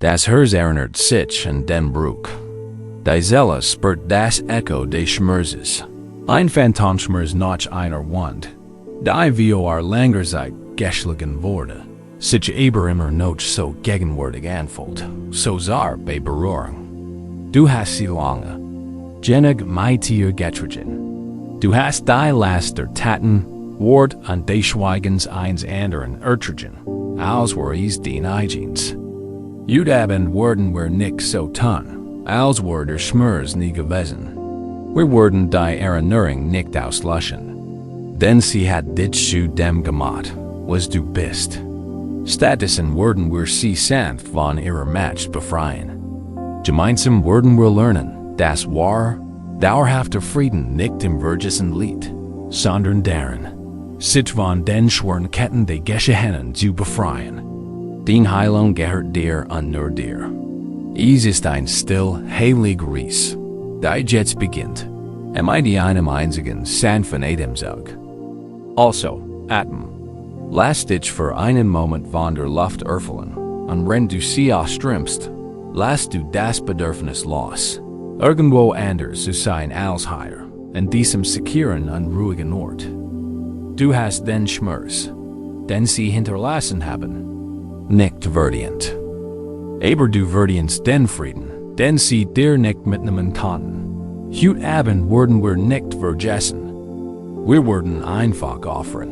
Das Herz erinnert sich an den Bruch. Die Seele spürt das Echo des Schmerzes. Ein Phantomschmerz nach einer Wand. Die vor langer Zeit geschlagen wurde. Sich aber immer noch so gegenwärtig anfühlt. So zar bei Berührung. Du hast sie lange. Genug mit ihr getragen. Du hast die Laster Taten, Wort an des Schweigens eins anderen ertragen. Als were es den Eigens. Jud haben worden wir nicht so tun, als were der Schmerz nie gewesen. Wir wurden die Erinnerung nicht auslöschen. Denn sie hat dich zu dem gemacht, was du bist. Stattdessen wurden wir sie sanft von ihrer Macht befreien. Gemeinsam wurden wir lernen, dass dauerhafter Frieden nicht im Vergessen liegt, sondern darin, sich von den schweren Ketten der Geschehenen zu befreien. Die Heilung gehört dir und nur dir. Es ist ein still, heiliger Reis, der jetzt beginnt. Die einem einzigen sanften Atemzug. Also, Atem. Lass dich für einen Moment von der Luft erfüllen, und wenn du sie ausströmst, lass du das Bedürfnis los, irgendwo anders zu sein als hier, in diesem sicheren und ruhigen Ort. Du hast den Schmerz, den sie hinterlassen haben, nicht verdient. Aber du verdienst den Frieden, den sie dir nicht mitnehmen konnten. Heute Abend wurden wir nicht vergessen. Wir wurden einfach offern.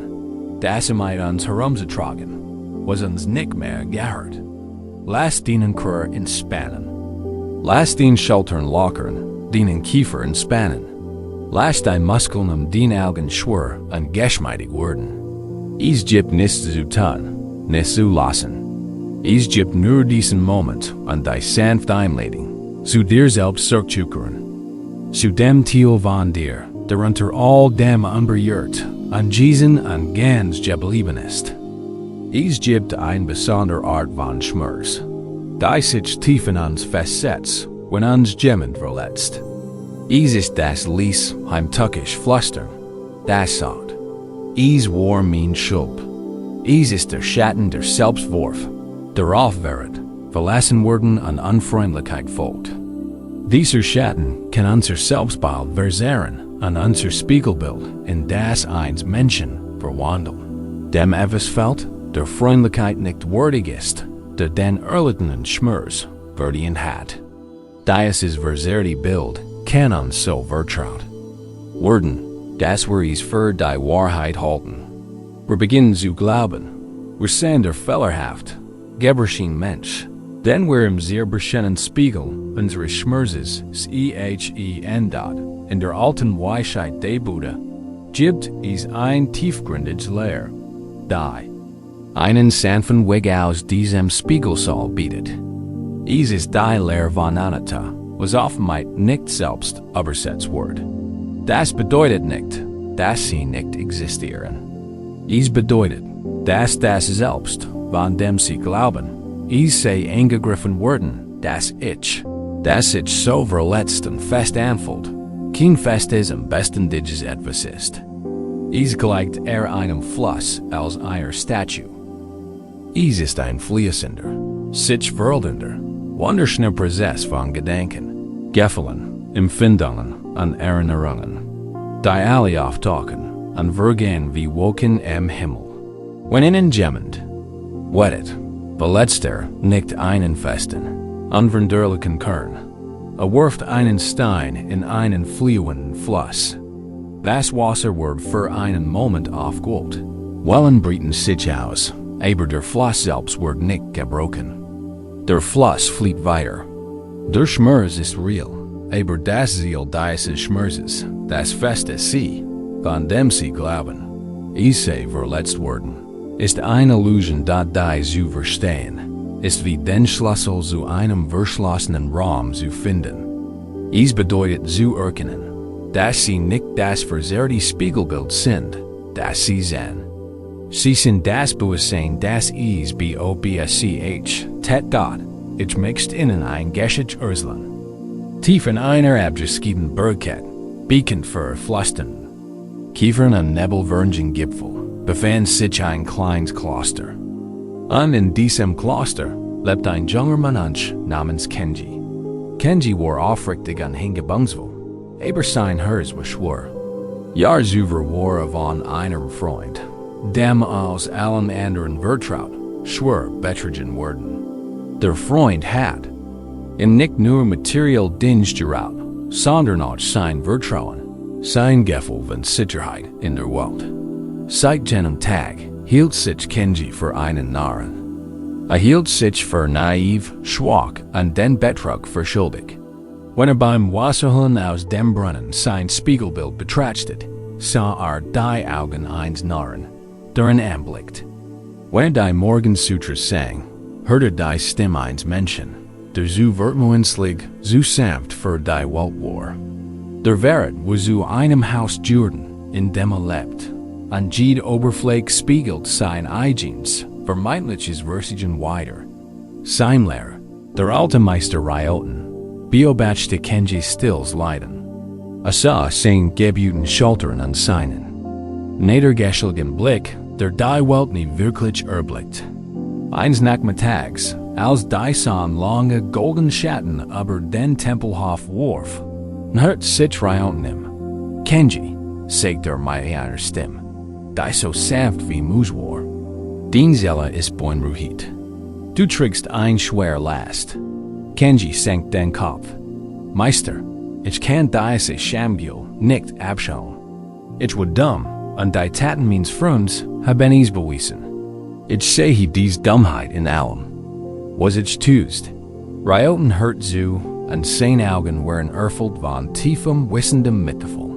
Das mit uns herumzutragen, was uns nicht mehr gehört. Lass den Chor entspannen. Lass den Schultern lockern, den Kiefer entspannen. Lass die Muskeln den Augen schwer und geschmeidig werden. Es gibt nichts zu tun, nichts zu lassen. Es gibt nur diesen Moment und die sanfte Einladung, zu dir selbst zurückzukehren. Zu dem Ziel von dir, der unter all dem unberührt, angewiesen und ganz geblieben ist. Es gibt eine besondere Art von Schmerz, die sich tief in uns festsetzt, wenn uns jemand verletzt. Es ist das leis, heimtückisch Flüstern, das sagt, es war mein Schuld. Es ist der Schatten der Selbstwurf, der aufwehrt, verlassen werden und Unfreundlichkeit folgt. Dieser Schatten kann unser Selbstbild verzehren und unser Spiegelbild in das eines Menschen verwandeln. Dem etwas fällt, der Freundlichkeit nicht würdig ist, der den erlittenen Schmerz verdient hat. Dieses verzerrte Bild kann uns so vertraut werden, dass wir es für die Wahrheit halten. Wir beginnen zu glauben, wir sind der fehlerhaft, Geberschen Mensch, denn wir im sehr beschenen Spiegel unseres Schmerzes in der alten Weisheit der Buddha gibt es ein tiefgründiges Lehr, die einen sanften Weg aus diesem Spiegelsaal bietet. Es ist die Lehr von Anatta, was oftmals nicht selbst übersetzt wird. Das bedeutet nicht, dass sie nicht existieren. Es bedeutet, dass das Selbst, von dem sie glauben, es sei angegriffen worden, das Ich so verletzt und fest anfühlt, kein festes und beständiges etwas ist. Es gleicht einem Fluss als einer Statue. Es ist ein fließender, sich verändernder, wunderschöner Prozess von Gedanken, Gefühlen, Empfindungen und Erinnerungen, die alle auftauchen und vergehen wie Wolken im Himmel. Wenn ihnen jemand wettet, verletzt nicht einen festen, unveränderlichen Kern, wirft einen Stein in einen fliehenden Fluss. Das Wasser wird für einen Moment aufgeholt, Wellen breiten sich aus, aber der Fluss selbst wird nicht gebrochen. Der Fluss flieht weiter. Der Schmerz ist real, aber das Ziel dieses Schmerzes, das feste Sie, von dem Sie glauben, es sei verletzt worden, ist eine Illusion, die zu verstehen, ist wie den Schlüssel zu einem verschlossenen Raum zu finden. Es bedeutet zu erkennen, dass Sie nicht das verzerrte Spiegelbild sind, das Sie sehen. Sie sind das Bewusstsein, das es BOBSCH, Tet Gott, ich mixt innen ein Geschich Urslan. Tief in einer abgeschriebenen Bergkette, beacon für Flüstern. Kiefern und nebelvernigen Gipfel, befand sich ein kleines Kloster. Und in diesem Kloster, lebt ein junger Mensch namens Kenji. Kenji war aufrichtig und hingebungsvoll, aber sein Herz war schwer. Jahr über war von einem Freund, dem aus allen anderen vertraut, schwer betrogen worden. Der Freund hat ihm nicht nur materiell Dienst geraut, sondern auch sein Vertrauen, sein Gefühl von Sicherheit in der Welt. Seit jenem Tag hielt sich Kenji für einen Narren. Hielt sich für naiv, schwach und den Betrug für schuldig. Wenn beim Wasserholen aus dem Brunnen sein Spiegelbild betrachtet, sah die Augen eines Narren, der ihn anblickt. Wenn die Morgensutra sang, hörte die Stimme eines Menschen, der so wertmuenslig, so sanft für die Welt war. Der Wert war zu einem Haus Jordan, in dem lebt, und jede Oberfläche spiegelt sein eigenes, vermeintliches Versigen wider. Sein Lehrer, der alte Meister Ryoten, beobachtete Kenji stills Leiden. Sah sein gebührten Schultern und seinen niedergeschlagen Blick, der die Welt nie wirklich erblickt. Eins Nachmittags, als die Sonne lange golden Schatten über den Tempelhof warf, hört sich Ryoten ihm. Kenji, sagt mit einer Stimme, die so sanft wie Mus war. Din Zelle ist beunruhigt. Du trägst ein schwer Last. Kenji senkt den Kopf. Meister, ich kann diese Schamgefühl nicht abschauen. Ich war dumm, und die Taten meines Freundes haben es bewiesen. Ich sehe diese Dummheit in allem. Was ich tust? Ryoten hört zu, und seine Augen waren erfüllt von tiefem, wissendem Mitgefühl.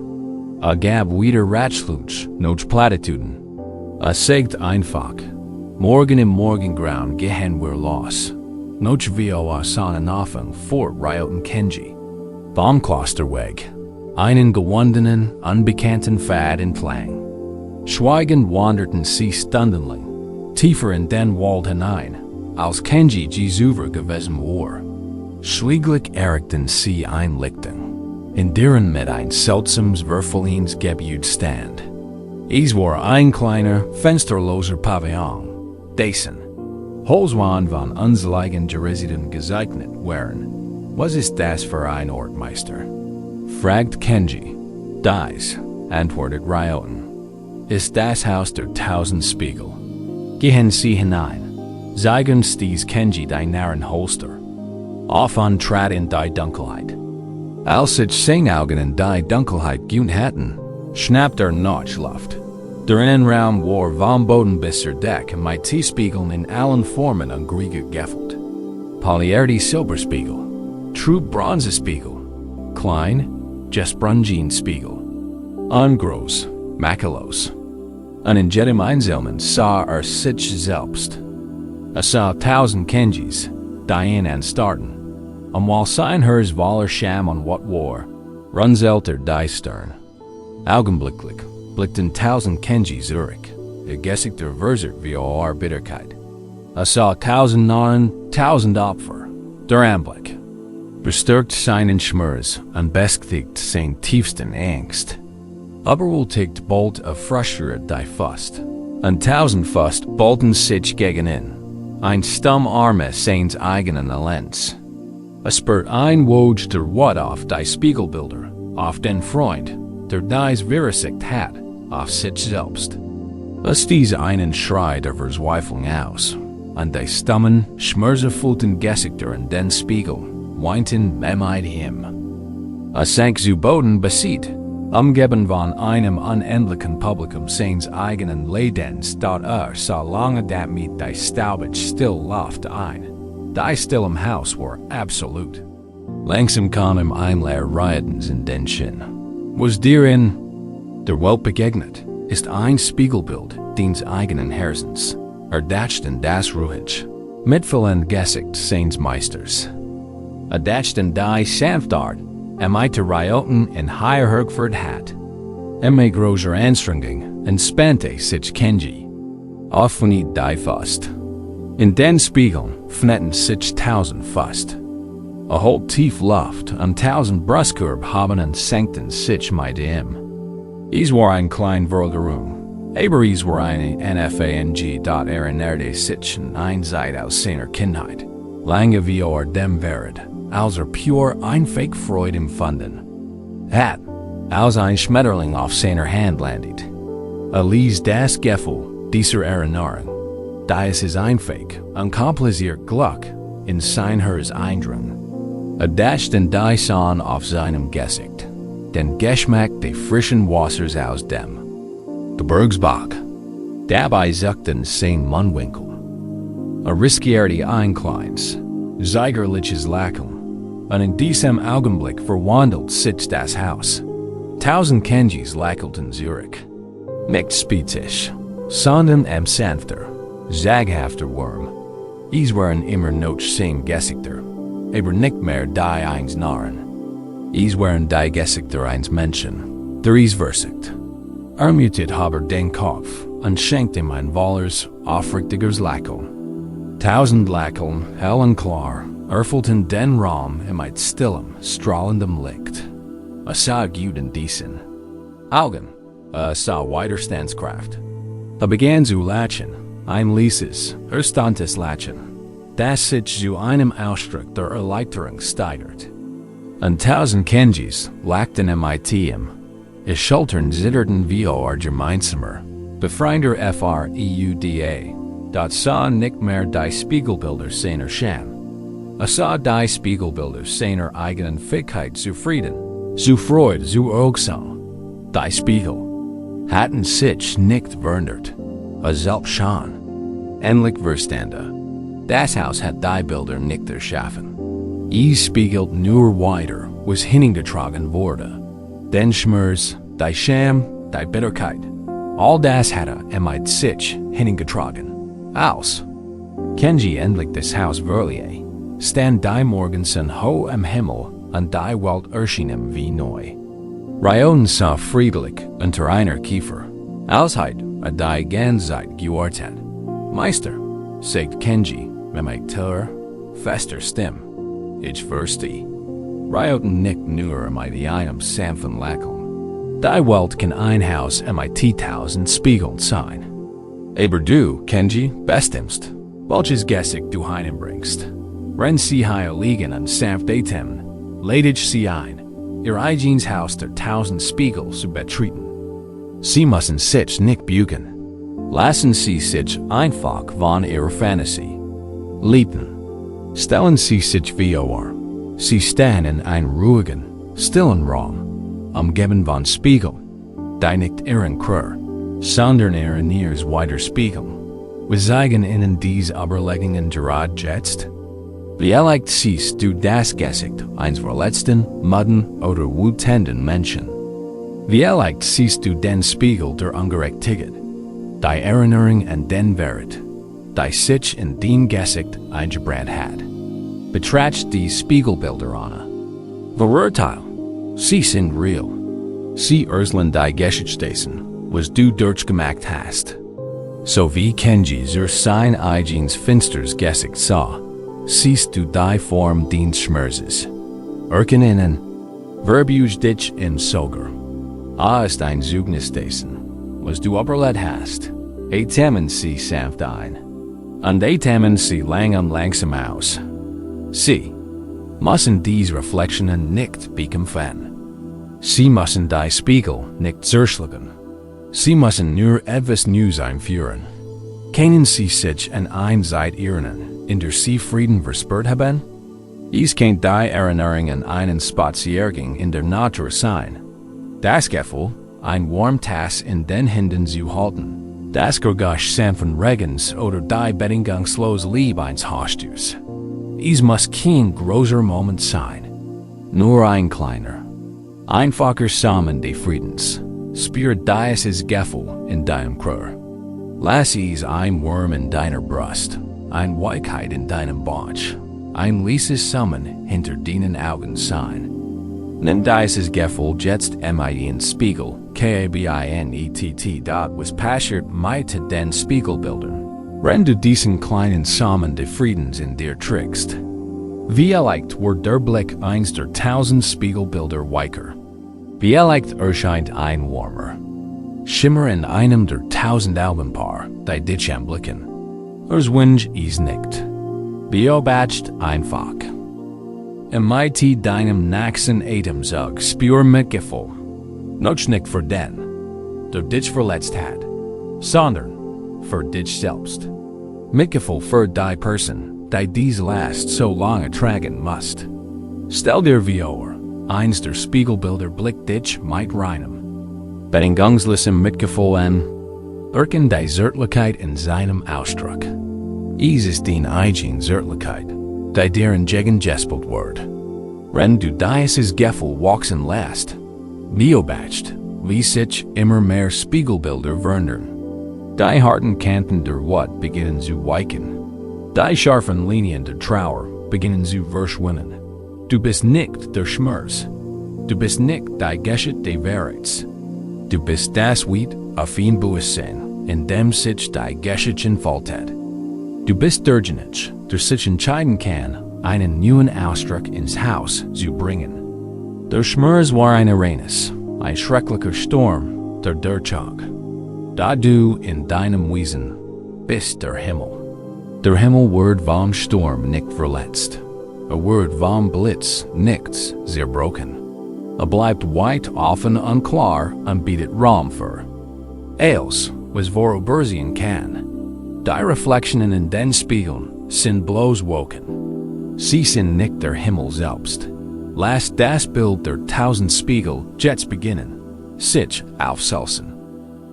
Gab wieder Ratschluss, noch Plattitüden. Sagt einfach, morgen im Morgengrauen gehen wir los. Noch wie seinen Anfang fort Ryoten Kenji. Vom Klosterweg, einen gewundenen, unbekannten Pfad entlang. Schweigend wanderten sie stundenlang, tiefer in den Wald hinein, als Kenji Jisuver gewesen war. Schließlich erreichten sie ein Lichtung, in deren mit ein seltsames Würfelins Gebäude stand. Es war ein kleiner, fensterloser Pavillon, dessen Holzwand von unzähligen Geräten gezeichnet waren. Was ist das für ein Ort, Meister? Fragt Kenji. Dies, antwortet Ryoten, ist das Haus der 1000 Spiegel. Gehen Sie hinein. Zeigen stieß Kenji die Narrenholster. Auf und trat in die Dunkelheit. Als sich seine Augen in die Dunkelheit geübt hatten, schnappte noch Luft. Der Innenraum war vom Boden bis zur Decke mit T-Spiegeln in allen Formen und Grieger gefüllt. Polierte Silberspiegel, trug Bronzespiegel, klein, Jesbrungenspiegel, ungroß, makellos. Und in jedem Einzelnen sah sich selbst. Sah 1000 Kenjis, die ihn anstarrten. Und while sein Herz voller Scham und what war, runzelte die Stirn. Augenblicklich blickten 1000 Kenjis zurück, gesättigter Verser wie Bitterkeit. Sah 1000 Narren, 1000 Opfer. Der Anblick bestärkt seinen Schmerz und bestätigt seine tiefsten Angst. Überwältigt bald frustriert die Fast. Und 1000 Fast ballten sich gegen ihn. Ein stumm Arme seines eigenen Elends. Spürt ein Woj der Wut auf die Spiegelbilder, auf den Freund, der dies Versicht hat, auf sich selbst. Stieß einen Schrei der Verzweiflung aus, und die stummen, schmerzerfüllten Gesichter in den Spiegel weinten mit ihm. Sank zu Boden besieht, umgeben von einem unendlichen Publikum seines eigenen Leidens, dat so lange damit die staubig still Luft ein. Die Still im Haus war absolut. Langsam kam ihm ein leer Riotens in den Sinn. Was dir in der Welt begegnet, ist ein Spiegelbild deines eigenen Herzens, erdacht in das Ruhig, mitfühlend Gesicht seines Meisters. Erdacht in die Sanftart, te Ryoten in Higher Hergford hat. Großer Anstrengung und spannte sich Kenji. Offenit die Fast. In den Spiegeln fnetten sich 1000 Fast. Holt tief Luft und 1000 Brustkorb haben und senkten sich mit ihm. Es war ein klein Würgerung, aber es war eine NFANG, erinnerte sich an eine Zeit aus seiner Kindheit. Lange vor dem Wert, als pure Fake Freud empfunden hat, als ein Schmetterling auf seiner Hand landet. Ließ das Gefühl dieser Erinnerung, da es Fake, unkompliziert Glück in sein Herz eindrungen. Das den die Sonne auf seinem Gesicht, den Geschmack des frischen Wassers aus dem Gebirgsbach. Dabei suchten sein Mundwinkel. Riskierte ein kleines, zeigerliches Lächeln, und in diesem Augenblick verwandelt sich das Haus. 1000 Kenjis lächelten Zürich. Nicht spießig, sondern sanfter, zaghafter Wurm. Es waren immer noch sein Gesichter, aber nicht mehr die eins Narren. Es waren die Gesichter eins Menschen, der es versigt. Mutet aber den Kopf und schenkte ihm ein volles, aufrichtiges Lächeln. 1000 Lächeln, hell und klar, erfüllten den Raum mit stillem, strahlendem Licht. Sah gut in diesen Augen, sah Widerstandskraft. Begann zu lachen, ein leises, erstauntes Lachen, das sich zu einem Ausdruck der Erleichterung steigert. Und 1000 Kenjis lachten mit ihm. Ihre Schultern zitterten wie gemeinsamer, befreiender Freuda. Dat sah nicht mehr die Spiegelbilder seiner Scham. Sah die Spiegelbilder seiner eigenen Fähigkeit zufrieden, zu Freude, zu erholsam. Die Spiegel hatten sich nicht verändert, selbst schon. Endlich verstande. Das Haus hat die Bilder nicht erschaffen. Es spiegelt nur weiter, was hineingetragen wurde. Den Schmerz, die Scham, die Bitterkeit. All das hatte mit sich hineingetragen. Als Kenji endlich das Haus verließ, stand die Morgenson ho am Himmel und die Welt erschien wie neu. Ryonen sah friedlich unter einer Kiefer, als die ganze Zeit gewartet hat. Meister, sagt Kenji mit tiefer, fester Stimme, ich verstehe. Ryonen nickt nur mit einem sanften Lächeln. Die Welt kann ein Haus mit 10.000 Spiegeln sein. Aber du, Kenji, bestimmst, welches Gesicht du hineinbringst. Wenn sie hier liegen und sanft atmen, lädt sie ein, ihr eigenes Haus der 1000 Spiegel zu betreten. Sie müssen sich nicht bügen. Lassen Sie sich einfach von ihrer Fantasie leiten. Stellen Sie sich vor, Sie stehen in einem ruhigen, stillen Raum, umgeben von Spiegeln, die nicht ihren Krör, sondern ihren Ears weiter spiegeln. Wir zeigen Ihnen diese Überlegungen gerade jetzt. Vielleicht siehst du das Gesicht eines verletzten, müden oder wütenden Menschen. Vielleicht siehst du den Spiegel der Ungerechtigkeit, die Erinnerung an den Wert, die sich in dem Gesicht eingebrannt hat. Betracht die Spiegelbilder an. Verurteil, sie sind real. Sie erstellen die Geschichten, was du durchgemacht hast. So wie Kenji sein eigenes finsteres Gesicht sah, siehst du die Form des Schmerzes. Erkennen, verbuch dich im Soger. Ist ein Zeugnis dessen, was du überlebt hast. Atmen sie sanft ein. Und atmen sie lang und langsam aus. Sie müssen diese Reflexionen nicht bekämpfen. Sie müssen die Spiegel nicht zerschlagen. Sie müssen nur etwas Neues einführen. Können Sie sich an eine Zeit erinnern, in der Sie Frieden verspürt haben? Es kann die Erinnerung an einen Spaziergang in der Natur sein. Das Gefühl, ein Warmtas in den Händen zu halten. Das Geräusch sanften Regens oder die bedingungslos Liebe eines Haustiers. Es muss kein großer Moment sein. Nur ein kleiner, einfacher Samen des Friedens. Spür dieses Gefühl in deinem Krör. Lass es ein Wurm in deiner Brust, ein Weichheit in deinem Bauch, ein leises Summen hinter deinen Augen sein. Nimm dieses Gefühl jetzt in Spiegel, KABINETT. Was passiert mit den Spiegelbildern? Wenn du diesen kleinen Samen des Friedens in dir trägst. Vielleicht wird der Blick eins der 1000 Spiegelbilder weicher. Vielleicht erscheint ein warmer Schimmer in einem der 1000 Albenpaar, die dich anblicken. Wünsch es nicht. Beobacht einfach. MIT deinem nächsten Atemzug spür Mitgefühl. Noch nicht für den, der dich verletzt hat, sondern für dich selbst. Mitgefühl für die Person, die diese Last so lange tragen musst. Stell dir vor, eins der Spiegelbilder blickt dich mit reinem, bedingungslosem Mitgefühl an, erken die Zärtlichkeit in seinem Ausdruck. Es ist die eigene Zärtlichkeit, die dir entgegengespült wird. Wenn du dieses Gefühl wachsen lässt, beobacht, wie sich immer mehr Spiegelbilder verändern. Die harten Kanten der Wut beginnen zu weichen. Die scharfen Linien der Trauer beginnen zu verschwinden. Du bist nicht der Schmerz. Du bist nicht die Geschichte des Wahrheits. Du bist das Wut auf ein Bewusstsein, in dem sich die Geschichte entfaltet. Du bist derjenige, der sich entscheiden kann, einen neuen Ausdruck ins Haus zu bringen. Der Schmerz war ein Uranus, ein schrecklicher Sturm, der durchzog. Da du in deinem Wesen bist der Himmel. Der Himmel wird vom Sturm nicht verletzt. Wird vom Blitz nicht zerbrochen. Bleibt weit offen und klar und bietet Raum für. Alles, was worüber sehen kann. Die Reflexionen in den Spiegeln sind bloß Wolken. Sie sind nicht der Himmel selbst. Lasst das Bild der 1000 Spiegel jetzt beginnen, sich aufzusetzen.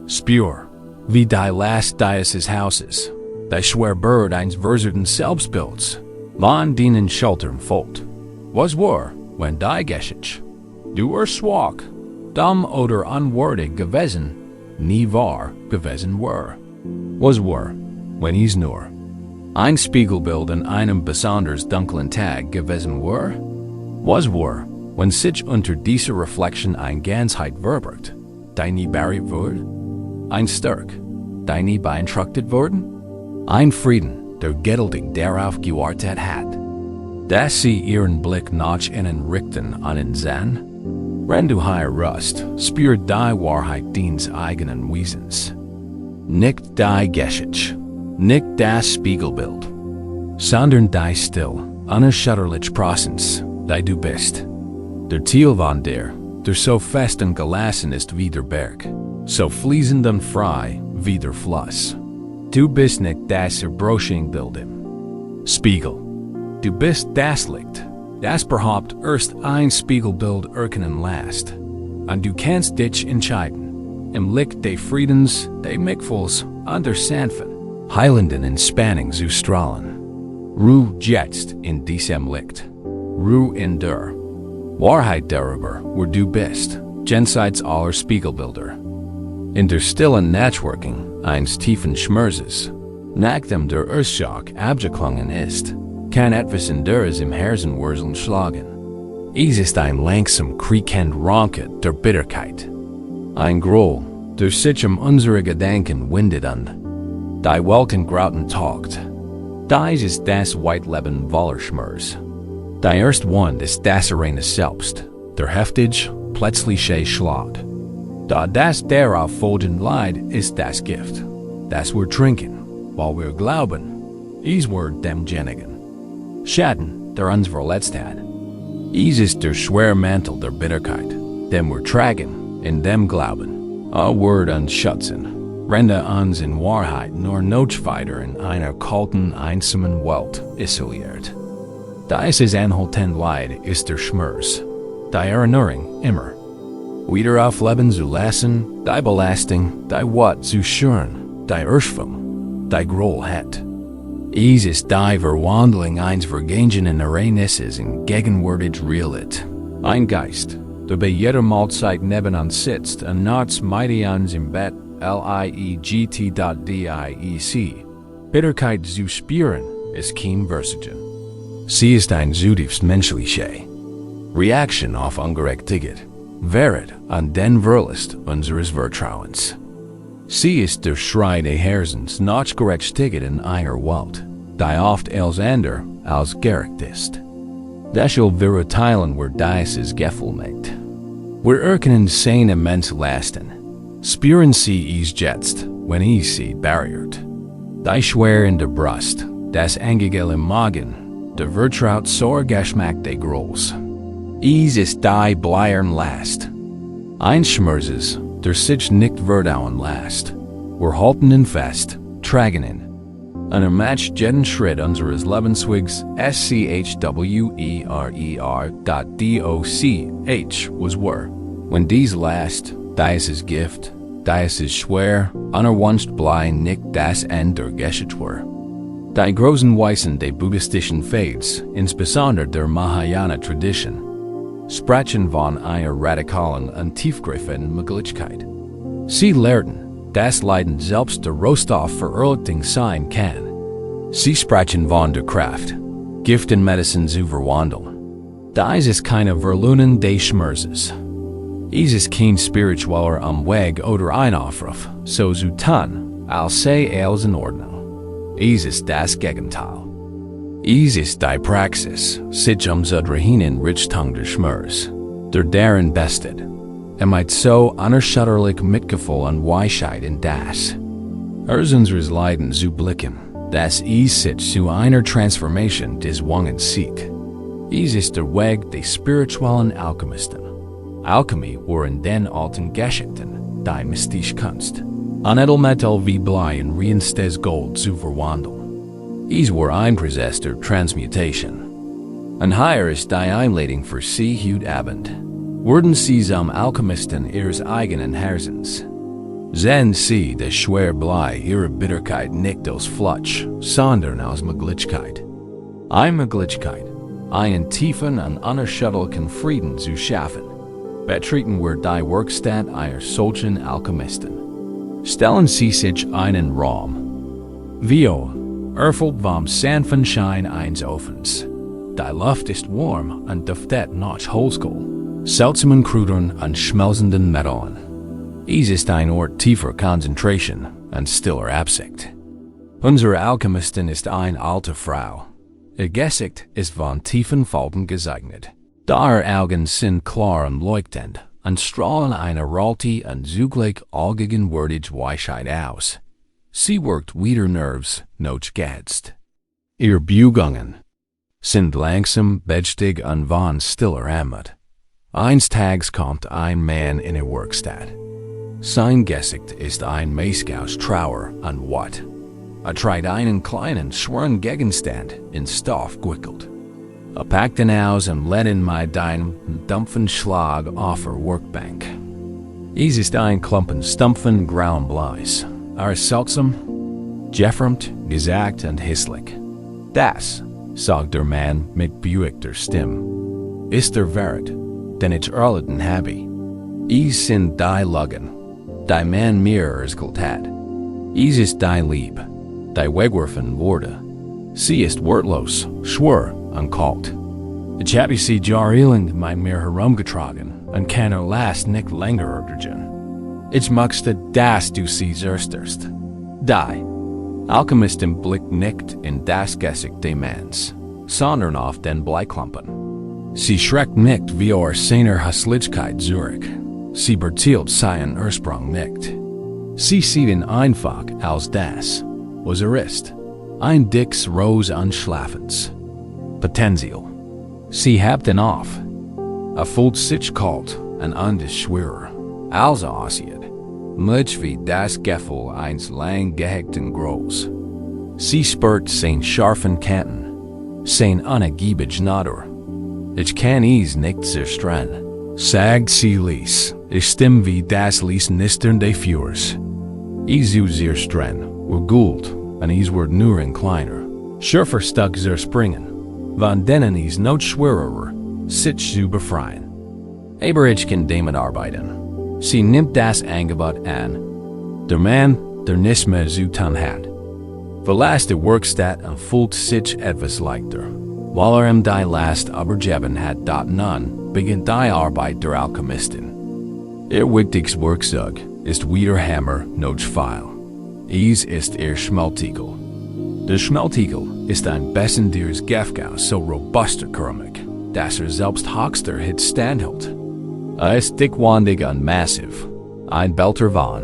Spür, wie die Last dieses Hauses, die schwere eines verserten Selbstbilds, von denen Schultern folgt. Was war, wenn die Geschichte, du schwach, dumm oder unwürdig gewesen, nie wahr gewesen war? Was war, wenn es nur ein Spiegelbild an einem besonders dunklen Tag gewesen war? Was war, wenn sich unter dieser Reflexion eine Ganzheit verbirgt, die nie berührt wurde? Ein Stärk, die nie beeinträchtigt wurde? Ein Frieden, der geduldig darauf gewartet hat, dass sie ihren Blick nach innen richten an den Zen? Wenn du hier rust, spürt die Wahrheit deines eigenen Wesens. Nicht die Geschichte, nicht das Spiegelbild, sondern die still, unerschütterliche Präsenz, die du bist. Der Ziel von dir, der so fest und gelassen ist wie der Berg, so fließend und frei wie der Fluss. Du bist nicht das Zerbrochene im Spiegel. Du bist das Licht, das überhaupt erst ein Spiegelbild erkennen lässt. Und du kannst dich entscheiden, im Licht des Friedens, des Mitgefühls und der sanften, heilenden Entspannung zu strahlen. Ruhe jetzt in diesem Licht. Ruhe in der Wahrheit darüber, wo du bist, jenseits aller Spiegelbilder. In der stillen Networking eines tiefen Schmerzes, nachdem der Erschock abgeklungen ist, kann etwas in deres im Herzen Wurzeln schlagen. Es ist ein langsam kriechend Ranken der Bitterkeit. Ein Groll, der sich unsere Gedanken windet und die Weltengrauten taugt. Dies ist das Weitleben voller Schmerz. Der erste Wand ist das Uranus selbst, der heftig, plötzliche Schlag. Da das darauf folgende Leid ist das Gift, das wir trinken, weil wir glauben, es wird demjenigen Schaden, der uns verletzt hat. Es ist der schwere Mantel der Bitterkeit, den wir tragen, in dem Glauben, wird uns schützen, rende uns in Wahrheit nur noch weiter in einer kalten, einsamen Welt isoliert. Dieses anhaltende Leid ist der Schmerz, die Erinnerung immer wieder aufleben zu lassen, die Belastung, die Wut zu schüren, die Erschwung, die Groll hat. Es ist die Verwandlung eines vergangenen Ereignisses in gegenwärtig Realität. Ein Geist, der bei jeder Mahlzeit neben uns sitzt und nachts mit uns im Bett liegt.diec. Bitterkeit zu spüren ist kein Versagen. Sie ist ein zutiefst menschliche Reaktion auf Ungerechtigkeit, Wahrheit und den Verlust unseres Vertrauens. Sie ist der Schrei des Herzens nach Gerechtigkeit in einer Welt, die oft als ander als gerecht ist. Deshalb wir teilen wir dieses Gefühl nicht. Wir erkennen seine immense Lasten. Spüren Sie es jetzt, wenn es Sie berührt. Die schwer in der Brust, das Angegel im Magen, der Vertraut zur Geschmack des Grols. Ist die Bleiern last. Einschmerzes, der sich nicht verdauen lässt. Wir halten ihn fest, tragen ihn. Und matcht jeden Schritt unseres Lebenswegs schwerer.doch was wahr. When dies last, dies ist Gift, dies ist schwer, unerwünscht Blei nicht das Ende der Geschichte war. Die großen Weisen der buddhistischen Faiths, insbesondere der Mahayana Tradition, sprechen von einer radikalen und tiefgreifenden Möglichkeit. Sie lehrten, dass Leiden selbst der Rohstoff für Erleuchtung sein kann. Sie sprechen von der Kraft, Gift und Medizin zu verwandeln. Dies ist keine Verlöhnung des Schmerzes. Es ist kein spiritueller Umweg oder ein Aufruf, so zu tun, als sei alles in Ordnung. Es ist das Gegenteil. Es ist die Praxis, sich zu drehen in Richtung der Schmerz, der darin bestet. Mit so unerschütterlich Mitgefühl und Weisheit in das. Unseres Leiden zu blicken, dass es sich zu einer Transformation des Wangen sieht. Es ist der Weg des spirituellen Alchemisten. Alchemie waren den alten Geschichten, die mystische Kunst, an Edelmetall wie Blei in reinstes Gold zu verwandeln. Es war ein Prozess der Transmutation. Und hier ist die Einleitung für Sie heute Abend. Werden Sie zum Alchemisten Ihres eigenen Herzens. Sehen Sie das schwere Blei Ihrer Bitterkeit nicht als Flutsch, sondern als Möglichkeit. Eine Möglichkeit, einen tiefen und unerschütterlichen Frieden zu schaffen. Betreten wir die Werkstatt einer solchen Alchemisten. Stellen Sie sich einen Raum. Vio, erfüllt vom sanften Schein eines Ofens. Die Luft ist warm und duftet nach Holzkohle, seltsamen Kräutern und schmelzenden Metallen. Es ist ein Ort tiefer Konzentration und stiller Absicht. Unsere Alchemistin ist eine alte Frau. Ihr Gesicht ist von tiefen Falten gezeichnet. Ihre Augen sind klar und leuchtend und strahlen eine ralte und zugleich allgegenwärtige Weisheit aus. Sie wirkt weder Nervs noch gehetzt. Ihre Bewegungen sind langsam, bedächtig und von stiller Anmut. Eines Tages kommt ein Mann in die Werkstatt. Sein Gesicht ist ein Maske aus Trauer und Wut. Trägt einen kleinen, schweren Gegenstand in Stoff gewickelt. Packt ihn aus und lädt ihn mit einem dumpfen Schlag auf der Workbank. Es ist ein Klumpen stumpfen grauen Bleis. Seltsam, gefärbt, gesagt und hässlich. Das, sagt der Mann mit beruhigter Stimme, ist der Wert, den ich erlitten habe. Es sind die Lügen, die man mir erzählt hat. Es ist die Liebe, die wegwerfen wurde. Sie ist wortlos, schwer und kalt. Ich habe sie jahrelang mit mir herumgetragen und kann last nicht länger erdulden. Ich möchte, dass du sie erstest. Die Alchemistin blickt nicht in das Gesicht des Manns, sondern auf den Bleiklumpen. Sie schreckt nicht wie seiner Hässlichkeit zurück. Sie bezielt seinen Ursprung nicht. Sie sieht ihn einfach als das, was ist. Ein dickes Rose unschlafens. Potenzial. Sie hebt ihn auf. Fühlt sich kalt und anders schwerer. Also aussieht. Much wie das Gefühl eines lang gehegten Grols. Sie spürt seine scharfen Kanten, seine unergiebige Natur. Ich kann es nicht zerstrennen. Sagt sie ließ, ich stimme wie das Nistern des Führers. Es zu zerstrennen, gut, und es wird nur ein kleiner, schärfer Stück zerspringen, von denen es noch schwerer, sich zu befreien. Aber ich kann damit arbeiten. Sie nimmt das Angebot an. Der Mann, der nicht mehr zu tun hat, verlässt die Werkstatt und fühlt sich etwas leichter. Weil ihm die Last übergeben hat, nun beginnt die Arbeit der Alchemistin. Ihr wichtigstes Werkzeug ist weder Hammer noch Pfeil. Es ist ihr Schmelztiegel. Der Schmelztiegel ist ein besonderes Geschenk aus so robuster Keramik, dass selbst höchster Hitze standhält. Ist dickwandig und massiv, ein Belter von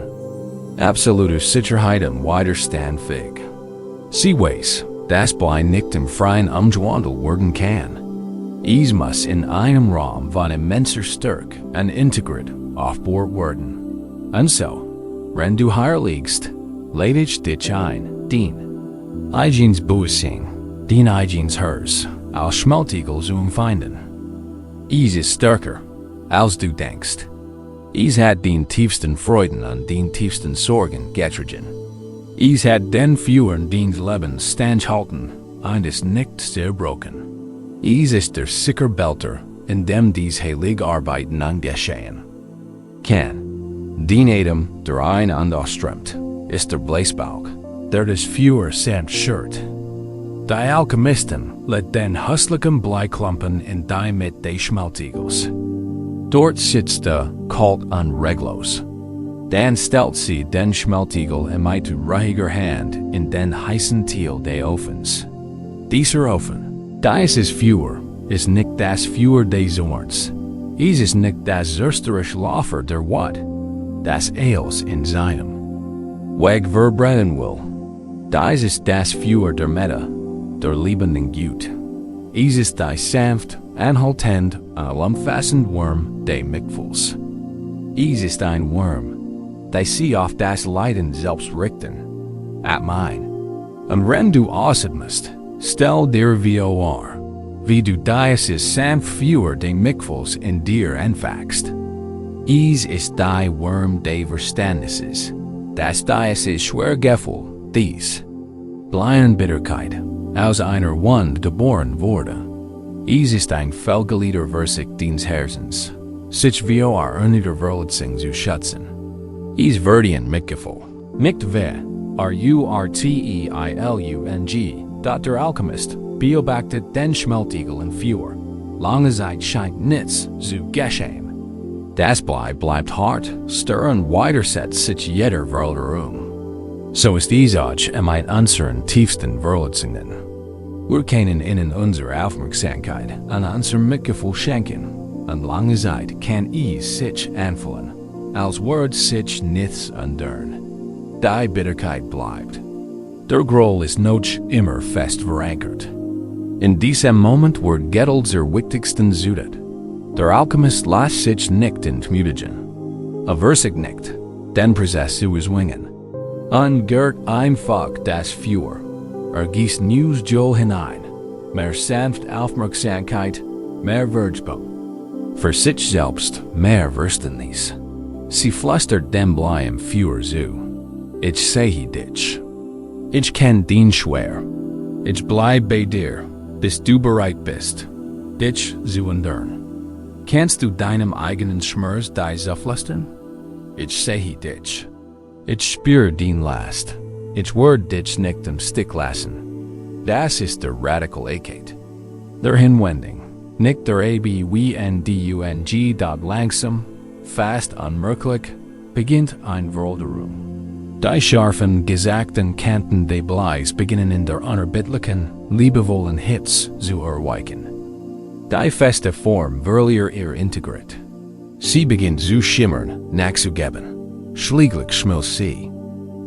absoluter Sicherheit und widerstandsfähig. Sie weiß, das Blei nicht im Freien umgewandelt werden kann. Muss in einem Raum von immenser Stärke und Integrität aufgebaut werden. Und so, wenn du hier liegst, lade ich dich ein, den Eigenes Bewusstsein, den Eigenes Herz, als Schmeltigel zu empfinden. Ist stärker, als du denkst. Hat den tiefsten Freuden und den tiefsten Sorgen getragen. Hat den Führern des Lebens standhalten und ist nicht zerbrochen. Ist der sicher Belter, in dem dies heilige Arbeiten angeschehen kann. Den Atem, der ein und ausströmt, ist der Bläsbauch, der des Führer sanft schürt. Die Alchemisten let den hässlichen Bleiklumpen in die mit des Schmeltigels. Dort sitzt der kalt und reglos. Dann stellt sie den Schmeltigel in mit ruhiger Hand in den heißen Teil des Ofens. Dieser Ofen, dieses Feuer, ist nicht das Feuer des Zorns. Ist nicht das zerstörrische Laufer der Wut, das Eils in seinem Weg verbrennen will. Dies ist das Feuer der Mitte, der liebenden Gut. Ist die sanft, anhaltend und umfassend Wurm des Mitgefühls. Ist ein Wurm, der sich auf das Leiden selbst richten, at mein. Und wenn du ausatmest, stell dir vor, wie du dieses sanft Feuer des Mitgefühls in dir entfachst. Ist die Wurm des Verständnisses, das dieses schwere Gefühl, dies Blei der Bitterkeit, aus einer Wund geboren wurde. Ist ein felgelieder Versich des Herzens, sich vor einer Verletzung zu schützen. Verdient Mitgefühl, nicht weh, RURTEILUNG, der Alchemist beobachtet den Schmeltigel in Feuer. Lange Zeit scheint nichts zu geschehen. Das Blei bleibt hart, starr und widersetzt sich jeder Verletzung. So ist auch mit unseren tiefsten Verletzungen. Wir können ihnen unsere Aufmerksamkeit und unser Mitgefühl schenken, und lange Zeit kann sich anfühlen, als würde sich nichts ändern. Die Bitterkeit bleibt. Der Groll ist noch immer fest verankert. In diesem Moment wird Geduld der wichtigsten Südet. Der Alchemist lässt sich nicht entmutigen. Sich nicht, den Prozess zu zwingen. Gehört einfach das Feuer. Gießt neues Johl hinein. Mehr sanft Aufmerksamkeit, mehr Vergebung. Für sich selbst mehr Verständnis. Sie flüstert dem Blei im Feuer zu. Ich sehe dich. Ich kenn den schwer. Ich bleib bei dir, bis du bereit bist, dich zu ändern. Kannst du deinem eigenen Schmerz diese flüstern? Ich sehe dich. Ich spür den Last. Ich werde dich nicht im Stich lassen. Das ist der Radikalität. Der Hinwendung, nicht der Abwendung, dort langsam, fast unmerklich, beginnt ein Veränderung. Die scharfen, gesagten Kanten des Bleis beginnen in der unerbittlichen, liebevollen Hitze zu erweichen. Die feste Form verliert ihr Integrität. Sie beginnt zu schimmern, nachzugeben. Schließlich schmilzt sie.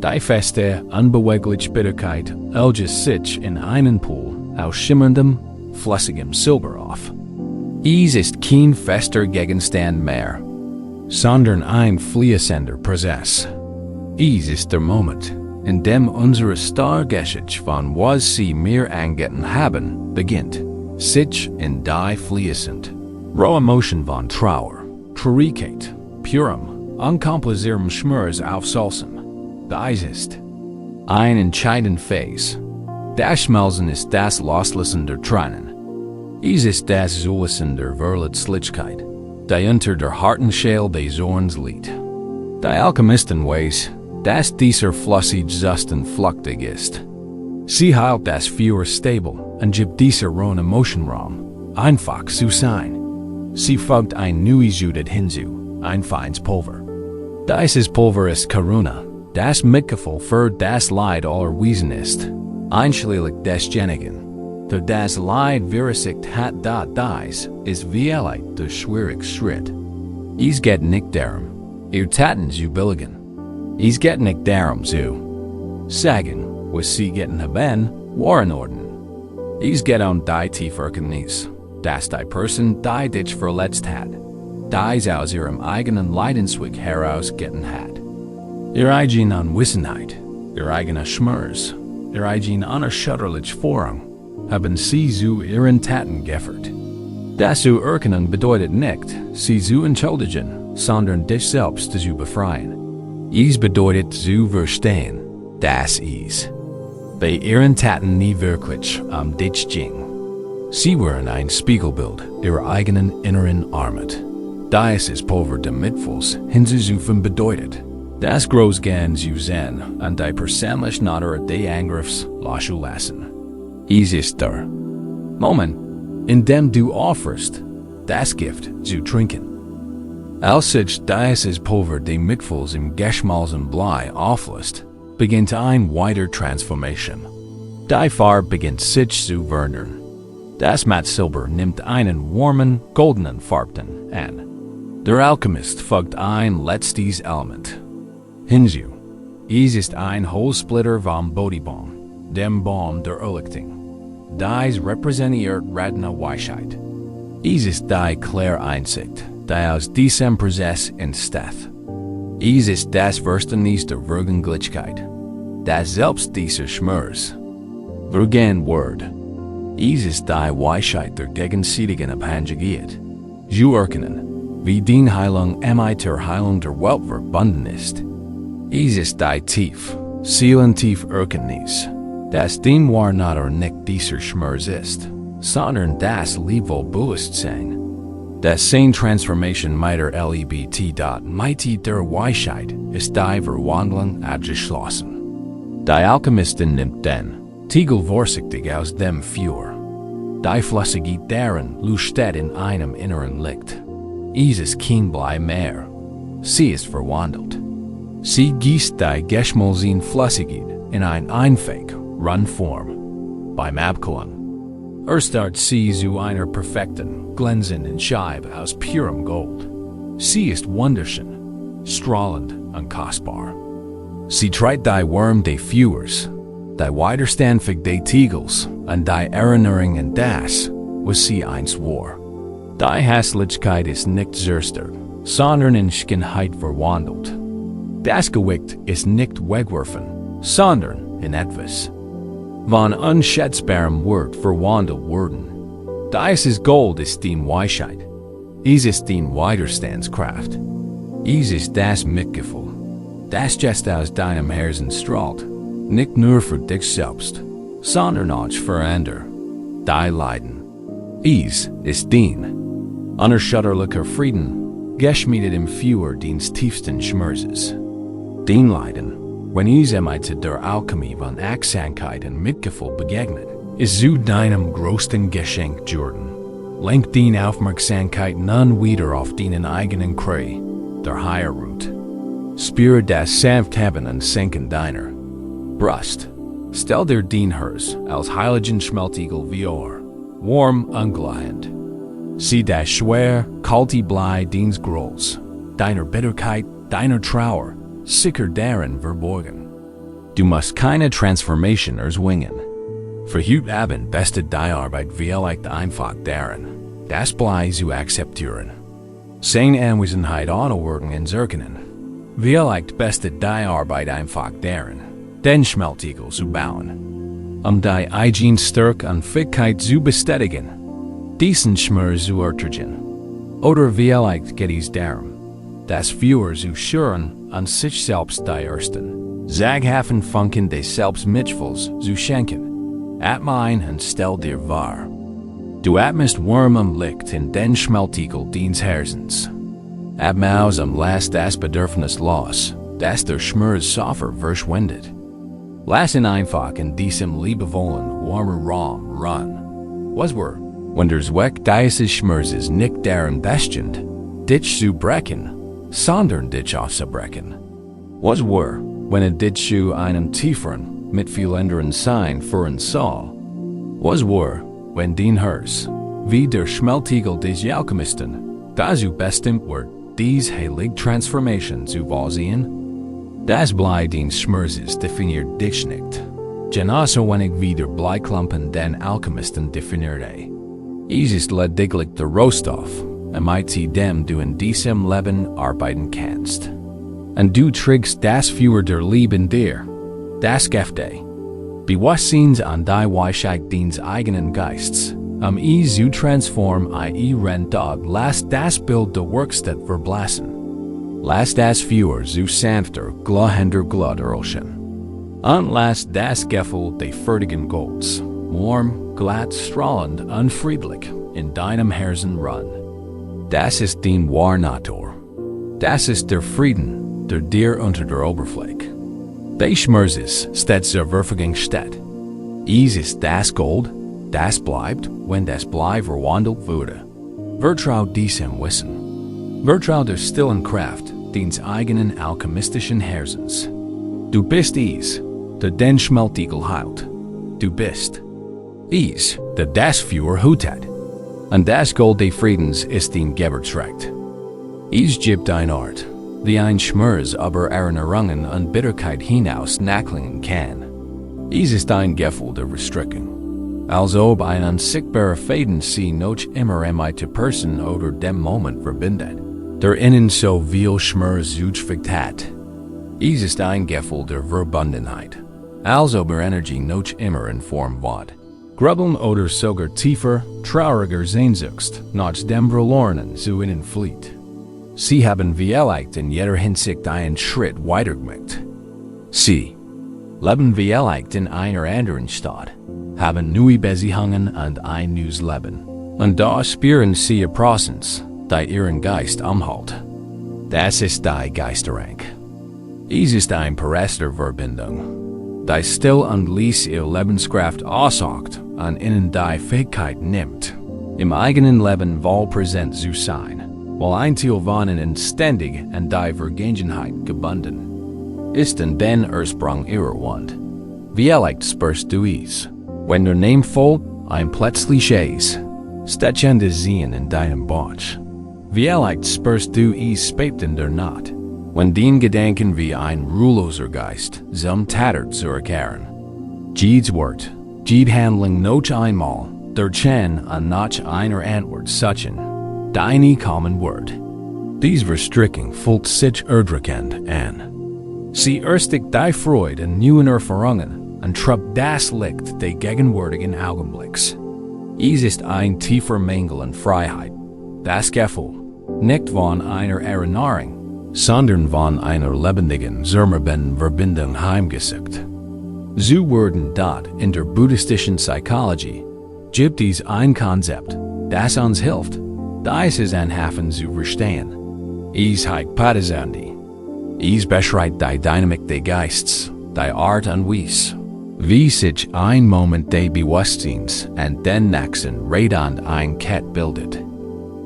Die feste, unbewegliche Bitterkeit löst sich in einen Pool aus schimmerndem, flüssigem Silber auf. Ist kein fester Gegenstand mehr, sondern ein fließender Prozess. Ist der Moment, in dem unsere Stargeschichte von was sie mir angeten haben, beginnt, sich in die fließend, rohe Emotion von Trauer, Traurigkeit, purem, unkompliziertem Schmerz aufzuhalten. Dies ist ein entscheidender Phase. Das Schmelzen ist das Loslassen der Tränen. Ist das Zulassen der Verletzlichkeit, die unter der harten Schale des Zorns liegt. Die Alchemisten weiß, dass dieser flüssig und flüchtig ist. Sie hält das Feuer stabil und gibt dieser rohen Emotion Raum, einfach zu sein. Sie fügt ein neues Judith hinzu, ein feines Pulver. Dieses Pulver ist Karuna, das Mitgefühl für das Leid aller Wesen ist, einschließlich desjenigen, der das Leid verursacht hat. Dies ist wirklich der schwierige Schritt. Es geht nicht darum, ihr Taten zu billigen. Es geht nicht darum zu sagen, was sie getan haben, Warren Orden. Is get on die tief erkennis. Das die Person die dich verletzt hat. Dies aus ihrem eigenen Leidensweg herausgetten hat. Ihr eigen Unwissenheit, ihr eigener Schmerz, ihr eigen unerschütterlich Vorrang haben sie zu ihren Taten geführt. Das zu erkennen bedeutet nicht, sie zu entschuldigen, sondern dich selbst zu befreien. Es bedeutet zu verstehen, dass es bei ihren Taten nie wirklich dich ging. Sie waren ein Spiegelbild ihrer eigenen inneren Armut. Dies ist Pulver der Mitfuls hinzuzufügen bedeutet, das groß gern zu sehen und die persönlich nader die Angriffs loszulassen. Es ist der Moment, in dem du offerst, das Gift zu trinken. Als sich dieses Pulver die Mitfuls im geschmolzenen Blei auflöst, beginnt eine weitere Transformation. Die Farbe beginnt sich zu verändern. Das Matt-Silber nimmt einen warmen, goldenen Farben an. Der Alchemist fügt ein letztes Element hinzu. Es ist ein Holzsplitter vom Bodhibaum, dem Baum der Erleuchtung. Dies repräsentiert reine Weisheit. Es ist die klare Einsicht, die aus diesem Prozess entsteht. Es ist das Verständnis der Vergänglichkeit, das Selbst dieser Schmerz. Wort. Es ist die Weisheit der gegenseitigen Abhängigkeit. Zu erkennen, wie die Heilung mit der Heilung der Welt verbunden ist. Es ist die tief, seelentief Erkenntnis, dass die Wahrnehmer nicht dieser Schmerz ist, sondern das Bewusstsein. Das Sein Transformation mit der Lebt. Mit der Weisheit ist die Verwandlung abgeschlossen. Die Alchemistin nimmt den Tiegel vorsichtig aus dem Feuer. Die Flüssigkeit darin leuchtet in einem inneren Licht. Es ist kein Blei mehr. Sie ist verwandelt. Sie gießt die geschmolzene Flüssigkeit in eine einfache, Rundform. Beim Abkühlen erstarrt sie zu einer perfekten, glänzenden Scheibe aus purem Gold. Sie ist wunderschön, strahlend und kostbar. Sie trägt die Wärme des Feuers, die Widerstandsfähigkeit des Tiegels und die Erinnerung an das, was sie einst war. Die Hässlichkeit ist nicht zerstört, sondern in Schönheit verwandelt. Das Gewicht ist nicht wegwerfen, sondern in etwas von unschätzbarem Wert verwandelt worden. Dieses Gold ist die Weisheit. Es ist die Widerstandskraft. Es ist das Mitgefühl, das just aus deinem Herzen strahlt, nicht nur für dich selbst, sondern auch für andere. Die Leiden. Es ist den unerschütterlicher Frieden, geschmiedet im Feuer des tiefsten Schmerzes. Den Leiden, wenn es mit der Alchemie von Achtsamkeit und Mitgefühl begegnet, ist zu deinem größten Geschenk geworden. Lenk die Aufmerksamkeit nun wieder auf deinen eigenen Krei, der Heilroute. Spüre das Sanftheben und Senken deiner Brust. Stell dir den Herz als heiligen Schmeltigel vor, warm und glühend. Sieh das schwere, kalte Blei deines Grolls, deiner Bitterkeit, deiner Trauer, sicher darin verborgen. Du musst keine Transformation erzwingen. Für heute Abend beste die Arbeit vielleicht einfach darin, das Blei zu akzeptieren. Seine Anwesenheit anzuwirken und zu erkennen. Vielleicht beste die Arbeit einfach darin, den Schmeltigel zu bauen. Die eigene Stärke und Fähigkeit zu bestätigen, diesen Schmerz zu ertragen. Oder vielleicht geht es darum, das Feuer zu schüren und sich selbst die ersten Zaghafen Funken des Selbstmitgefühls zu schenken. Atme ein und stell dir wahr. Du atmest warm und Licht in den Schmeltigel deines Herzens. Atme aus und lass das Bedürfnis los, das der Schmerz sofort verschwindet. Lass ihn einfach in diesem liebevollen, warmen Raum ruhen. Was war, wenn der Zweck dieses Schmerzes nicht darin bestand, dich zu brechen, sondern dich auszubrechen? Was war, wenn dich zu einem tieferen, mitfühlenderen Sein führen soll? Was war, wenn dein Herz, wie der Schmeltigel des Alchemisten, dazu bestimmt wird, diese heilige Transformation zu vollziehen? Das Blei des Schmerzes definiert dich nicht. Genauso wenig wie der Bleiklumpen den Alchemisten definierte. Es ist lediglich der Rohstoff, mit dem du in diesem Leben arbeiten kannst. Und du trägst das für der Leben dir, das Gefte. Bewusstseins an die Weisheit deines eigenen Geists, es zu transform Rentag, lass das Bild der Werkstatt verblassen. Lass das Feuer zu sanfter, glühender Glut erlöschen. Und lass das Gefühl des fertigen Golds, warm, glatt, strahlend und friedlich, in deinem Herzen ruhen. Das ist dein wahre Natur. Das ist der Frieden, der dir unter der Oberfläche. Der Schmerz stets zur Verfügung steht. Es ist das Gold, das bleibt, wenn das Blei verwandelt wurde. Vertrau diesem Wissen. Vertrau der stillen Kraft deines eigenen alchemistischen Herzens. Du bist es, der den Schmeltigel heilt. Du bist es, der das Feuer hütet. Und das Gold des Friedens ist dein Geber trägt. Es gibt ein Art, wie ein Schmerz aber Erinnerungen und Bitterkeit hinaus nachklingen kann. Es ist ein Gefühl der Verstrickung, als ob ein unsichtbarer Faden sie noch immer mit der Person oder dem Moment verbindet, der innen so viel Schmerz zugefügt hat. Es ist ein Gefühl der Verbundenheit, als ob Energie noch immer in Form wird. Grübeln oder sogar tiefer, trauriger Sehnsucht nach dem Verlorenen zu innen flieht. Sie haben vielleicht in jeder Hinsicht einen Schritt weitergemacht. Sie leben vielleicht in einer anderen Stadt, haben neue Beziehungen und ein neues Leben. Und da spüren sie ihr Präsenz, die ihren Geist umhält. Das ist die Geister Ranken. Es ist ein Prozess der Verbindung, die still und leise ihre Lebenskraft aussagt und ihnen die Fähigkeit nimmt, im eigenen Leben wohl präsent zu sein, weil ein Teil wohnen in ständig an die Vergangenheit gebunden ist und den Ursprung ihrer Wand. Vielleicht spürst du es, wenn der Name voll ein plötzliches stechendes Sehen in deinem Bauch. Vielleicht spürst du es spät in der Nacht, wenn dein Gedanken wie ein ruheloser Geist zum Tatter zurückkehren. Jedes Wort, jede Handlung noch einmal, der Chen an nach einer Antwort suchen, deine kommen Wort. Dies Verstrickung fühlt sich erdrückend an. Sie erstigt die Freude in neuen Erfahrungen und trübt das Licht des gegenwärtigen Augenblicks. Es ist ein tiefer Mangel an Freiheit. Das Gefühl, nicht von einer Erinnerung, sondern von einer lebendigen, sommerbenden Verbindung heimgesucht. So werden dort in der buddhistischen Psychologie gibt es ein Konzept, das uns hilft, dieses Anhafen zu verstehen. Es heißt Padasandi. Es beschreibt die Dynamik des Geistes, die Art und Weise, wie sich ein Moment des Bewusstseins und den nächsten Redand ein Kette bildet.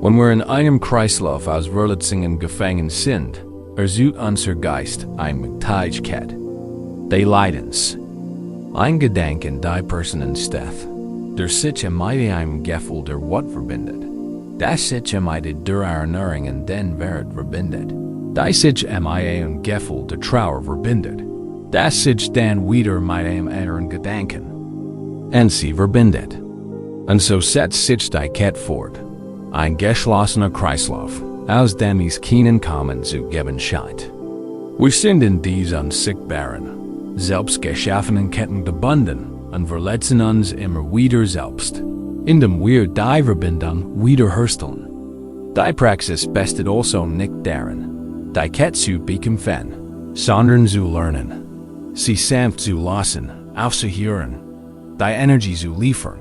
Wenn wir in einem Kreislauf aus Verletzungen gefangen sind, sucht unser Geist eine Möglichkeit, die Leidens, ein Gedanken die Personen steht, der sich mit einem Gefühl der Wut verbindet, das sich mit der Erinnerung an den Wert verbindet, das sich mit einem Gefühl der Trauer verbindet, das sich dann wieder mit einem anderen Gedanken und sie verbindet. Und so setzt sich die Kette fort, ein geschlossener Kreislauf, aus dem es keinen Kommen zu geben scheint. Wir sind in diesen unsichtbaren, selbst geschaffenen Ketten gebunden und verletzen uns immer wieder selbst, indem wir die Verbindung wiederherstellen. Die Praxis besteht also nicht darin, die Kette zu bekämpfen, sondern zu lernen, sie sanft zu lassen, aufzuhören, die Energie zu liefern,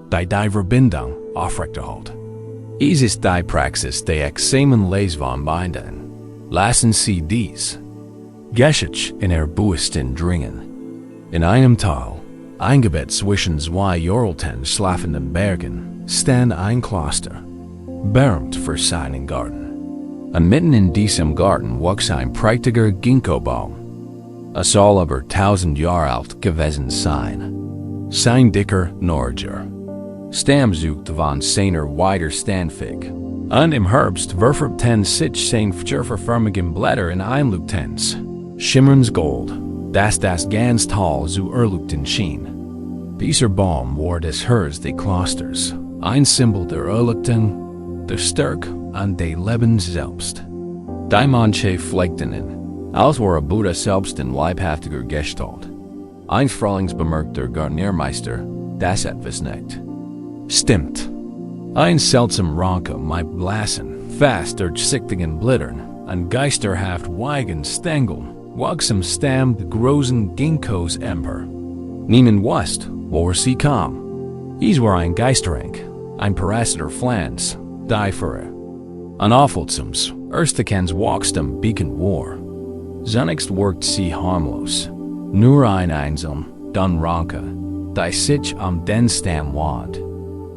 die Verbindung aufrechterhalten. Es ist die Praxis der examen Lesung binden. Lassen Sie dies Geschichte in Ihr Bewusstsein dringen. In einem Tal, eingebettet zwischen zwei jorlten schlafenden Bergen, stand ein Kloster, berühmt für seinen Garten. Und mitten in diesem Garten wuchs ein prächtiger Ginkgo-Baum. Es soll aber 1000 Jahre alt gewesen sein. Sein dicker Norger Stamm sucht von seiner Widerstandsfähig. Und im Herbst wirft sich sein feuerförmigen Blätter in ein Lutenz, schimmerns Gold. das ganz Tal zu erlugten schien. Dieser Baum war des Herz des Klosters, ein Symbol der Erlugten, der Stärke und des Lebens selbst. Die manche pflegten ihn, als war Buddha selbst in leibhaftiger Gestalt. Ein frühlingsbemerkter Garniermeister, das etwas nicht stimmt. Ein seltsam Ranke mit blassen, fast durchsichtigen Blittern, ein geisterhaft weigen Stengeln, wuchsam Stamm der großen Ginkgos Emper. Niemand wusste, woher sie kam. Es war ein Geisterrank, ein parasiter Flans, die für ein Aufholzums, erstekens wuchstem Beacon war. Zunächst worked sie harmlos, nur ein einsam, dann Ranke, die sich am den Stamm wand.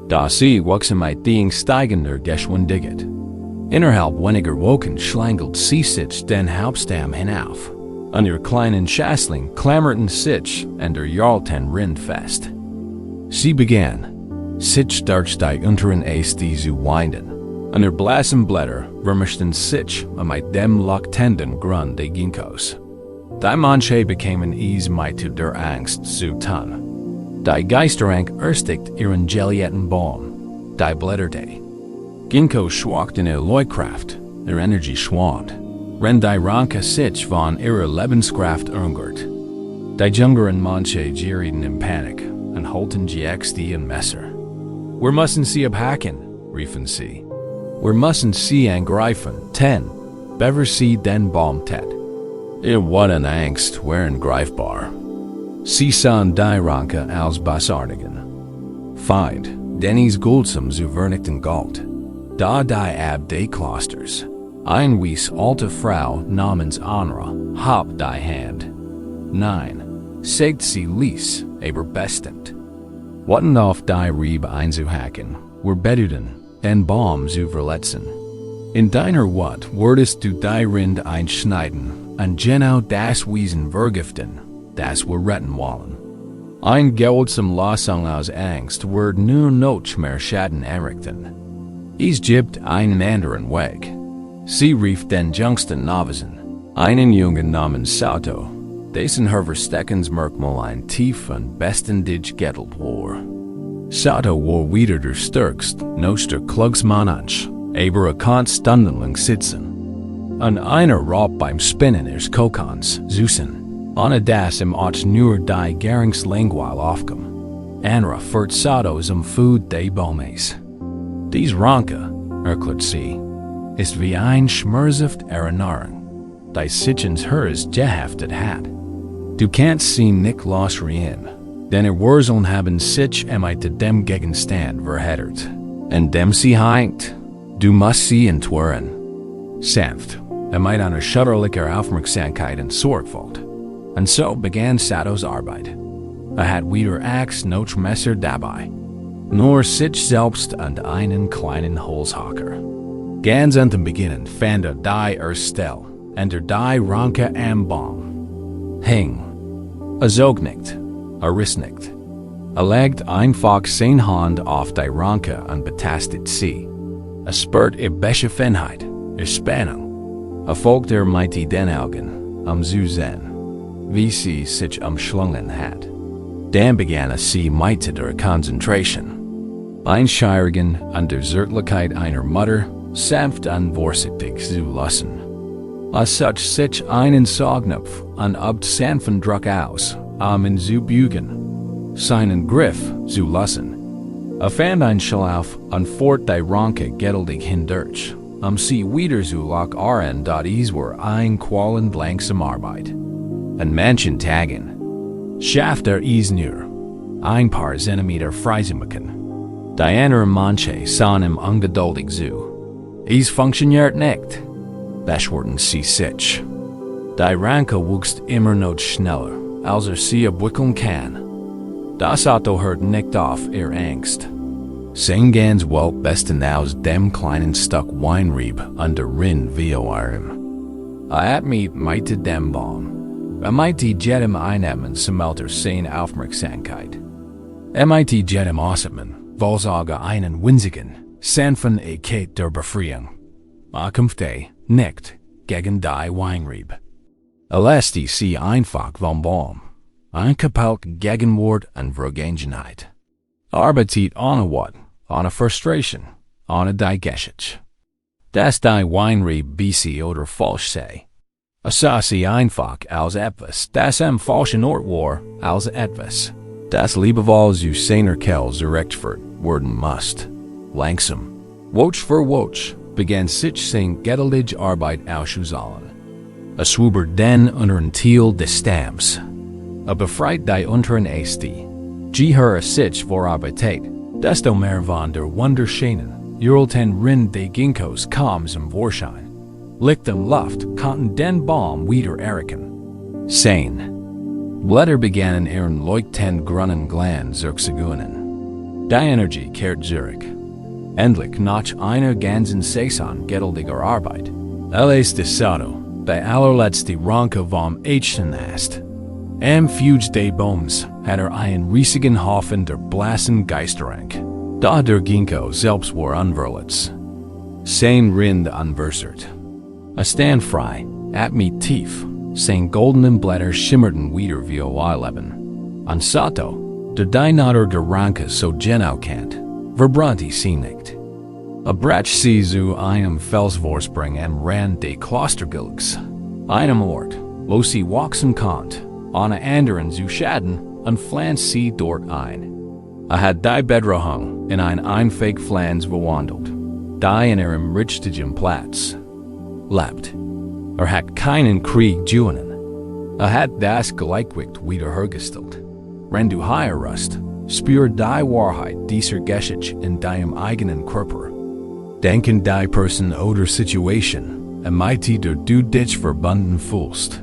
Da sie wuchsam mit den steigender Geschwindigkeit. Innerhalb weniger Wochen schlangelt sie sich den Hauptstamm hinauf. An ihr kleinen Schäßling klammerten sich an der Jarlten Rind fest. Sie begann, sich durch die unteren Äste zu winden. An der blassen Blätter vermischten sich mit dem leuchtenden Grund der Ginkgos. Die manche bekamen es mit der Angst zu tun. Die Geisterrank erstigt ihren gelietten Baum, die Blätter der Ginkgo schwacht in ihrer Leukraft, ihre Energie schwand, wenn die Ranke sich von ihrer Lebenskraft erngert. Die jüngeren manche gerieten in Panik und holten GXD in Messer. Wir müssen sie abhacken, riefen sie. Wir müssen sie angreifen, bever sie den Baum tät. Ihr wurden Angst waren greifbar. Sie sahen die Ranke als basardigen Feind, Denny's guldsam zu vernichten galt. Da die ab de Klosters, ein wies alte Frau namens Anra, hab die Hand. Nein, sagt sie ließ, aber bestimmt. Watten auf die Rieb einzuhacken, wir beduten, den Baum zu verletzen. In deiner Wut würdest du die Rind einschneiden, und genau das Wesen vergiften, das wir retten wollen. Ein gewaltsam Lassung aus Angst wird nur noch mehr Schaden errichten. Es gibt einen anderen Weg. Sie rief den jüngsten Novisen, einen Jungen namens Sato, dessen Versteckensmerkmal ein tief und bestendig gettelt war. Sato war wieder der stärkste, noster Klugsmannansch, aber kannst stundenlang sitzen. An einer Raub beim Spinnen ihres Kokons, Zusen, ohne das auch nur die Gäringslingual aufkam. Anra führt Sato zum Food des Baumes. Dies Ranke, erklärt sie, ist wie ein schmerzhaft Erinnerung, die sich ins Herz geheftet hat. Du kannst sie nicht losrieren, denn ihr Wurzeln haben sich mit dem Gegenstand verheddert, und dem sie hängt. Du musst sie entwirren. Sanft, mit einer schutterlicher Aufmerksamkeit und Sorgfalt. Und so begann Satos Arbeit. Hat wieder Axt noch Messer dabei. Nur sich selbst und einen kleinen Holzhacker. Ganz an dem Beginnen fand die Stelle, und die Ranke am Baum. Hing. Zog nicht, riss nicht. Legt einfach seine Hand auf die Ranke und betastet sie. Spürt Beschäftigkeit, Spannung. Folgt mit den Augen, zu sehen, wie sie sich umschlungen hat. Dann begann sie mit der Konzentration. Einschärigen und der Zärtlichkeit einer Mutter, sanft und vorsichtig zu lassen. Such sich einen Saugnapf und übt sanften Druck aus, ihn zu bügen, seinen Griff zu lassen. Fand ein Schlaf und fort die Ranke geduldig hindurch, sie wieder zu lockaren, dort es war ein qualend langsam Arbeit. An manchen Tagen schafft es nur ein paar Zentimeter freizumachen. Die anderen manche sahen ihm ungeduldig zu. Es funktioniert nicht, beschwerten sie sich. Die Ranke wuchs immer noch schneller, als sie abwickeln kann. Das Sato hört nicht auf ihr Angst. Sein ganz Welt besten aus dem kleinen Stück Weinrieb an der Rind VORM. Hat mit dem Baum. Mit jedem Einnehmen sammelt seine Aufmerksamkeit. Mit jedem Ausatmen vollsage einen winzigen, sanften Eket der Befreiung. Kämpfte nicht gegen die Weinrieb. LSD sie einfach vom Baum. Eingepaukt Gegenwart und Vergangenheit. Arbeitet ohne What, ohne Frustration, ohne die Geschich. Das die Weinry BC oder falsch sei. Sie einfach als etwas, das am falschen Ort war, als etwas. Das Liebewahl zu seiner Kell zurechtführt werden must. Langsam. Woch für Woch begann sich sein geduldige Arbeit auszusollen. Schwuber den unteren Thiel des Stamms. Befreit die unteren Äste. Her sich vorarbeitet, desto mehr von der Wunderschönen, Jurelten Rind de Ginkgos kam zum Vorschein. Licht im Luft konnten den Baum wieder erkennen. Sein. Blätter begannen ihren leuchtend grünen Glanz zurückzugewinnen. Die Energie kehrt zurück. Endlich nach einer ganzen Saison geduldiger Arbeit. Alles Desato, die allerletzte Ranke vom Ast. Am Fuge des Baums hat einen riesigen Haufen der blassen Geister Ranken. Da der Ginkgo selbst war unverletzt. Sein Rind unversert. Stand frei, atmet tief, sein goldenen Blätter schimmerten wieder wie Leben. Ansato, der die Nader der Ranke so genau kennt, verbrannte sie nicht. Brach sie zu einem Felsvorsprung am Rand des Klostergilgs, einem Ort, wo sie wachsen konnte, ohne anderen zu schaden, und pflanzt sie dort ein. Hat die Bedrohung in ein einfähig Pflanz verwandelt, die in ihrem richtigen Platz lebt. Hat keinen Krieg gewonnen. Hat das Gleichgewicht wiederhergestellt. Wenn du higher rust, spür die Wahrheit dieser Geschichte in deinem eigenen Körper. Denken die Person oder Situation, mit der du dich verbunden fühlst.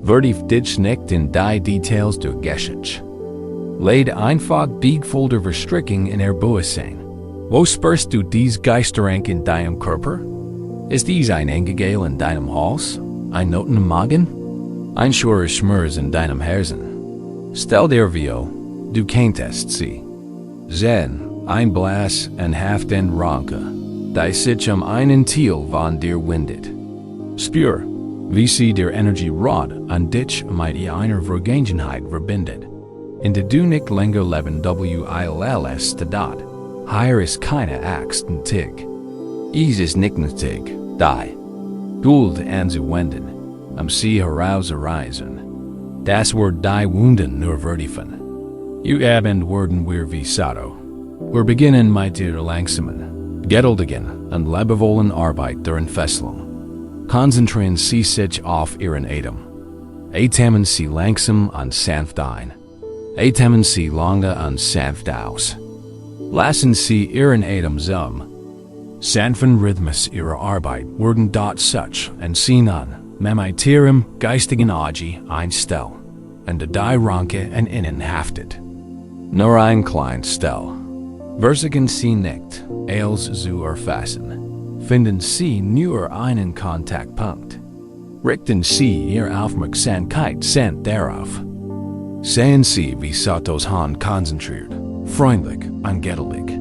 Vertief dich nicht in die Details der Geschichte. Leid einfach Biegvoll der Verstrickung in Bewusstsein. Wo spürst du dies Geisterrank in deinem Körper? Ist dies ein Engegel in deinem Hals? Ein Noten im Magen? Ein schwerer Schmerz in deinem Herzen? Stell dir vor, du kenntest sie. Zen, ein Blass und Haft den Ranke, die sich einen Thiel von dir windet. Spür, wie sie der Energie rot an dich mit einer Vergangenheit verbindet. In der du nicht länger leben wills dat, hier ist keine Axt und Tig. Ist nicht nötig, die Geduld anzuwenden, sie herauszureißen. Das wird die Wunden nur vertiefen. Abend werden wir wie Sato. Wir beginnen mit der langsamen, geduldigen und liebevollen Arbeit der Entfesselung. Konzentrieren Sie sich auf Ihren Atem. Atmen Sie langsam und sanft ein. Atmen Sie lange und sanft aus. Lassen Sie Ihren Atem zum sanften Rhythmus Ihrer Arbeit werden dort such und Sie an, mit Ihrem geistigen Auge einstellen, und die Ranke in Ihnen haftet. Nur ein klein Stell. Versuchen Sie nicht, als zu erfassen. Finden Sie nur einen Kontaktpunkt. Richten Sie Ihre Aufmerksamkeit darauf. Sehen Sie, wie Satos Hand konzentriert, freundlich und geduldig.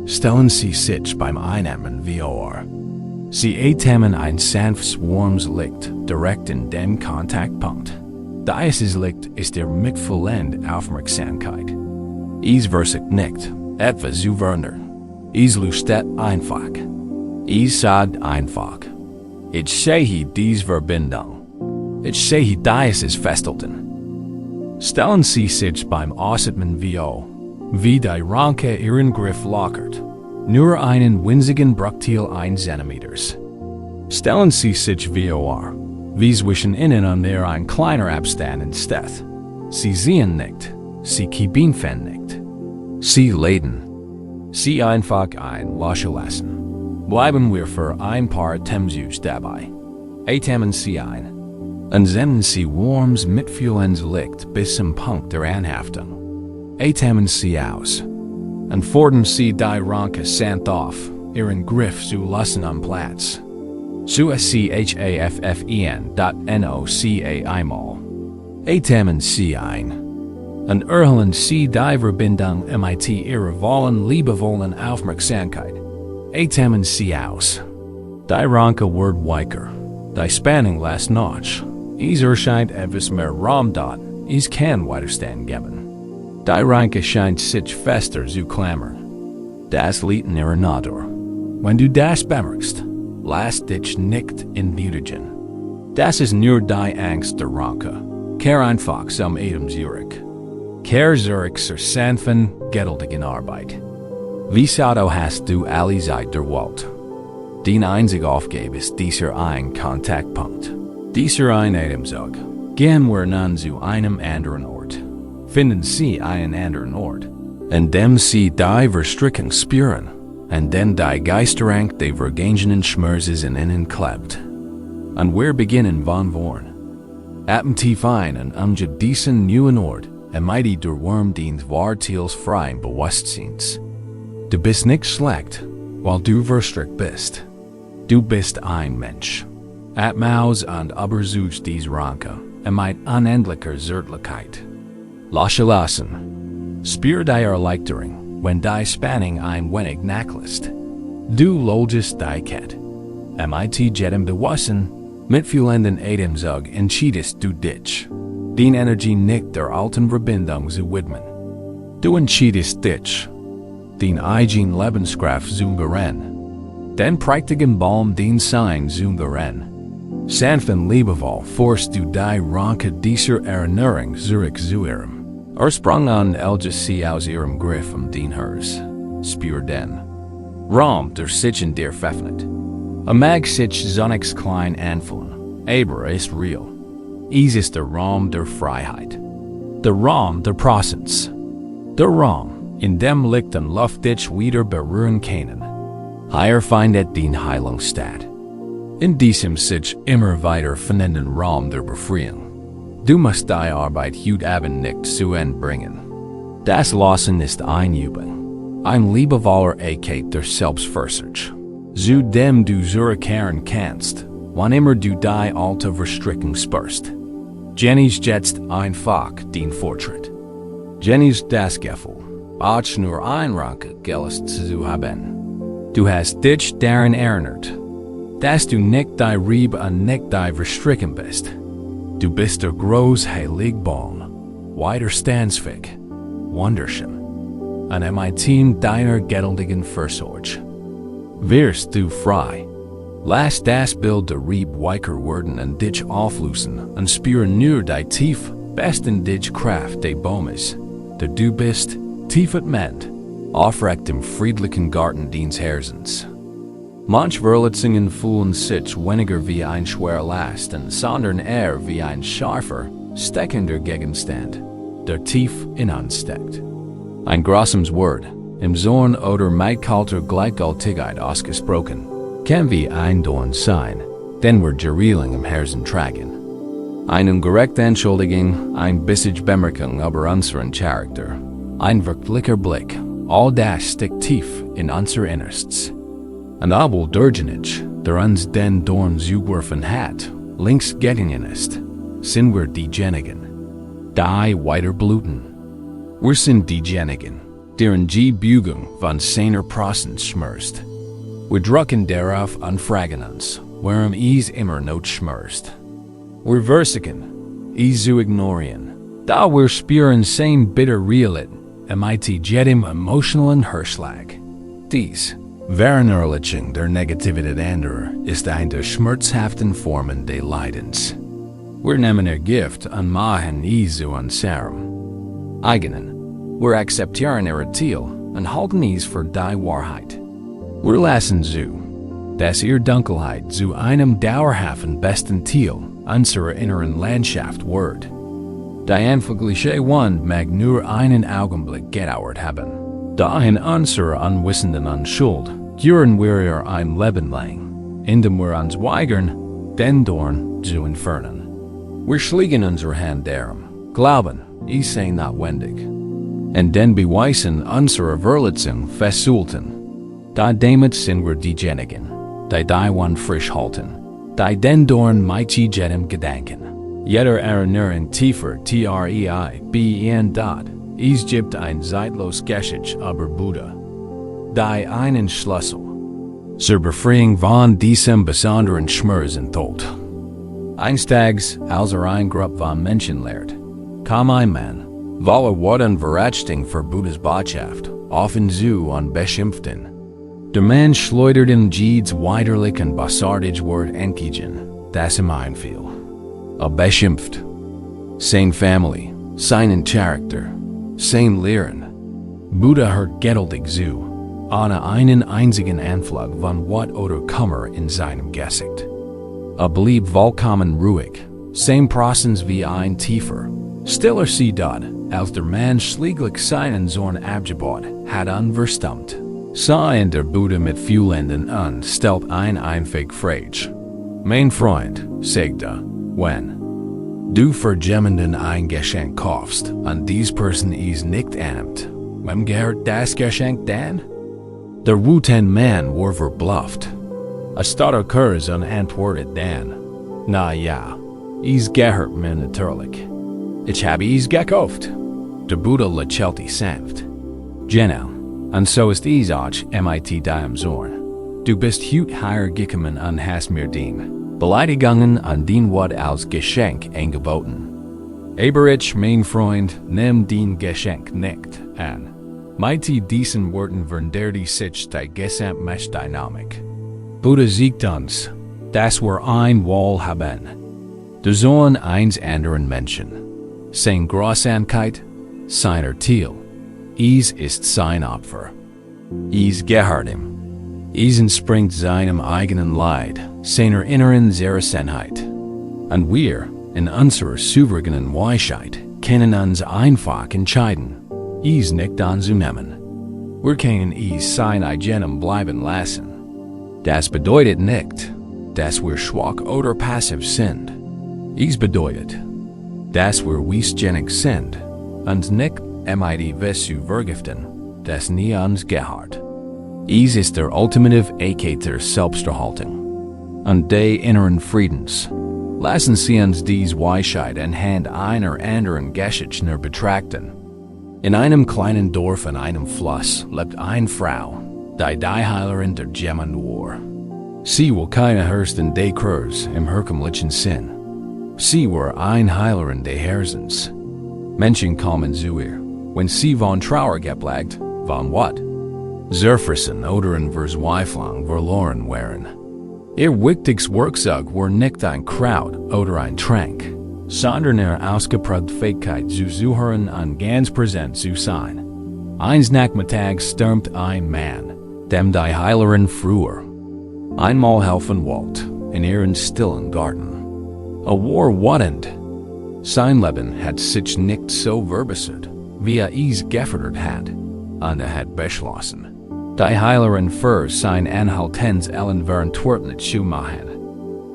Stellen Sie sich beim Einatmen vor. Sie atmen ein sanftes, warmes Licht direkt in den Kontaktpunkt. Dieses Licht ist der mitfühlende Aufmerksamkeit. Es versucht nicht, etwas zu verändern. Es lustet einfach. Es sagt einfach. Ich sehe diese Verbindung. Ich sehe dieses Festhalten. Stellen Sie sich beim Ausatmen vor, wie die Ranke ihren Griff lockert. Nur einen winzigen Bruchteil 1 Zentimeters. Stellen Sie sich vor, wie zwischen Ihnen und mir ein kleiner Abstand entsteht. Sie sehen nicht, Sie kippen nicht. Sie leiden. Sie einfach einlaufen lassen. Bleiben wir für ein paar Atemzüge dabei. Atmen Sie ein. Und senden Sie warmes, mitfühlendes Licht bis zum Punkt der Anhaftung. Atmen Sie aus. Und fordern Sie die Ranke sanft auf, Ihren Griff zu lassen am Platz. Zu schaffen.noca einmal. Atmen Sie ein. Und erholen Sie die Verbindung mit Ihrer vollen, liebevollen Aufmerksamkeit. Atmen Sie aus. Die Ranke wird weicher. Die Spannung lässt nach. is erscheint etwas mehr Raum dort, is kann Widerstand geben. Die Ranke scheint sich fester zu klammern. Das liegt in ihrer Natur. Wenn du das bemerkst, lass dich nicht entmutigen. Das ist nur die Angst der Ranke. Kehr einfach zum Atem zurück. Kehr zurück zur sanften, geduldigen Arbeit. Wieso hast du alle Zeit der Welt? Dein einzige Aufgabe ist dieser ein Kontaktpunkt. Dieser ein Atemzug. Gehen wir nun zu einem anderen Ort. Finden Sie einen anderen Ort, in dem Sie die Verstrickung spüren, und den die Geister Ranken die vergangenen Schmerzen in ihnen klebt. Und wir beginnen von vorn. Atmen tief ein und diesen neuen Ort, die der Wurm dient wartils freien Bewusstseins. Du bist nicht schlecht, weil du verstrickt bist. Du bist ein Mensch. Atmaus und aber suchst dies Ranke, unendlicher Zärtlichkeit. Lasche lassen. Spür die Erleichterung, wenn die Spanning ein wenig nachlässt. Du logest die Ket. Mit jedem Bewussten, mitfühlenden Atemzug entschiedest du dich, die Energie nicht der alten Verbindung zu widmen. Du entschiedest dich, den eigenen Lebenskraft zu gerennen, den prächtigen Baum den Sein zu gerennen. Sanft und liebevoll forst du die Ranke dieser Erinnerung zurück zu ihrem. Sprung an elges sie aus ihrem Griff den Hers. Spür den Raum der sich in dir veröffnet. Mag sich zunächst klein anfühlen, aber ist real. Es ist der Raum der Freiheit. Der Raum der Präsenz. Der Raum, in dem Licht und Luft dich wieder berühren können. Hier findet den Heilung statt. In diesem sich immer weiter vernenden Raum der Befreiung. Du musst die Arbeit heute Abend nicht zu Ende bringen. Das Lassen ist ein Übung. Ein liebevoller Akt der Selbstversorgung. Zu dem du zurückkehren kannst, wann immer du die alte Verstrickung spürst. Genieß jetzt einfach den Fortschritt. Genieß das Gefühl, auch nur ein Ranke gelöst zu haben. Du hast dich daran erinnert, dass du nicht die Rieb und nicht die Verstrickung bist. Du bist der großheilige Baum, widerstandsfähig, wunderschön, und mit deiner geduldigen Fürsorge wirst du frei. Lass das Bild der Rieb weicher werden und dich auflösen und spür nur die tief besten dich Kraft des Baumes, der du bist, tief atment, aufrecht im friedlichen Garten deines Herzens. Manch Verletzungen fühlen sich weniger wie ein schwerer Last sondern eher wie ein scharfer, steckender Gegenstand, der tief in uns steckt. Ein grausames Wort, im Zorn oder mit kalter Gleichgültigkeit ausgesprochen, kann wie ein Dorn sein, den wir Gereeling im Herzen tragen. Eine gerechte Entschuldigung, ein bissige Bemerkung über unseren Charakter, ein wirklicher Blick, all das steckt tief in unser Innerstes. Und obwohl derjenige, der uns den Dorn zugeworfen hat, links gegangen ist, sind wir diejenigen, die weiter bluten. Wir sind diejenigen, deren die Bügung von seiner Präsenz schmerzt. Wir drücken darauf und fragen uns, warum es immer noch schmerzt. Wir versuchen, es zu ignorieren, da wir spüren sein bitter Realit, mit jedem emotionalen Herzschlag. Dies Verinnerlichung der Negativität anderer ist eine der schmerzhaften Formen des Leidens. Wir nehmen ihr Gift und machen es zu unserem eigenen. Wir akzeptieren ihre Ziel und halten es für die Wahrheit. Wir lassen zu, dass ihre Dunkelheit zu einem dauerhaften besten Ziel unserer inneren Landschaft wird. Die anfängliche Wand mag nur einen Augenblick gedauert haben. Da in unserer unwissenden Unschuld führen wir ihr ein Leben lang, indem wir uns weigern, den Dorn zu entfernen. Wir schließen unsere Hand darum, glauben, es sei notwendig, und den Beweisen unserer Verletzung festzuhalten. Da damit sind wir diejenigen, die One frisch halten, die den Dorn mit jedem Gedanken. Jeder Erinnerung tiefer treiben dort. Es gibt ein zeitlos Geschichte über Buddha. Die einen Schlüssel zur Befreiung von diesem besonderen Schmerz enthält. Einstags als ein Grupp von Menschen lehrt, kam ein Mann, wolle worden verachting für Buddhas Botschaft, offen zu und beschimpften. Der Mann schleuderte jedes widerlichen basardige Wort entgegen, das ihm einfiel. Beschimpft. Sein Family, seinen Charakter, sein Lehren. Buddha hört geduldig zu, ohne einen einzigen Anflug von Wut oder Kummer in seinem Gesicht. Blieb vollkommen ruhig, sein Prosens wie ein tiefer, stiller See dort, als der Mann schließlich seinen Zorn abgebaut hat verstummt. Sah in der Buddha mit fühlenden und stellt einfach Frage. Mein Freund, sagte, wenn du für jemanden ein Geschenk kaufst und dies Person ist nicht annimmt, wem gehört das Geschenk dann? Der wütende Mann war verblüfft. Statt Kurs und antwortet dann, na ja, is gehört mir natürlich. Ich habe is gekauft. Der Buddha lächelte sanft. Genau, und so ist es auch mit deinem Zorn. Du bist hierher gekommen und hast mir die Beleidigungen und den Wut als Geschenk angeboten. Aber ich, mein Freund, nimm den Geschenk nicht an. Mit diesen Worten verändert sich die gesamte Dynamik. Buddha sagt uns, dass wir ein Wohl haben. Der Sohn eines anderen Menschen. Seine Großartigkeit, sein Ziel. Es ist sein Opfer. Es gehört ihm. Es entspringt seinem eigenen Leid, seiner inneren Zerrissenheit. Und wir, in unserer souveränen Weisheit, können uns einfach entscheiden, es nicht anzunehmen. Wir können es sein eigenem bleiben lassen. Das bedeutet nicht, dass wir schwach oder passiv sind. Es bedeutet, dass wir wiesgenig sind und nicht etwas zu vergiften, das nie uns gehört. Es ist der ultimative Akt der Selbsterhaltung und des inneren Friedens. Lassen Sie uns diese Weisheit anhand einer anderen Geschichte betrachten. In einem kleinen Dorf an einem Fluss lebt eine Frau, die Heilerin der Gemen war. Sie war keine höchsten des Kurs im herkömmlichen Sinn. Sie war eine Heilerin des Herzens. Menschen kommen zu ihr, wenn sie von Trauer geplagt, von Wut, Zerfrissen oder in Verzweiflung verloren waren. Ihr wichtigstes Werkzeug war nicht ein Kraut oder ein Trank, sondern ihre ausgeprägte Fähigkeit zu zuhören und ganz präsent zu sein. Eines Nachmittags stürmt ein Mann, dem die Heilerin früher einmal helfen wollte, in ihren stillen Garten. War wütend. Sein Leben hat sich nicht so verbessert, wie es gefordert hat, und hat beschlossen, die Heilerin für sein Anhaltens verantwortlich zu machen.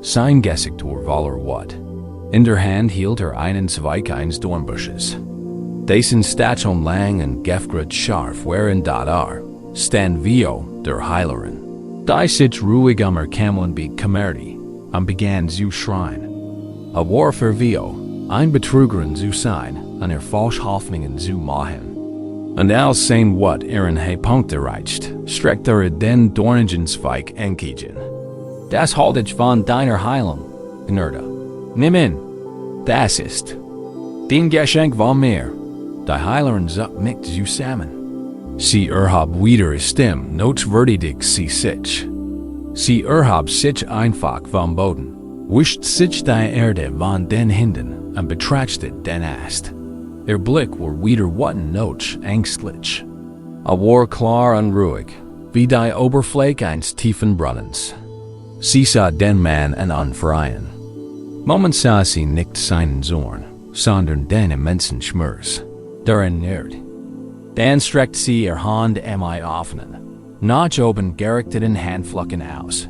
Sein Gesicht war voller Wut. In der Hand hielt einen Zweig eines Dornbusches. Dessen Stacheln lang und gefgrat scharf waren dort stand Vio, der Heilerin. Die sich ruhig Kammeln bekümmerte und begann zu schreien. War für Vio, ein Betrügerin zu sein und falsche Hoffnungen zu machen. Und als sein Wut ihren Höhepunkt erreicht, streckte den dornigen Zweig entgegen. Das halte ich von deiner Heilung, Gnade. Nimm in, das ist den Geschenk von mir. Die Heilerin sagt mich zusammen. Sie erhob wieder Stimme, notwürdig sie sich. Sie erhob sich einfach vom Boden, wischt sich die Erde von den Händen und betrachtete den Ast. Ihr Blick war wieder wutend ängstlich. War klar und ruhig, wie die Oberfläche eines tiefen Brunnens. Sie sah den Mann unfreien. Moment sah sie nicht seinen Zorn, sondern den immensen Schmerz, der ihn nährt. Dann streckte sie ihr Hand offenen, nach oben gerichteten Handflächen aus.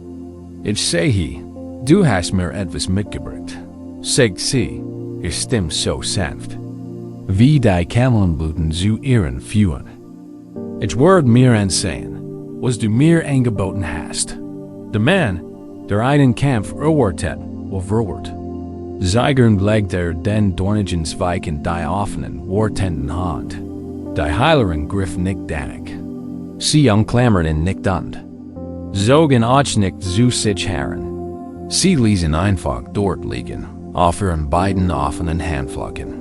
Ich sehe, du hast mir etwas mitgebracht, sagt sie, ihr Stimme so sanft, wie die Kammelblüten zu ihren Füßen. Ich würde mir ansehen, was du mir angeboten hast. Der Mann, der einen Kampf erwartet, war verwirrt. Zeigern legte den dornigen Zweig in die offenen, wartenden Hand. Die Heilerin griff nicht danach. Sie umklammerte nicht an. Zogen auch nicht zu sich heran. Sie lesen einfach dort liegen, auf ihren beiden offenen Handflächen.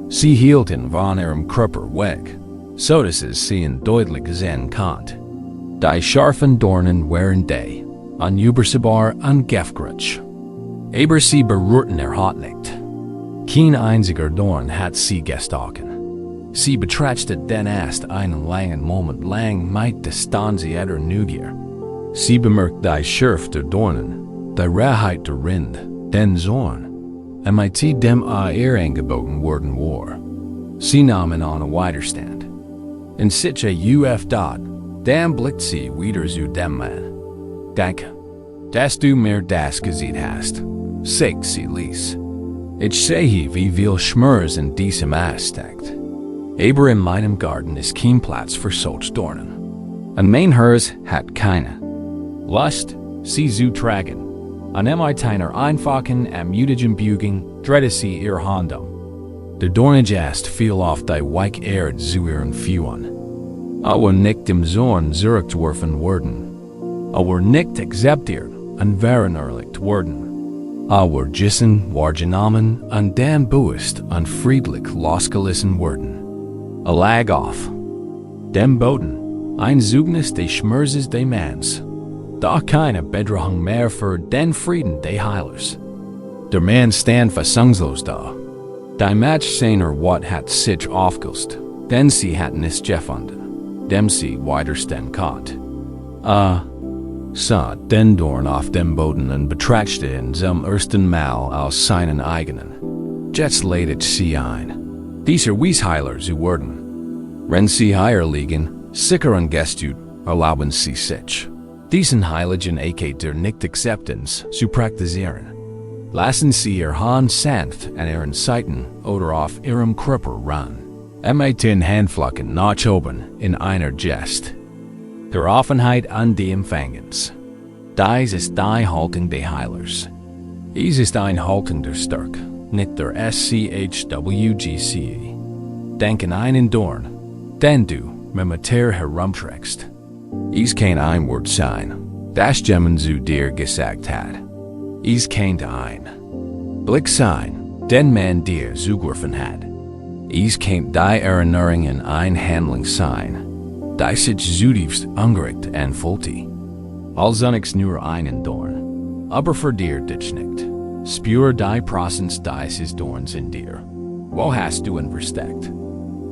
Sie hielten von ihrem Körper weg, so dass es sie deutlich sehen konnte. Die scharfen Dornen waren die, unübersehbar ungefährlich. Aber sie berührten Haut nicht. Kein einziger Dorn hat sie gestochen. Sie betrachtete den erst einen langen Moment lang mit Distanz ihrer Neugier. Sie bemerkte die Schärfe der Dornen, die Reinheit der Rind, den Zorn, und mit dem ihr angeboten worden war. Sie nahmen an Widerstand. In sich uf dort, dann blickt sie wieder zu dem Mann. Danke, dass du mir das gesehen hast, sagt sie ließ. Ich sehe, wie viel Schmerz in diesem Aspekt. Aber in meinem Garten ist kein Platz für solche Dornen. Und mein Herz hat keine Lust, sie zu tragen. An mit einer einfachen, ermutigen Bügung drehte sie ihr Hand um. Der Dornenast fiel auf die weiche Erde zu ihren Füßen. Aber nicht dem Zorn zurückgeworfen worden. Aber nicht akzeptiert und verherrlicht worden. Aber Gissen wahrgenommen und dann bewusst und friedlich losgelassen worden. Lag auf. Dem Boden, ein Zeugnis des Schmerzes des Manns. Doch keine Bedrohung mehr für den Frieden des Heilers. Der Mann stand fassungslos da. Die Match seiner Wat hat sich aufgelöst, denn sie hat nichts gefunden, dem sie widerstehen konnte. Sah den Dorn auf dem Boden und betrachtete ihn zum ersten Mal aus seinen eigenen. Jetzt lädt sie ein. Dieser Wiesheiler zu werden. Wenn sie hier liegen, sicher und gestüt, erlauben sie sich, diesen heiligen Akt der Nicht-Akzeptanz zu praktizieren. Lassen Sie Ihr Hand sanft an Ihren Seiten oder auf Ihrem Körper ruhen. Mit den Handflächen nach oben in einer Gest. Der Offenheit an die Empfangens. Dies ist die Haltung des Heilers. Dies ist eine Haltung der Stärke, nicht der SCHWGCE. Denken einen Dorn, den du mit der herumträgst. Dies kann ein Wort sein, das jemand zu dir gesagt hat. Dies kennt ein Blick sein, den man dir zugeworfen hat. Dies kennt die Erinnerung in ein Handlung sein, die sich zutiefst angericht anfühlt. Als nix nur einen Dorn, aber für dir dich nicht. Spür die Präsenz dieses Dorns in dir. Wo hast du ihn versteckt?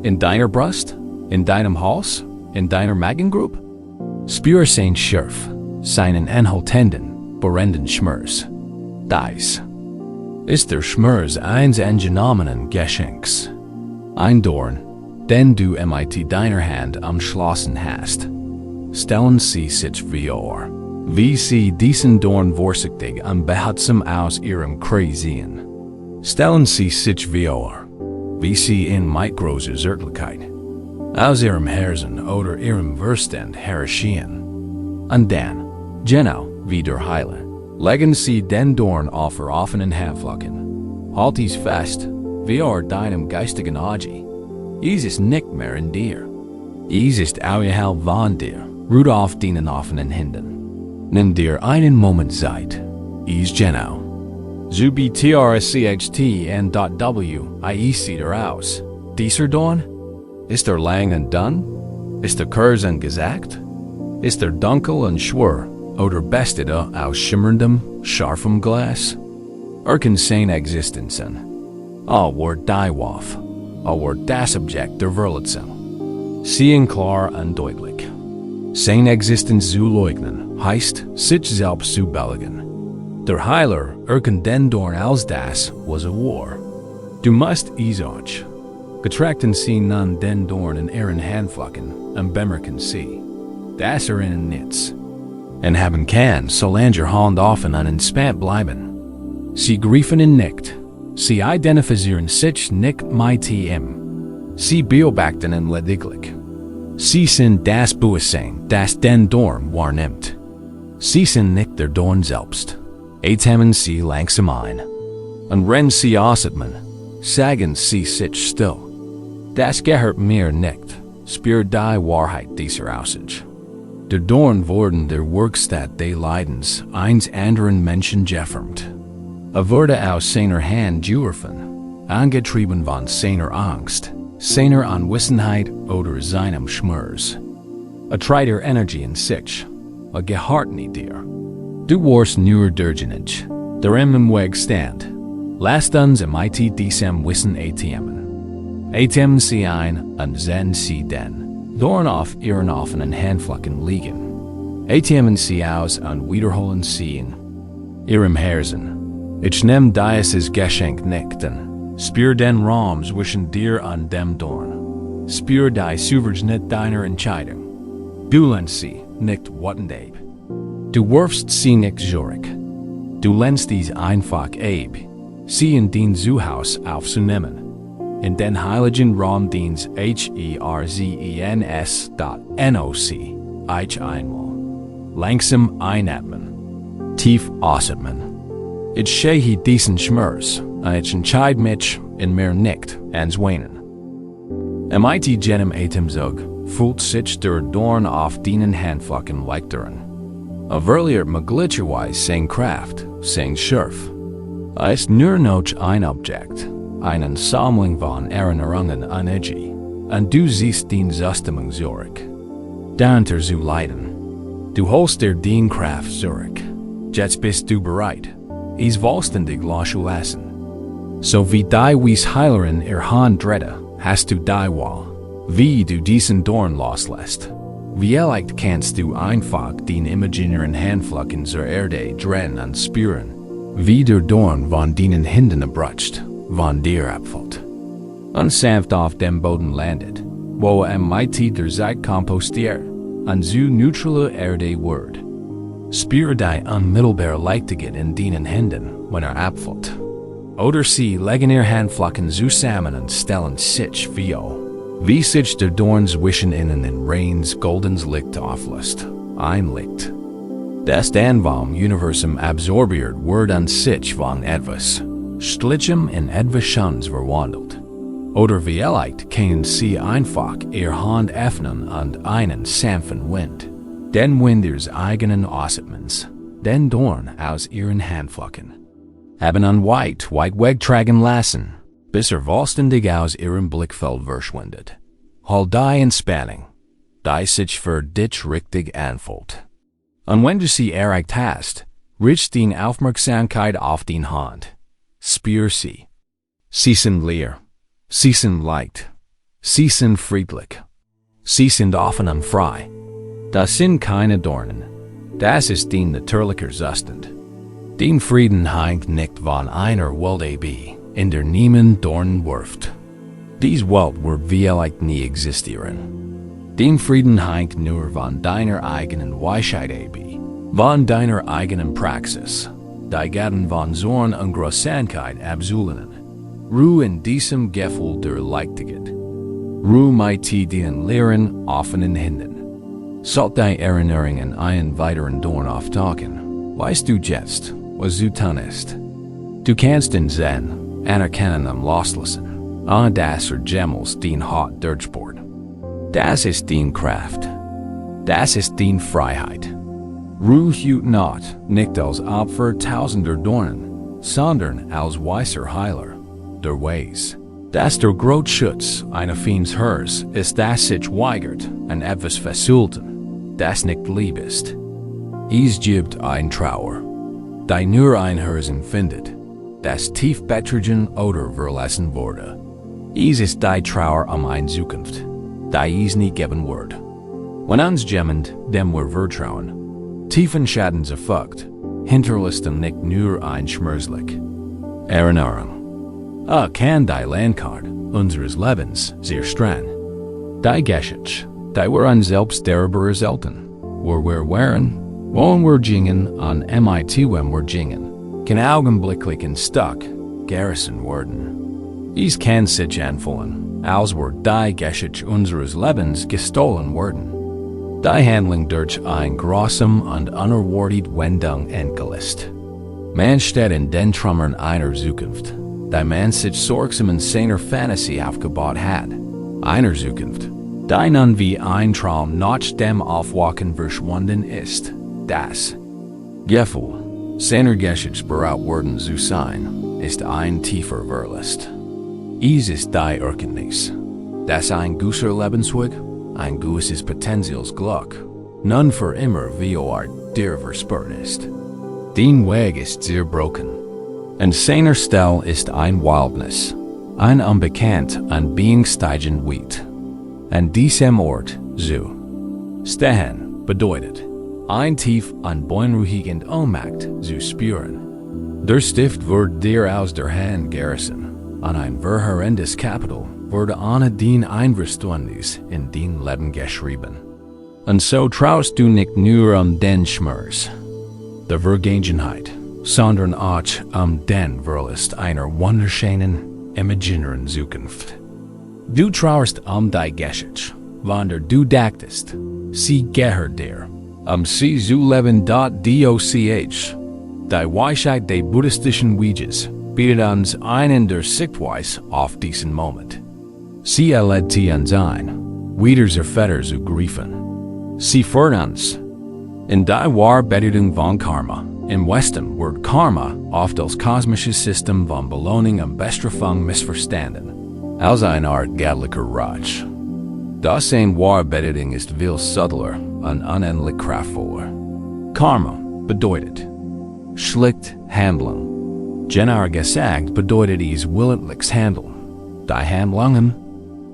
In deiner Brust? In deinem Hals? In deiner Magengrube? Spür sein Schärf, seinen anhaltenden, berendenden Schmerz. Dies ist der Schmerz eines angenommenen Geschenks. Ein Dorn, den du mit deiner Hand umschlossen hast. Stellen Sie sich vor, wie Sie diesen Dorn vorsichtig und behutsam aus Ihrem Kreis sehen. Stellen Sie sich vor, wie Sie in mit großer Zärtlichkeit aus Ihrem Herzen oder Ihrem Verstand herausziehen. Und dann, genau wieder heilen. Legen Sie den Dorn auf Ihre offenen Handflächen. Halt dies fest, wie deinem geistigen Auge. Dies ist nicht mehr in dir. Dies ist außerhalb von dir, ruht auf deinen offenen Händen. Nimm dir einen Moment Zeit. Dies genau. So wie TRSCHT-N.W. sieht aus. Dieser Dorn? Ist lang und dun? Ist kurz und gesagt? Ist dunkel und schwer? Oder besteht aus schimmerndem, scharfem Glas? Kann seine Existenzen. War die Waf. War das Objekt der Verletzung. Sehen klar und deutlich. Seine Existenz zu leugnen, heißt, sich selbst zu belügen. Der Heiler kann den Dorn als das, was war. Du musst isach. Getrachten sie nun den Dorn in ihren Handflächen und bemerken sie, dass ihnen nichts. Und haben kann, solange Hand offen und entspannt bleiben. Sie griefen ihn nicht. Sie identifizieren sich nicht mit ihm. Sie beobachten ihn lediglich. Sie sind das Bewusstsein, das den Dorn wahrnimmt. Sie sind nicht der Dorn selbst. Atmen sie langsam ein. Und wenn sie ausatmen, sagen sie sich still. Das gehört mir nicht. Spür die Wahrheit dieser Aussicht. Der Dorn wurden der Werkstatt des Leidens eins anderen Menschen geformt. Wurde aus seiner Hand geworfen, angetrieben von seiner Angst, seiner Unwissenheit oder seinem Schmerz. Tritt der Energie in sich, gehört nicht dir. Du warst nur derjenige, der im Weg stand. Lasst uns mit diesem Wissen atmen. Atmen Sie ein und sehen Sie den Dorn auf Ihren offenen Handflächen liegen. Atmen Sie aus und wiederholen Sie in Ihrem Herzen. Ich nehm dieses Geschenk nicht an. Spür den Raum zwischen dir und dem Dorn. Spür die Souveränität deiner Entscheidung. Du lehnst sie nicht wattendab. Du wirfst sie nicht zurück. Du lehnst dies einfach ab, sie in dein Zuhause aufzunehmen. In den heiligen Raumdienst herzens.noc ich einmal. Langsam einatmen. Tief ausatmen. Ich sehe diesen Schmerz, und ich entscheide mich in mir nicht anzuweinen. Mit jenem Atemzug fühlt sich der Dorn auf deinen Handflächen leichteren. Verliert möglicherweise seine Kraft, seine Schärfe. Ist nur noch ein Objekt, eine Sammlung von Erinnerungen und Energie, und du siehst den Zustimmung zurück. Darunter zu leiden. Du holst dir den Kraft zurück. Jetzt bist du bereit, es vollständig loszulassen. So wie die Weisheilerin Hand drehte, hast du die Wahl, wie du diesen Dorn loslässt. Vielleicht kannst du einfach den imaginären Handflächen zur Erde drehen und spüren, wie der Dorn von deinen Händen abrutscht, von dir abfällt. Und sanft auf dem Boden landet, wo mit der Zeit kompostiert, und zu neutraler Erde wird. Spür die unmittelbare Leichtigkeit in deinen Händen, wenn abfällt. Oder sie legen ihr Handflächen zusammen und stellen sich wie sich der Dorn zwischen ihnen in reins goldens Licht auflöst, ein Licht, das dann vom Universum absorbiert wird und sich von etwas Schlichem in etwas Schönes verwandelt. Oder vielleicht können sie einfach ihr Hand öffnen und einen sanften Wind, den Wind ihres eigenen Ausatmens, den Dorn aus ihren Handflächen, haben an weit wegtragen lassen, bis vollständig aus ihrem Blickfeld verschwindet. Halt die Entspannung, die sich für dich richtig anfühlt. Und wenn du sie erreicht hast, richte die Aufmerksamkeit auf die Hand. Spür sie. Sie sind leer. Sie sind leicht. Sie sind friedlich. Sie sind offen und frei. Das sind keine Dornen. Das ist dein natürlicher Zustand. Den Frieden hängt nicht von einer Welt ab, in der niemand Dornen wirft. Dies Welt wird vielleicht nie existieren. Den Frieden hängt nur von deiner eigenen Weisheit ab, von deiner eigenen Praxis, die Gatten von Zorn und Größenkeit abzulehnen. Ruhe in diesem Gefühl der Leichtigkeit. Ruhe mit den leeren, offenen Händen. Sollt die Erinnerungen einen weiteren Dorn auftauchen, weißt du jetzt, was du tun ist. Du kannst den Zen anerkennen und loslassen. Das Gemmels den Hot Durchboard. Das ist den Kraft. Das ist den Freiheit. Ruhe hüt nicht als Opfer tausender Dornen, sondern als weißer Heiler der Weis. Das der Grotschutz einer Fiends Herz ist, das sich weigert an etwas versulten, das nicht lieb ist. Es gibt ein Trauer, die nur ein Herz empfindet, das tief betrügen oder verlassen wurde. Es ist die Trauer eine Zukunft, die es nie geben wird. Wenn uns jemand dem wir vertrauen, tiefen Schaden erfolgt, hinterlassen nicht nur ein schmerzlich Erinnerung. Kann die Landkarte unseres Lebens sehr streng. Die Geschichte, die wir uns selbst darüber erzählten, wo wir waren, wo wir gingen und mit wem wir gingen, kann augenblicklich in Stock gerissen werden. Es kann sich anfühlen, als wir die Geschichte unseres Lebens gestohlen wurden. Die Handlung durch ein großem und unerwartet Wendung entgelöst. Man steht in den Trümmern einer Zukunft, die man sich sorgsam in seiner Fantasie aufgebaut hat. Einer Zukunft, Die nun wie ein Traum nach dem Aufwachen verschwunden ist. Das Gefühl, seiner Geschichte bereit worden zu sein, ist ein tiefer Verlust. Es ist die Erkenntnis, dass ein guter Lebensweg, ein gewisses Potenzials Glück, nun für immer wie dir verspürt ist. Den Weg ist sehr broken. An seiner Stelle ist ein Wildnis, ein unbekannt an Being steigen Wheat. An diesem Ort, zu stehen, bedeutet, ein tief unbeunruhigend Ohnmacht zu spüren. Der Stift wird dir aus der Hand gerissen, an ein verheerendes Kapitel wurde ohne den Einverständnis in dein Leben geschrieben. Und so traust du nicht nur den Schmerz der Vergangenheit, sondern auch den Verlust einer wunderschönen, imaginären Zukunft. Du traust die Geschichte, wann du dachtest, sie gehört dir, sie zu leben. Doch, die Weisheit der buddhistischen Weges bietet uns einen der Sichtweise auf diesen Moment. Sie lädt uns ein, wieder zur Vetter zu greifen. Sie führt uns in die Bedeutung von Karma. Im Westen wird Karma oft als kosmisches System von Belohnung und Bestrafung missverstanden, als eine Art göttlicher Ratsch. Das eine wahre Bedeutung ist viel subtler und unendlich kraftvoller. Karma bedeutet schlicht Handlung. Genauer gesagt bedeutet es willentliches Handeln. Die Handlungen,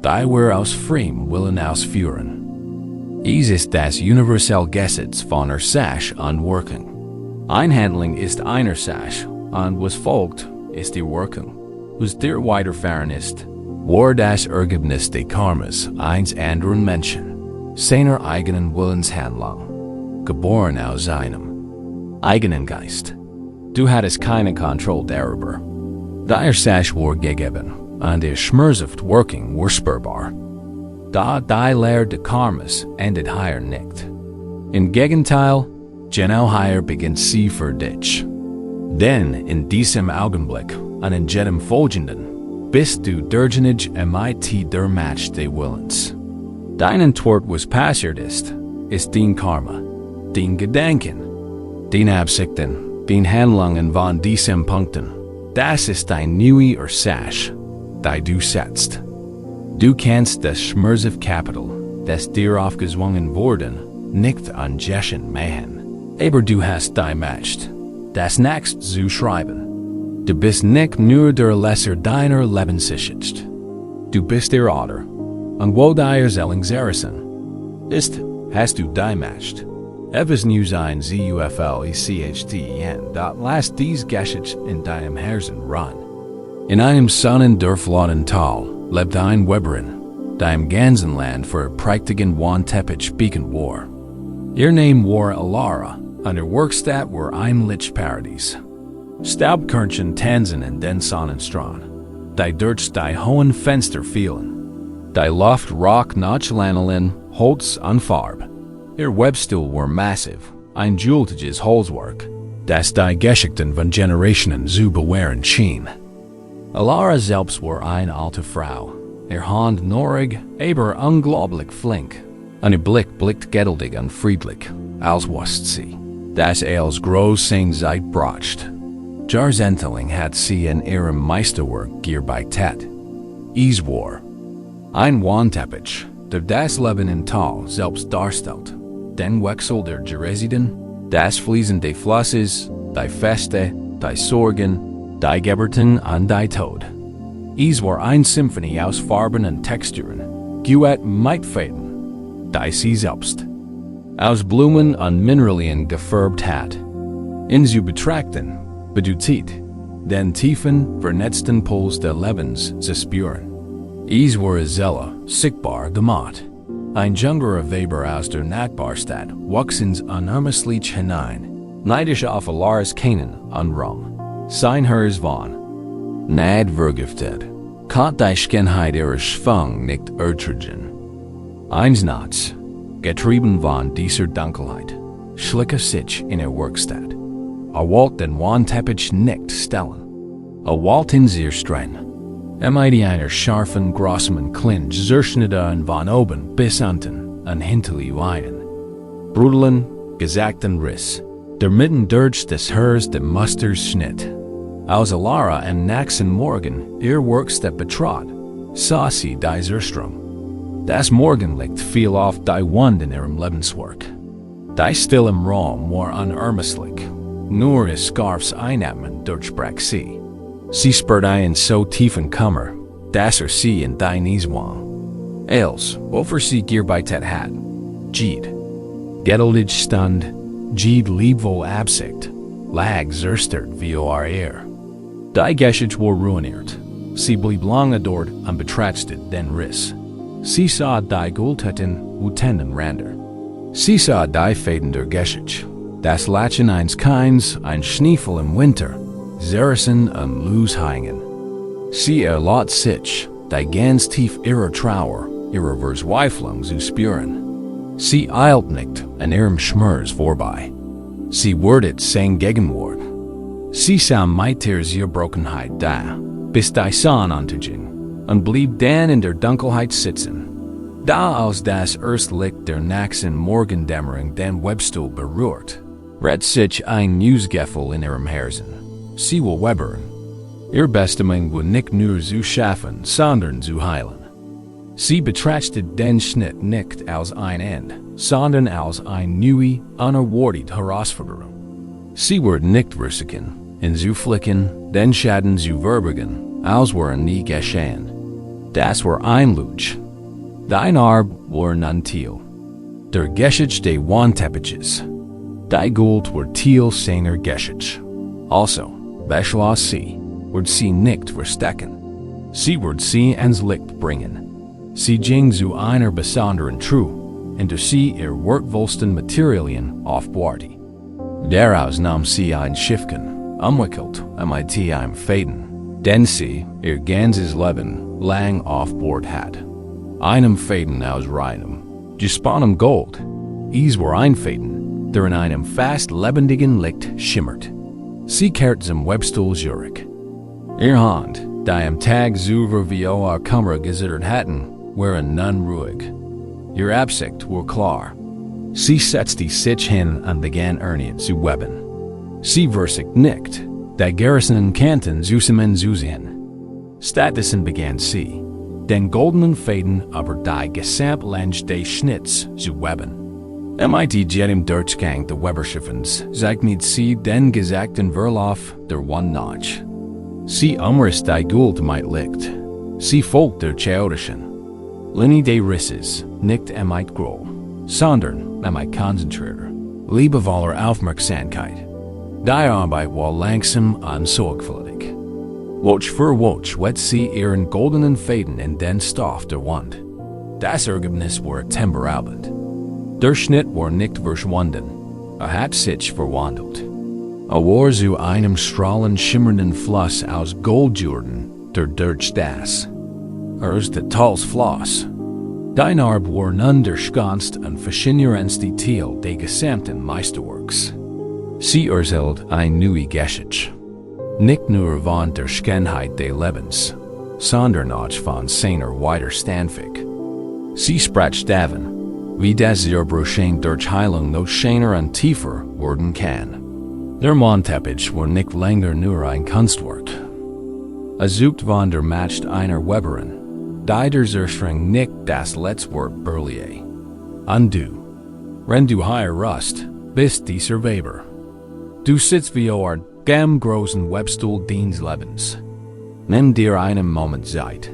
die wir aus freiem Willen ausführen. Es ist das universelle Gesetz von Ursache und Wirkung. Ein Handling ist eine Ursache und was folgt, ist die Wirkung. Was dir widerfahren ist, war das Ergebnis des Karmas eines anderen Menschen, seiner eigenen Willenshandlung, geboren aus seinem eigenen Geist. Du hattest keine Kontrolle darüber. Die Ursache war gegeben, und die schmerzhafte Wirkung war spürbar. Da die Lehre des Karmas endet hier nicht. Im Gegenteil, genau hier beginnt sie für dich. Denn in diesem Augenblick und in jedem folgenden bist du derjenige mit der Match des Willens. Dein Tod, was passiert ist dein Karma, dein Gedanken, deine Absichten, deine Handlungen von diesen Punkten. Das ist dein neue Ursache, die du setzt. Du kannst das schmerzhafte Kapital, das dir aufgezwungen worden, nicht angeschen machen. Aber du hast die Macht, das nächst zu schreiben. Du bist nicht nur der Leser deiner Lebensschicht. Du bist der Autor. Und wo deine Seelen ist, hast du die Macht. Etwas new sein ZUFLECHTEN. Lass dies Geschichte in deinem Herzen ruhen. In einem sonnendurchfluten Tal lebt ein Weberin, der im ganzen Land für praktiken Teppich beacon war. Ihr Name war Alara, und ihr Werkstatt war ein Lichtparadies. Staubkörnchen tanzen in den Sonnenstrahlen, die durch die hohen Fenster fielen. Die Luft roch nach Lanolin, Holz und Farbe. Ihr Webstuhl war massiv, ein jeweltiges Holzwerk, das die Geschichten von Generationen zu bewahren schien. Alara selbst war eine alte Frau, ihr Hand norig, aber unglaublich flink, und ihr Blick blickt geduldig und friedlich, als wusste sie, dass als groß Zeit bracht. Jahrzehntelang hat sie in ihrem Meisterwerk gearbeitet. Es war ein Wandteppich, der das Leben im Tal selbst darstellt, den Wechsel der Geräten, das Fließen des Flusses, die Feste, die Sorgen, die Geburten und die Tod. Es war eine Symphonie aus Farben und Texturen, geübt mit Fäden, die sie selbst aus Blumen und Mineralien gefärbt hat. In zu betrachten, bedeutet, den tiefen, vernetzten Puls des Lebens zu spüren. Es war Zella, sichtbar gemacht. Ein junger Weber aus der Nachbarstadt wuchs ins Unermessliche hinein, neidisch auf Alaras Kennen und Raum. Sein Herz von Nad vergiftet, konnte die Schönheit ihrer Schwung nicht ertragen. Eines Nachts, getrieben von dieser Dunkelheit, schlich sich in ihr Werkstatt. Wollte den Wandteppich nicht stellen. Wollte ihn sehr streng, Mit einer scharfen, grossamen Klinge zerschnitte und von oben bis unten und hinterlich einen brutalen, gesagten Riss, der mitten durch des Hers de Musters schnitt. Aus Alara und nächsten Morgen ihr Werkstatt betrat, sah sie die Zerstrom. Das Morgenlicht fiel auf die Wand in ihrem Lebenswerk. Die Stille im Raum war unermesslich, nur is Scarfs Einatmen durchbrach sie. Sie spürte einen so tiefen Kummer, dass sie in die Knie zwang. Els, wofür sie gearbeitet hat, Jed. Geduldig stund, Jed liebvoll Absicht, lag zerstört wie Die Geschäft war ruiniert. Sie blieb lange dort und betrachtete den Riss. Sie sah die Gulthütten Utenden Ränder. Sie sah die Fäden der Geschäft, das Latschen eines Keins, ein Schneefall im Winter, Zerrissen und Loshängen. Sie erlaubt sich, die ganz tief ihrer Trauer, ihrer Verzweiflung zu spüren. Sie eilt nicht an ihrem Schmerz vorbei. Sie wordet sein Gegenwart. Sie sah mit ihrer Zerbrochenheit da, bis die Sonne unterging, und blieb dann in der Dunkelheit sitzen. Da aus das Erstlicht der nächsten Morgendämmerung den Webstuhl berührt, rät sich ein Newsgefühl in ihrem Herzen. Sie will webbern. Ihr Bestimmung will nicht nur zu schaffen, sondern zu heilen. Sie betrachtet den Schnitt nicht als ein Ende, sondern als eine neue, unerwartete Herausforderung. Sie wird nicht versuchen, in zu flicken, den Schaden zu verbergen, als wäre nie geschehen. Das war ein Lutsch. Dein Arb war nantil. Der Geschäft de Wandteppiches. Die Gold war Thiel seiner Geschäft. Also, beschloss sie, wird sie nicht verstecken. Sie wird sie ans Licht bringen. Sie ging zu einer besonderen Truhe, in der sie ihr wertvollsten Materialien aufbewahrte. Daraus nahm sie ein Schiffchen, umwickelt mit einem Faden, den sie ihr ganzes Leben lang aufbewahrt hat. Einem Faden aus reinem, gesponnenem Gold. Es war ein Faden, der in einem fast lebendigen Licht schimmert. Sie kehrt zum Webstuhl zurück. Ihr Hand, die am Tag zuvor wie ihre Kammer gesittert hatten, waren nun ruhig. Ihr Absicht war klar. Sie setzte sich hin und begann earnest zu weben. Sie versicht nicht, die Gerissenen kannten zusammen zu sehen. Stattdessen begann sie, den goldenen Faden über die Gesamtlänge des Schnitts zu weben. Mit jedem Durchgang der Weberschiffens zeichnet sie den gesagten Verlauf der Wandnotch. Sie umrisst die Gold mit Licht. Sie folgt der chaotischen Linie des Risses, nicht mit Groll, sondern mit konzentrierter, liebevoller Aufmerksamkeit. Die Arbeit war langsam und sorgfältig. Watch für Watch wet sie ihren goldenen Faden in den Stoff der Wand. Das Ergebnis war temperabend. Der Schnitt war nicht verschwunden, hat sich verwandelt. War zu einem strahlend schimmernden Fluss aus Goldjorden, der durch das erste Tals floss. Dein Arb war nun durchschkanzt und faszinierendste Teil des gesamten Meisterwerks. Sie erzählt ein neues Geschichte. Nicht nur von der Schönheit des Lebens, sondern auch von seiner Widerstandsfähigkeit. Sie sprach davon, wie das Zerbruching durch Heilung noch schöner und tiefer werden kann. Der Wandteppich war nicht länger nur ein Kunstwerk. Sucht von der Macht einer Weberin, die der Zerstring nicht das letzte Wort berliet. Und du, wenn du hier rust, bist dieser Weber. Du sitzt wie ein gam großen Webstuhl deines Lebens. Nimm dir einen Moment Zeit,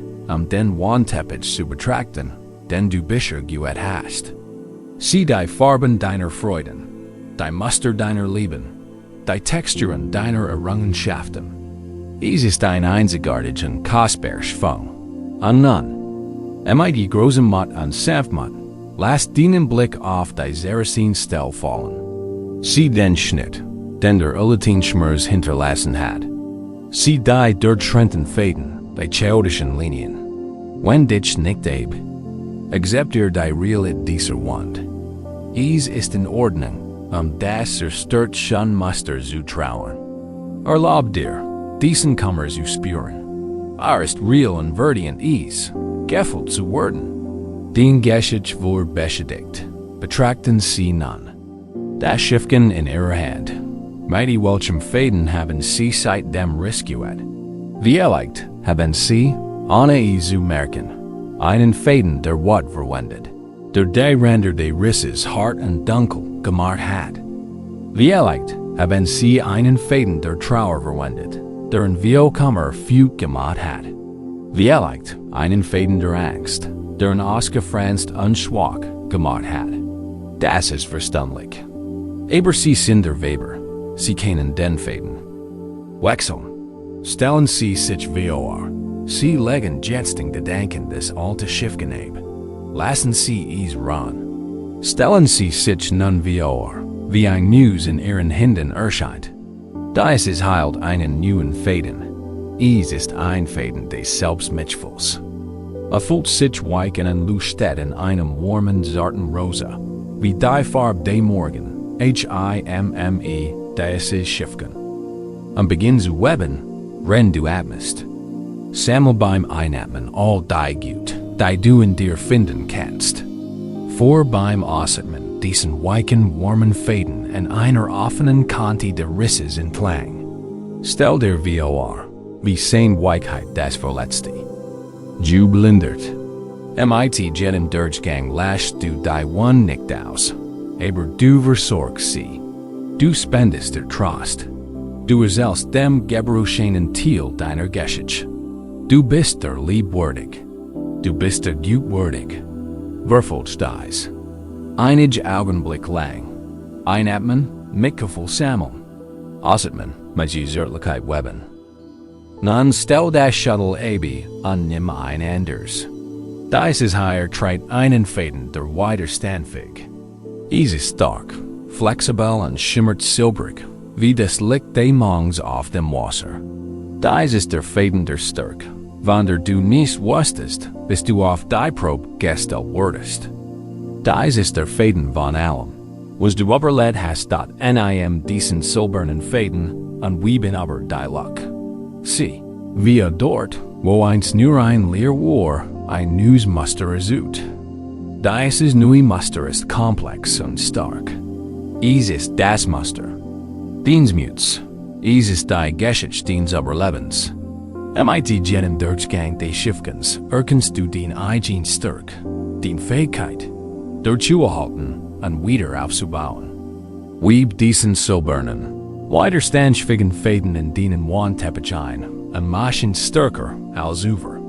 den Wandteppich zu betrachten, den du bisher gewählt hast. Sieh die Farben deiner Freuden, die Muster deiner Lieben, die Texturen deiner Errungenschaften. Es ist ein einzigartig und kostbarer Schwung. Und nun, die große Matt und Sanftmatt, lass deinen Blick auf die Zerrissen-Stelle fallen. Sieh den Schnitt, den der Ulletin Schmerz hinterlassen hat. Sieh die durchtrennten Fäden, die chaotischen Linien. Wenn dich nicht ab, akzeptiere die Realität dieser Wand. Es ist in Ordnung, das zerstört schon Muster zu trauern. Erlaub dir, diesen Kummer zu spüren. ist real und verdient is, Gefühl zu werden. Den Geschich vor beschädigt, betrachten Sie nun. Das Schiffchen in Ihrer Hand. Mighty welchem Faden haben Sie seitdem rescued. Vielleicht haben Sie, ohne zu merken, einen Faden der Wut verwendet, der die Ränder des Risses hart und dunkel gemacht hat. Vielleicht haben Sie einen Faden der Trauer verwendet, der in Willkommer Fut gemacht hat. Vielleicht einen Faden der Angst, der in ausgefranst und schwach gemacht hat. Das ist verständlich. Aber Sie sind der Weber, Sie kennen den Faden. Wechseln. Stellen Sie sich vor, Sie legen jetzt den Gedanken des alten Schiffchen ab. Lassen Sie es ruhen. Stellen Sie sich nun vor, wie ein News in Ihren Händen erscheint. Das ist heilt einen neuen Faden. Es ist ein Faden des Selbstmitgefühls. Fühlt sich weichen und lustet in einem warmen, zarten Rosa, wie die Farbe des Morgen, Himme, das ist Schiffchen. Am Beginn zu weben, wenn du atmest. Sammel beim Einatmen all die Gut, die du in dir finden kannst. Vor beim Ausatmen diesen weichen, warmen Faden in einer offenen Kante der Risses in Klang. Stell dir vor, wie sein Weichheit das Verletzte. Jublindert. Mit jedem Durchgang lässt du die One nicht aus, aber du versorgst sie. Du spendest der Trost. Du erhältst dem Gebruchenen Teil deiner Geschichte. Du bist der liebwürdig. Du bist der gutwürdig. Verfolgst dies. Einige Augenblick lang. Einatmen, Mitgefühl sammeln. Ausatmen, mit Zärtlichkeit weben. Nun stell das Shuttle ab und nimm ein anders. Dies ist hier trägt einen Faden der widerstandsfähig. Es ist stark, flexibel und schimmert silbrig, wie das Licht des Morgens auf dem Wasser. Dies ist der Faden der Stärke, wann du nicht wusstest, bis du auf die Probe gestellt wurdest. Dies ist der Faden von allem, was du überlebt hast dort nim diesen silbernen Faden und wie bin aber die Luck. Sieh, wie dort, wo eins nur ein Leer war, ein neues Muster resultiert. Dieses neue Muster ist komplex und stark. Es ist das Muster. Dienstmütz. Es ist die Geschichte des Überlebens. Mit jedem Durchgang des Schiffchens erkennst du den eigenen Stärke, die Fähigkeit, durchzuhalten und wieder aufzubauen. Wieb diesen silbernen, widerstandsfähigen Faden in deinen Wandteppich ein und machen stärker als über.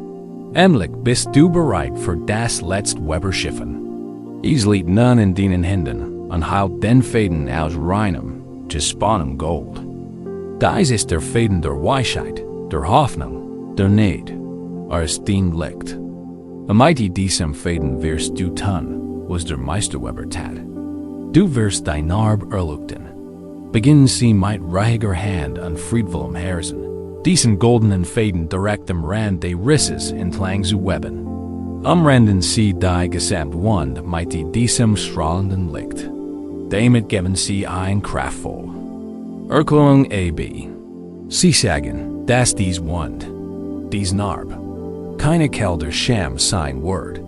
Endlich bist du bereit für das letzte Weberschiffen. Es liegt nun in deinen Händen und heilt den Faden aus reinem, gesponnenem Gold. Dies ist der Faden der Weisheit, der Hoffnung, der Neid, als den Licht. Mit diesem Faden wirst du tun, was der Meisterweber tat. Du wirst dein Narb erleuchten. Beginnen Sie mit ruhiger Hand und friedvollem Herzen, diesen goldenen Faden direkt am Rand des Risses entlang zu weben. Umranden Sie die gesamte Wand mit diesem strahlenden Licht. Damit geben Sie ein kraftvoll. Erklärung AB. Sie sagen, dass dies Wand, dies Narb, keine Quelle der Scham sein wird.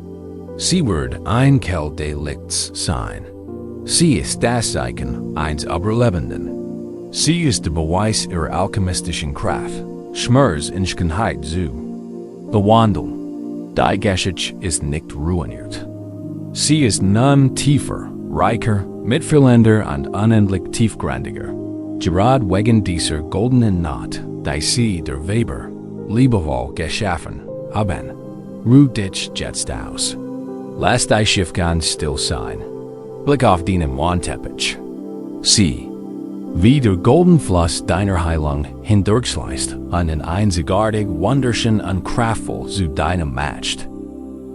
Sie wird ein Quelle des Lichts sein. Sie ist das Zeichen eines Überlebenden. Sie ist der Beweis ihrer alchemistischen Kraft, Schmers Inschkenheit zu bewandeln. Die Geschichte ist nicht ruiniert. Sie ist nun tiefer, reicher, mitfühlender und unendlich tiefgründiger. Gerade wegen dieser goldenen Naht, die sie der Weber, liebevoll geschaffen haben, ruht dich jetzt aus. Lass dein Schiff ganz still sein. Blick auf deinen Wandteppich. Sieh, wie der golden Fluss deiner Heilung hindurchschleißt und in einzigartig, wunderschön und kraftvoll zu deinem matcht.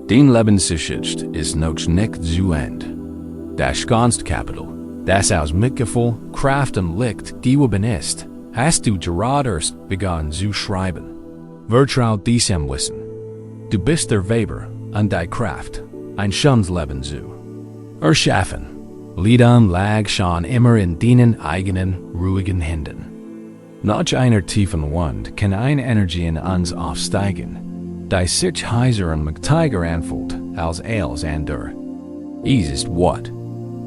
Den Lebensgeschichte ist noch nicht zu Ende. Das ganze Kapitel, das aus Mitgefühl, Kraft und Licht gegeben ist, hast du gerade erst begonnen zu schreiben. Vertrau diesem Wissen. Du bist der Weber und die Kraft, ein schönes Leben zu erschaffen. Liedern lag schon immer in deinen eigenen, ruhigen Händen. Noch einer tiefen Wand kann eine Energie in uns aufsteigen, die sich heiser und mächtiger anfühlt als alles andere. Dies ist what?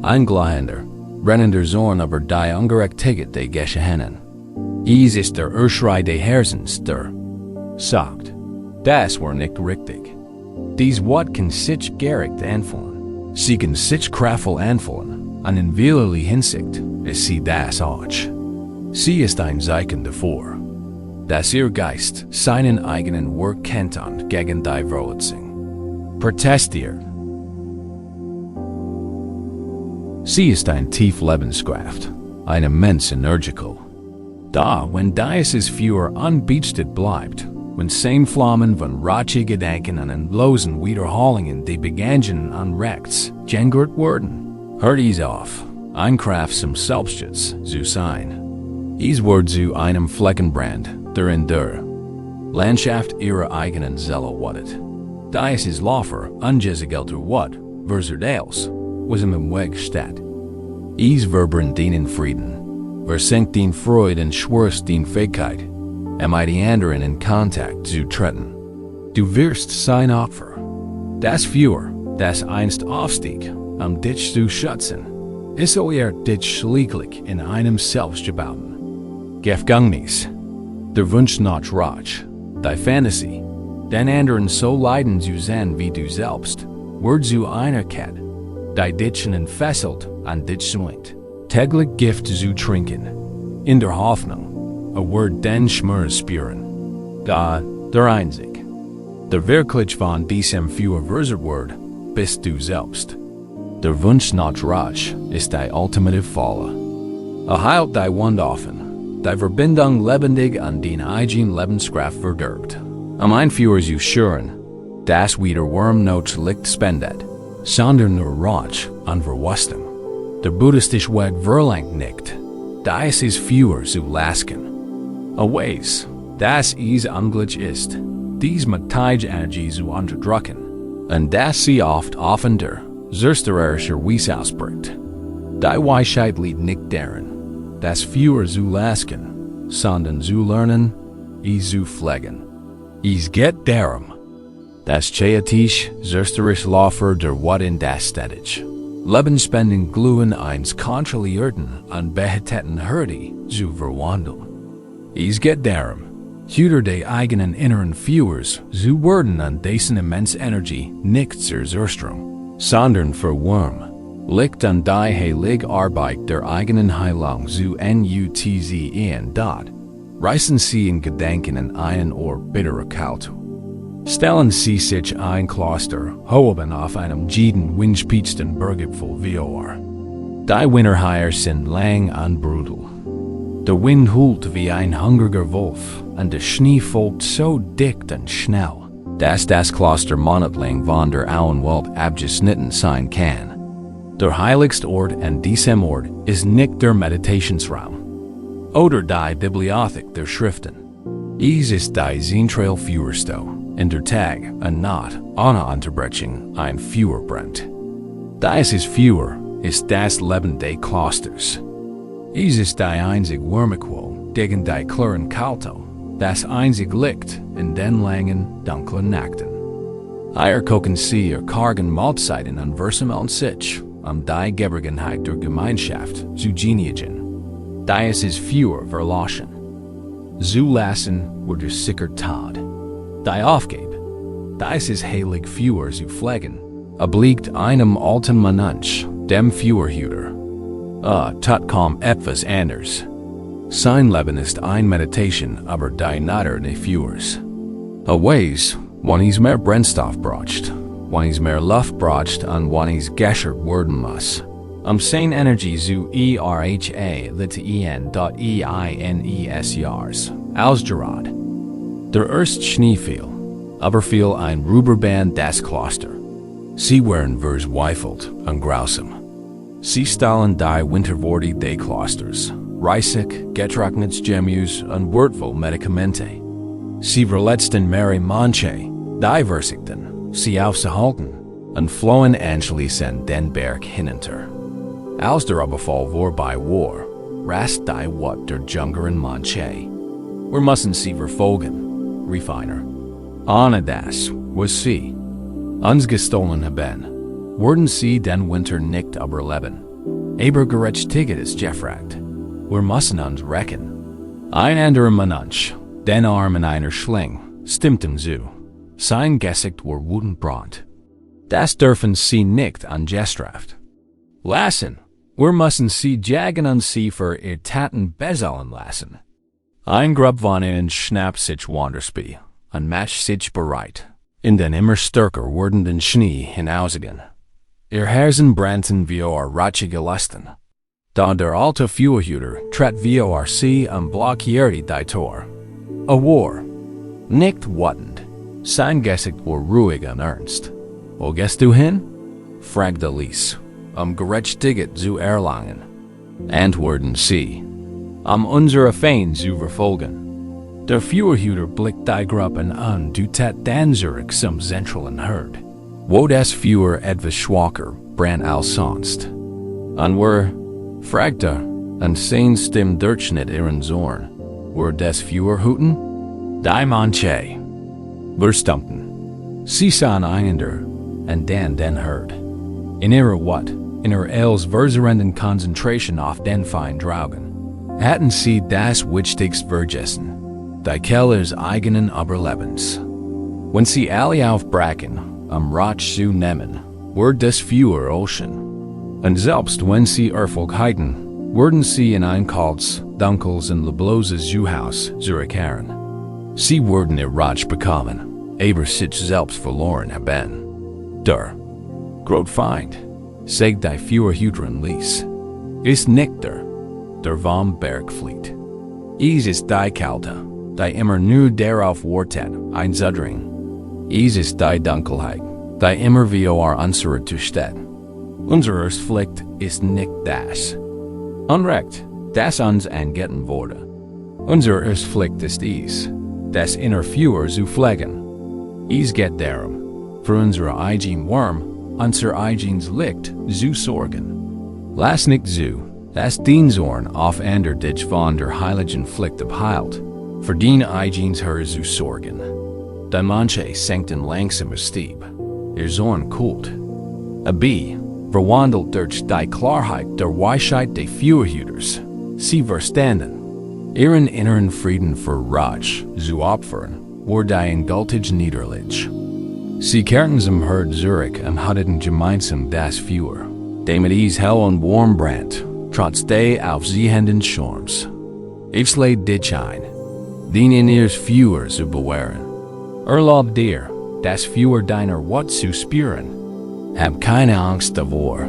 Ein glühender, brennender Zorn über die ungerechtigkeit der Geschehenen. Dies ist der Urschrei des Herzens, der sagt, das war nicht richtig. Dies what kann sich gerecht anfühlen. Sie kann sich kraftvoll anfühlen, und in vielerlei Hinsicht ist sie das auch. Sie ist ein Zeichen davor, dass ihr Geist seinen eigenen Werk kennt und gegen die Verletzung protestiert. Sie ist ein tief Lebenskraft, ein immens Energical. Da, wenn dieses Feuer unbeachtet bleibt, wenn sein Flammen von rache Gedanken und endlosen Wiederholungen die Begangen an rechts gengert werden, hört es auf, ein Kraft zum Selbstschutz zu sein. Es wird zu einem Fleckenbrand, der in der Landschaft ihrer eigenen Seele wattet. Dies ist Laufer, ungesegelter Watt, verserdales, was im Weg steht. Es verbrennt den Frieden, versenkt den Freude und schwörst den Fähigkeit, die anderen in Kontakt zu treten. Du wirst sein Opfer. Das Feuer, das einst aufstieg, dich zu schützen, ist dich schließlich in einem selbst gebauten Gefängnis. Der Wunsch nach Rausch, die Fantasie, den anderen so leiden zu sehen wie du selbst, wird zu einer Kette, die dich entfesselt und dich zwingt, täglich Gift zu trinken, in der Hoffnung, wird den Schmerz spüren. Da, der Einzig, der wirklich von diesem Feuer versucht wird, bist du selbst. Der Wunsch nach Rausch ist die ultimative Falle. Heilt die Wund offen, die Verbindung lebendig an den eigenen Lebenskraft verdirbt. Ein Feuer zu schüren, das wieder Wurm not Licht spendet, sondern nur Rausch und Verwüstung. Der buddhistische Weg verlangt nicht, dieses Feuer zu lasken. Weis, dass es unglücklich ist, dies mächtige Energie zu unterdrücken, und dass sie oft offen der zerstörerischen Weise ausbricht. Die Weisheit liegt nicht darin, das Feuer zu lasken, sondern zu lernen, es zu pflegen. Es geht darum, das chaotisch zerstörerisch Laufer der Watt in das städtisch Lebensspenden glühen eins kontrollierten und beheteten Hürde zu verwandeln. Es geht darum, Hüter der eigenen inneren Feuers zu werden und dessen immense Energie nicht zur Zerstörung, sondern für Wurm. Licht an die heilige Arbeit der eigenen Heilung zu nutzen dort, reißen sie in Gedanken in einen Ort bitterer Kälte. Stellen Sie sich ein Kloster hoben auf einem jeden windspitzten Berggipfel vor. Die Winterheier sind lang und brutal. Der Wind hult wie ein hungriger Wolf und der Schnee folgt so dicht und schnell, dass das Kloster monatelang von der Auenwelt abgeschnitten sein kann. Der heiligste Ort an diesem Ort ist nicht der Meditationsraum oder die Bibliothek der Schriften. Es ist die zentrale Feuerstelle, in der Tag und Nacht ohne Unterbrechung ein Feuer brennt. Dieses Feuer ist das Leben des Klosters. Es ist die einzige Wärmequelle gegen die klaren Kälte, das einzige Licht in den langen, dunklen Nächten. Hier kochen sie ihr kargen Mahlzeiten an versammeln sich, die Geborgenheit der Gemeinschaft zu genieren. Dies ist Feuer verlassen. Zulassen wurde sicher Tod. Die Aufgabe, dies ist heilig Feuer zu pflegen, obliegt einem alten Mensch, dem Feuerhüter. Tut kaum etwas anders. Sein Leben ist ein Meditation über die Natur des Feuers. Weis, wenn es mehr Brennstoff braucht, wenn es mehr Luft braucht und wenn es geschert werden muss, sein Energie zu erholsamen Jahres ausgerad. Der erste Schnee fiel, aber fiel ein Rüberband das Kloster. Sie waren verzweifelt und grausam. Sie stahlen die Winterworte des Klosters, reisig, getrocknetes Gemüse und wertvoll Medikamente. Sie verletzten Mary manche, die versuchten, sie aufzuhalten, und flohen anschließend den Berg hinunter. Als der Überfall vorbei war, rast die wat der Junger en Manche. Wir müssen sie verfolgen, refiner. Ohne das, was sie uns gestohlen haben, würden sie den Winter nicht überleben. Aber gerechtigkeit ist gefragt. Wir müssen uns recken. Ein anderer Mensch, den Arm in einer Schling, stimmten zu. Sein Gesicht war wütend brand. Das dürfen sie nicht angestraft. Lassen, wir müssen sie jagen und sie für ihr Taten bezahlen lassen. Ein Grub von ihnen schnapp sich Wanderspie, und match sich bereit, in den immer stärker werdenden Schnee hinausgehen. Ihr Herzen brannten wie ratschige Lusten. Da der alte Führerhüter trat wie sie und blockierte die Tor. A war. Nicht wattend. Sein Gesicht war ruhig und ernst. Wo gehst du hin? Fragte Lies, gerechtigkeit zu erlangen. Antworten sie, unsere Feinde zu verfolgen. Der Führerhüter blickt die Gruppen an, du tat dann zurück zum zentralen Herd. Wo das Führer etwas schwacher brann als sonst. Und fragte, und sein Stimm durchschnitt ihren Zorn. Des Führerhüten? Die Manche. Wir stumpten. Sie sahen einander, und dann den Herd. In ihrer Els versuchenden Konzentration auf den Feind Draugen, hatten sie das Wichtigste vergessen, die Quelle ihres eigenen Überlebens. Wenn sie alle aufbrachen, Ratsch zu nehmen, des Führer Ocean. Und selbst wenn sie Erfolg hatten, würden sie in ein kaltes, dunkles und lebloses Zuhause zurückkehren. Sie würden ihr Ratsch bekommen, aber sich selbst verloren haben. Der Grotfeind, sagt die Führerhüterin Lies, ist nicht der vom Berg flieht. Ist die Kälte, die immer nur darauf wartet, einzudringen. Ist die Dunkelheit, die immer wie unsere Zustand. Unser Pflicht ist nicht das. Unrecht, das uns angeten wurde. Unser Pflicht ist das inner Führer zu pflegen. Geht darum, für unsere eigene Wurm, unser eigenes Licht zu sorgen. Lass nicht zu, dass den Zorn auf ander dich von der heiligen Pflicht abheilt, für den eigenes Herr zu sorgen. Die Manche senken langsamer Stieb, ihr Zorn kühlt. Verwandelt durch die Klarheit der Weisheit des Führerhüters, sie verstanden, ihren inneren Frieden für Ratsch zu opfern, wurde ein gültig Niederlich. Sie kehrten zum Herd zurück und hatten gemeinsam das Feuer, dem hell und warm brannt, trotz des aufziehenden Sturms. Ich lade dich ein, den in ihres Feuer zu bewahren. Erlaub dir, das Feuer deiner Wut zu spüren. Hab keine Angst davor.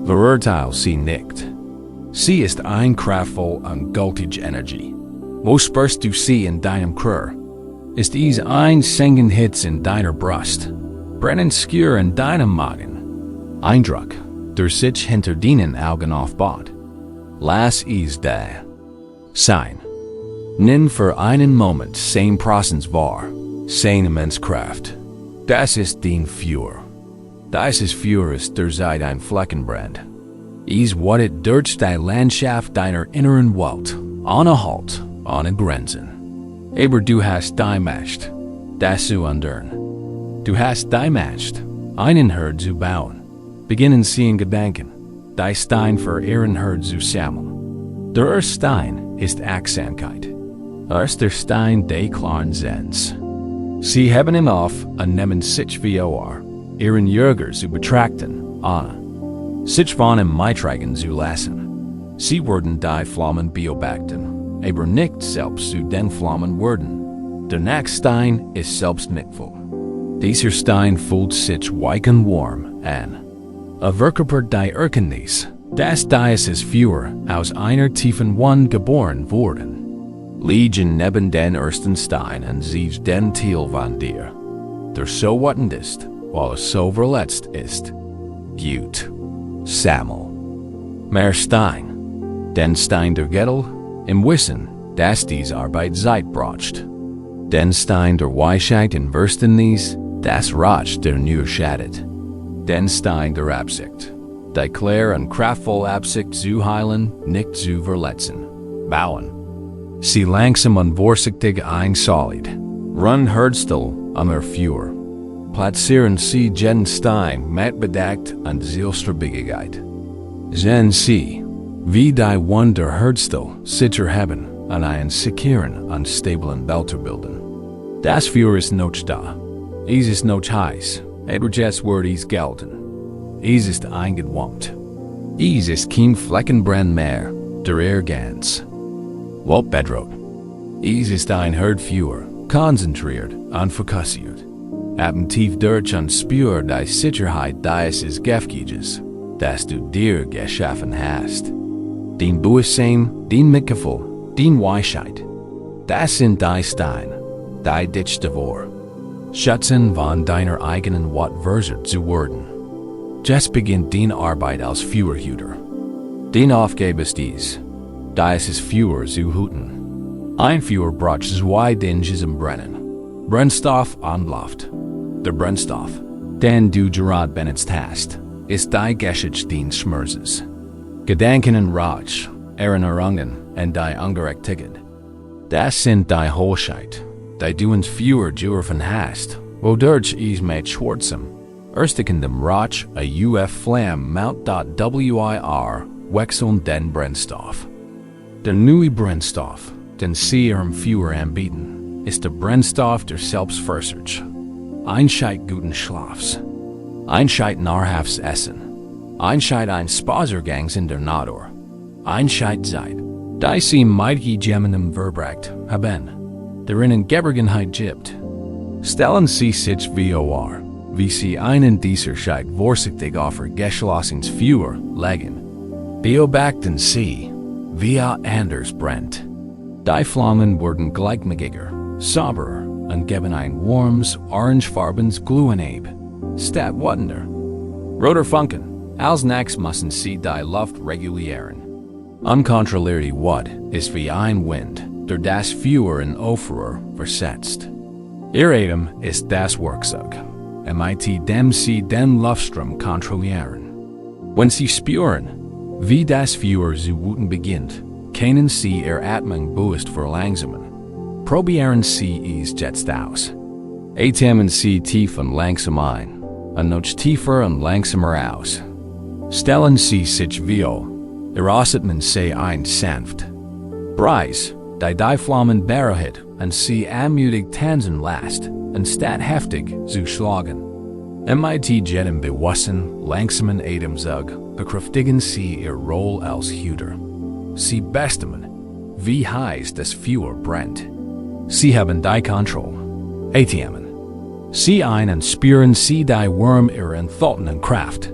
Verurteil sie nicht. Sie ist ein kraftvoll und gültige Energie. Wo spürst du sie in deinem Körper? Ist ein singend Hitz in deiner Brust, brennend Skür in deinem Magen. Eindruck, der sich hinter deinen Augen aufbaut. Lass da sein. Nimm für einen Moment sein Präsenz wahr, seine Immenskraft. Das ist dein Feuer. Dieses Feuer ist der Zeit ein Fleckenbrand. What it durch die Landschaft deiner inneren Welt, ohne Halt, ohne Grenzen. Aber du hast die Macht, das zu ändern. Du hast die Macht, einen Herd zu bauen. Beginnen sie in Gedanken, die Stein für ihren Herd zu sammeln. Der erste Stein ist Achtsamkeit. Der Stein des klaren Sens. Sie haben ihn auf und nehmen sich wie ihren Jäger zu betrachten, sich von ihm mittragen zu lassen. Sie würden die Flammen beobachten, aber nicht selbst zu den Flammen werden. Der nächste Stein ist Selbstmitgefühl. Dieser Stein fühlt sich weich und warm an. Verkörpert die Erkenntnis, dass dieses Feuer aus einer tiefen Wunde geboren wurde. Liegen neben den ersten Stein und siehst den Teil von dir, der so wattend ist, weil es so verletzt ist. Gut. Sammel. Mehr Stein. Den Stein der Gettel, im Wissen, dass dies Arbeit Zeit braucht. Den Stein der Weisheit in Verständnis, das Ratsch der nur schadet. Den Stein der Absicht. die klare und kraftvoll Absicht zu heilen, nicht zu verletzen. Bauen. Sie langsam und vorsichtig einsolid. Run Herdstel am Erführer. Platzieren Sie jeden Stein mit Bedacht und Zielstrebigkeit. Sehen Sie, wie die Wunder Herdstel sicher haben und einen sicheren und stablen Belter bilden. Das Führer ist noch da. Es ist noch heiß. Etwas wird es gelten. Es ist eingewärmt. Es ist kein Fleckenbrand mehr, der ganz. Wat bedroht. Es ist ein Herdführer, konzentriert und fokussiert. Haben tief durch und spür die Sicherheit deines Gefgieges, das du dir geschaffen hast. Den Bewusstsein, den Mitgefühl, den Weisheit. Das sind die Steine, die dich devor. Schätzen von deiner eigenen Wortverse zu werden. Jetzt beginnt die Arbeit als Führerhüter. Die Aufgabe ist dies, dieses Führer zu hüten. Ein Führer braucht zwei Dinge zum Brennen. Brennstoff und Luft. Der Brennstoff, den du gerade benutzt hast, ist die Geschichte des Schmerzes. Gedanken und Rausch, Erinnerungen und die Ungerechtigkeit. Das sind die Hohlheit, die du ins Führer geworfen hast, wodurch es mit schwarzem, erstekendem Rausch a UF Flamme Mount.wir wechseln den Brennstoff. Der neue Brennstoff, den sie ihrem Führer anbieten, ist der Brennstoff der Selbstfürsorge. Einheit guten Schlafs. Einheit nahrhaftes Essen. Einheit ein Spaziergangs in der Natur. Einheit Zeit. Die sie mighty Gemeinem Verbrecht haben, darin Geborgenheit gibt. Stellen sie sich vor, wie sie einen dieser Scheit vorsichtig auf geschlossens Führer legen. Beobachten sie, wie er anders brennt. Die Flammen wurden gleichmäßiger, sauberer und geben ein warmes, orangefarbens Glühen ab. Statt Wunder. Roter Funken, als nächstes müssen sie die Luft regulieren. Unkontrollierte Wut ist wie ein Wind, der das Feuer in Aufruhr versetzt. Ihr Atem ist das Werkzeug, mit dem sie den Luftstrom kontrollieren. Wenn sie spüren, wie das Feuer zu wüten beginnt, können sie ihr Atmung bewusst verlangsamen. Probieren Sie es jetzt aus. Atmen Sie tief und langsam ein, und noch tiefer und langsamer aus. Stellen Sie sich vor, atmen Sie ein sanft. Preis, die Flammen bereit und Sie ermutigt tanzen lässt, anstatt heftig zu schlagen. Mit jedem bewussten, langsamen Atemzug bekräftigen Sie Ihr Rolle als Hüter. Sie bestimmen, wie heiß das Feuer brennt. Sie haben die Kontrolle. Atmen. Sie ein und spüren Sie die Wurm ihrer enthaltenen Kraft.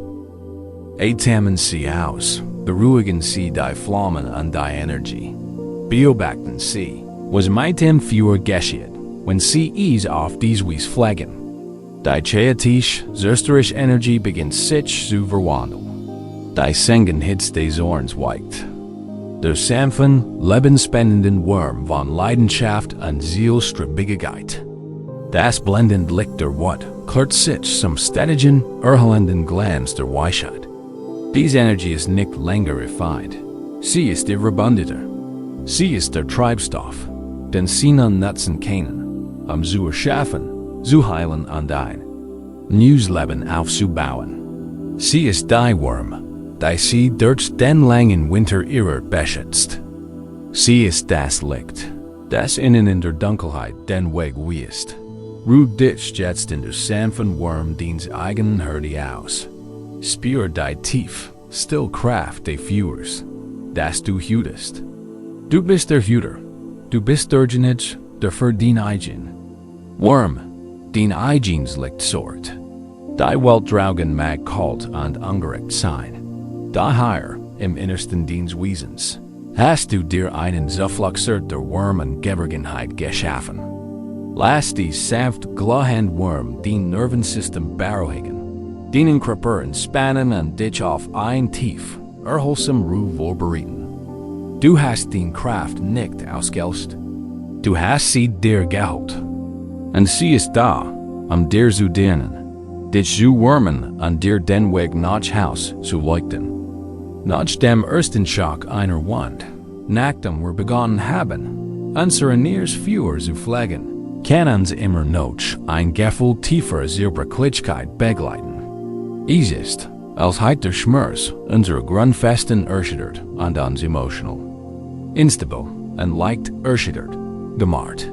Atmen Sie aus, beruhigen Sie die Flammen und die Energie. Beobachten Sie, was mit dem Feuer geschieht, wenn Sie es auf diese Weise pflegen. Die chaotische, zerstörrische Energie beginnt sich zu verwandeln. Die Sengen Hitze des Ohrens weicht. Der sanften, lebensspendenden Wurm von Leidenschaft und Zielstrebigkeit. Das blendend Licht der Wut klärt sich zum stetigen, erhellenden Glanz der Weisheit. Diese Energie ist nicht länger refined. Sie ist irrebundanter. Sie ist der Treibstoff, den sie nun nutzen können, zu erschaffen, zu heilen und ein neues Leben aufzubauen. Sie ist die Wurm, die sie durch den langen Winter ihrer beschützt. Sie ist das Licht, das ihnen in der Dunkelheit den Weg weist. Ruh dich jetzt in der sanften Wurm deines eigenen Herde aus. Spür die tief, still Kraft des Führers, das du hütest. Du bist der Hüter. Du bist derjenige, der für den eigen Wurm, den eigens Licht sorgt. Die Welt draugen mag kalt und ungerecht sein. Daher, im Innersten deines Wesens, hast du dir einen Zufluchtsort der Wurm und Geborgenheit geschaffen. Lass die sanft glühende Wurm den Nervensystem beruhigen, den Körper entspannen und dich auf ein tief, erholsamen Ruhe vorbereiten. Du hast die Kraft nicht ausgelöst. Du hast sie dir geholt. Und sie ist da, dir zu dienen. dich zu Wormen an dir den Weg nach Haus zu leuchten. Nach dem ersten Schock einer Wand, nachdem wir begonnen haben, unsere Niers Führer zu pflegen, kann uns immer noch ein Gefühl tiefer Zerbrechlichkeit begleiten. Es ist, als hätte der Schmerz unsere Grundfesten erschüttert und uns emotional, instabil und leicht erschüttert gemacht.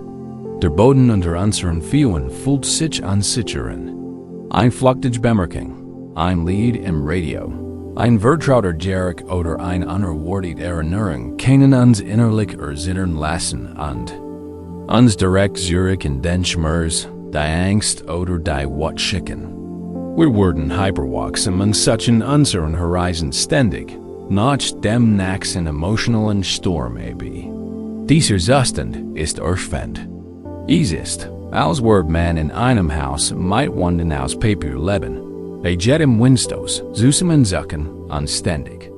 Der Boden unter unseren Füßen fühlt sich unsichern. Ein flüchtige Bemerkung, ein Lied im Radio, ein vertrauter Jerk oder ein unerwartete Erinnerung können uns innerlich erzittern lassen und uns direkt zurück in den Schmerz, die Angst oder die Wut schicken. Wir werden hyperwachsam und suchen unseren Horizont ständig, nach dem nächsten emotionalen Sturm AB. Dieser Zustand ist erschwend. Es ist, als würde man in einem Haus mit Wänden aus Papier leben, jedem Windstos, zusammen suchen und ständig.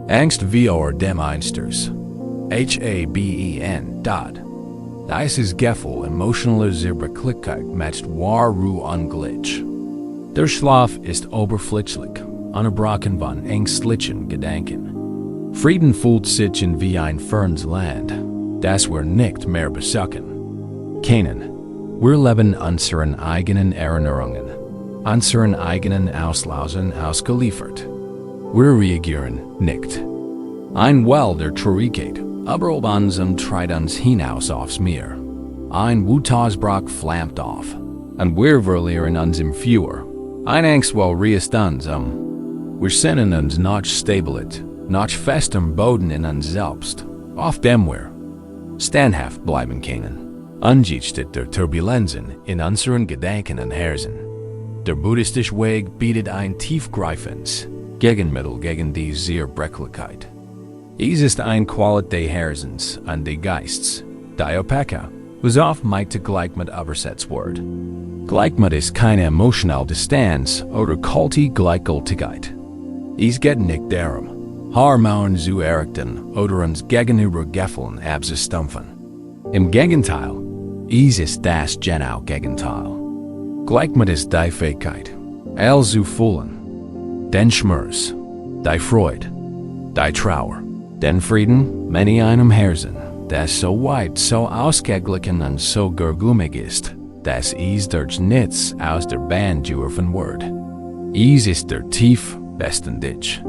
Angst vor dem Einsters. HABEN. Dieses Gefühl emotionaler Zerbrechlichkeit matcht wahre Unglitch. Der Schlaf ist oberflächlich, unterbrochen von ängstlichen Gedanken. Frieden fühlt sich in wie ein fernes Land, das wir nicht mehr besuchen können. Wir leben unseren eigenen Erinnerungen, unseren eigenen Auslösern ausgeliefert. Wir reagieren nicht. Ein Well der Traurigkeit, aber ob unserem treibt uns hinaus aufs Meer. Ein Wutausbruch flammt auf, und wir verlieren uns im Feuer. Ein Angstwell reißt uns Wir sehnen uns nach Stabilität, nach festem Boden in uns selbst, auf dem wir standhaft bleiben können. Angesichts der Turbulenzen in unseren Gedanken und Herzen. Der buddhistische Weg bietet ein tiefgreifendes Gegenmittel gegen die Zerbrechlichkeit. Es ist eine Qualität des Herzens und des Geistes, die Opeka, was oft mit Gleichmut übersetzt wird. Gleichmut ist keine emotionale Distanz oder kalte Gleichgültigkeit. Es geht nicht darum, Hormonen zu errichten oder uns gegenüber Gefühlen abzustumpfen. Im Gegenteil, es ist das genaue Gegenteil. Gleichmut ist die Fähigkeit, all zu fühlen, den Schmerz, die Freude, die Trauer, den Frieden mit einem Herzen, das so weit, so ausgeglichen und so gergümmig ist, dass es durch nichts aus der Bahn geworfen wird. Es ist der tief besten Dich.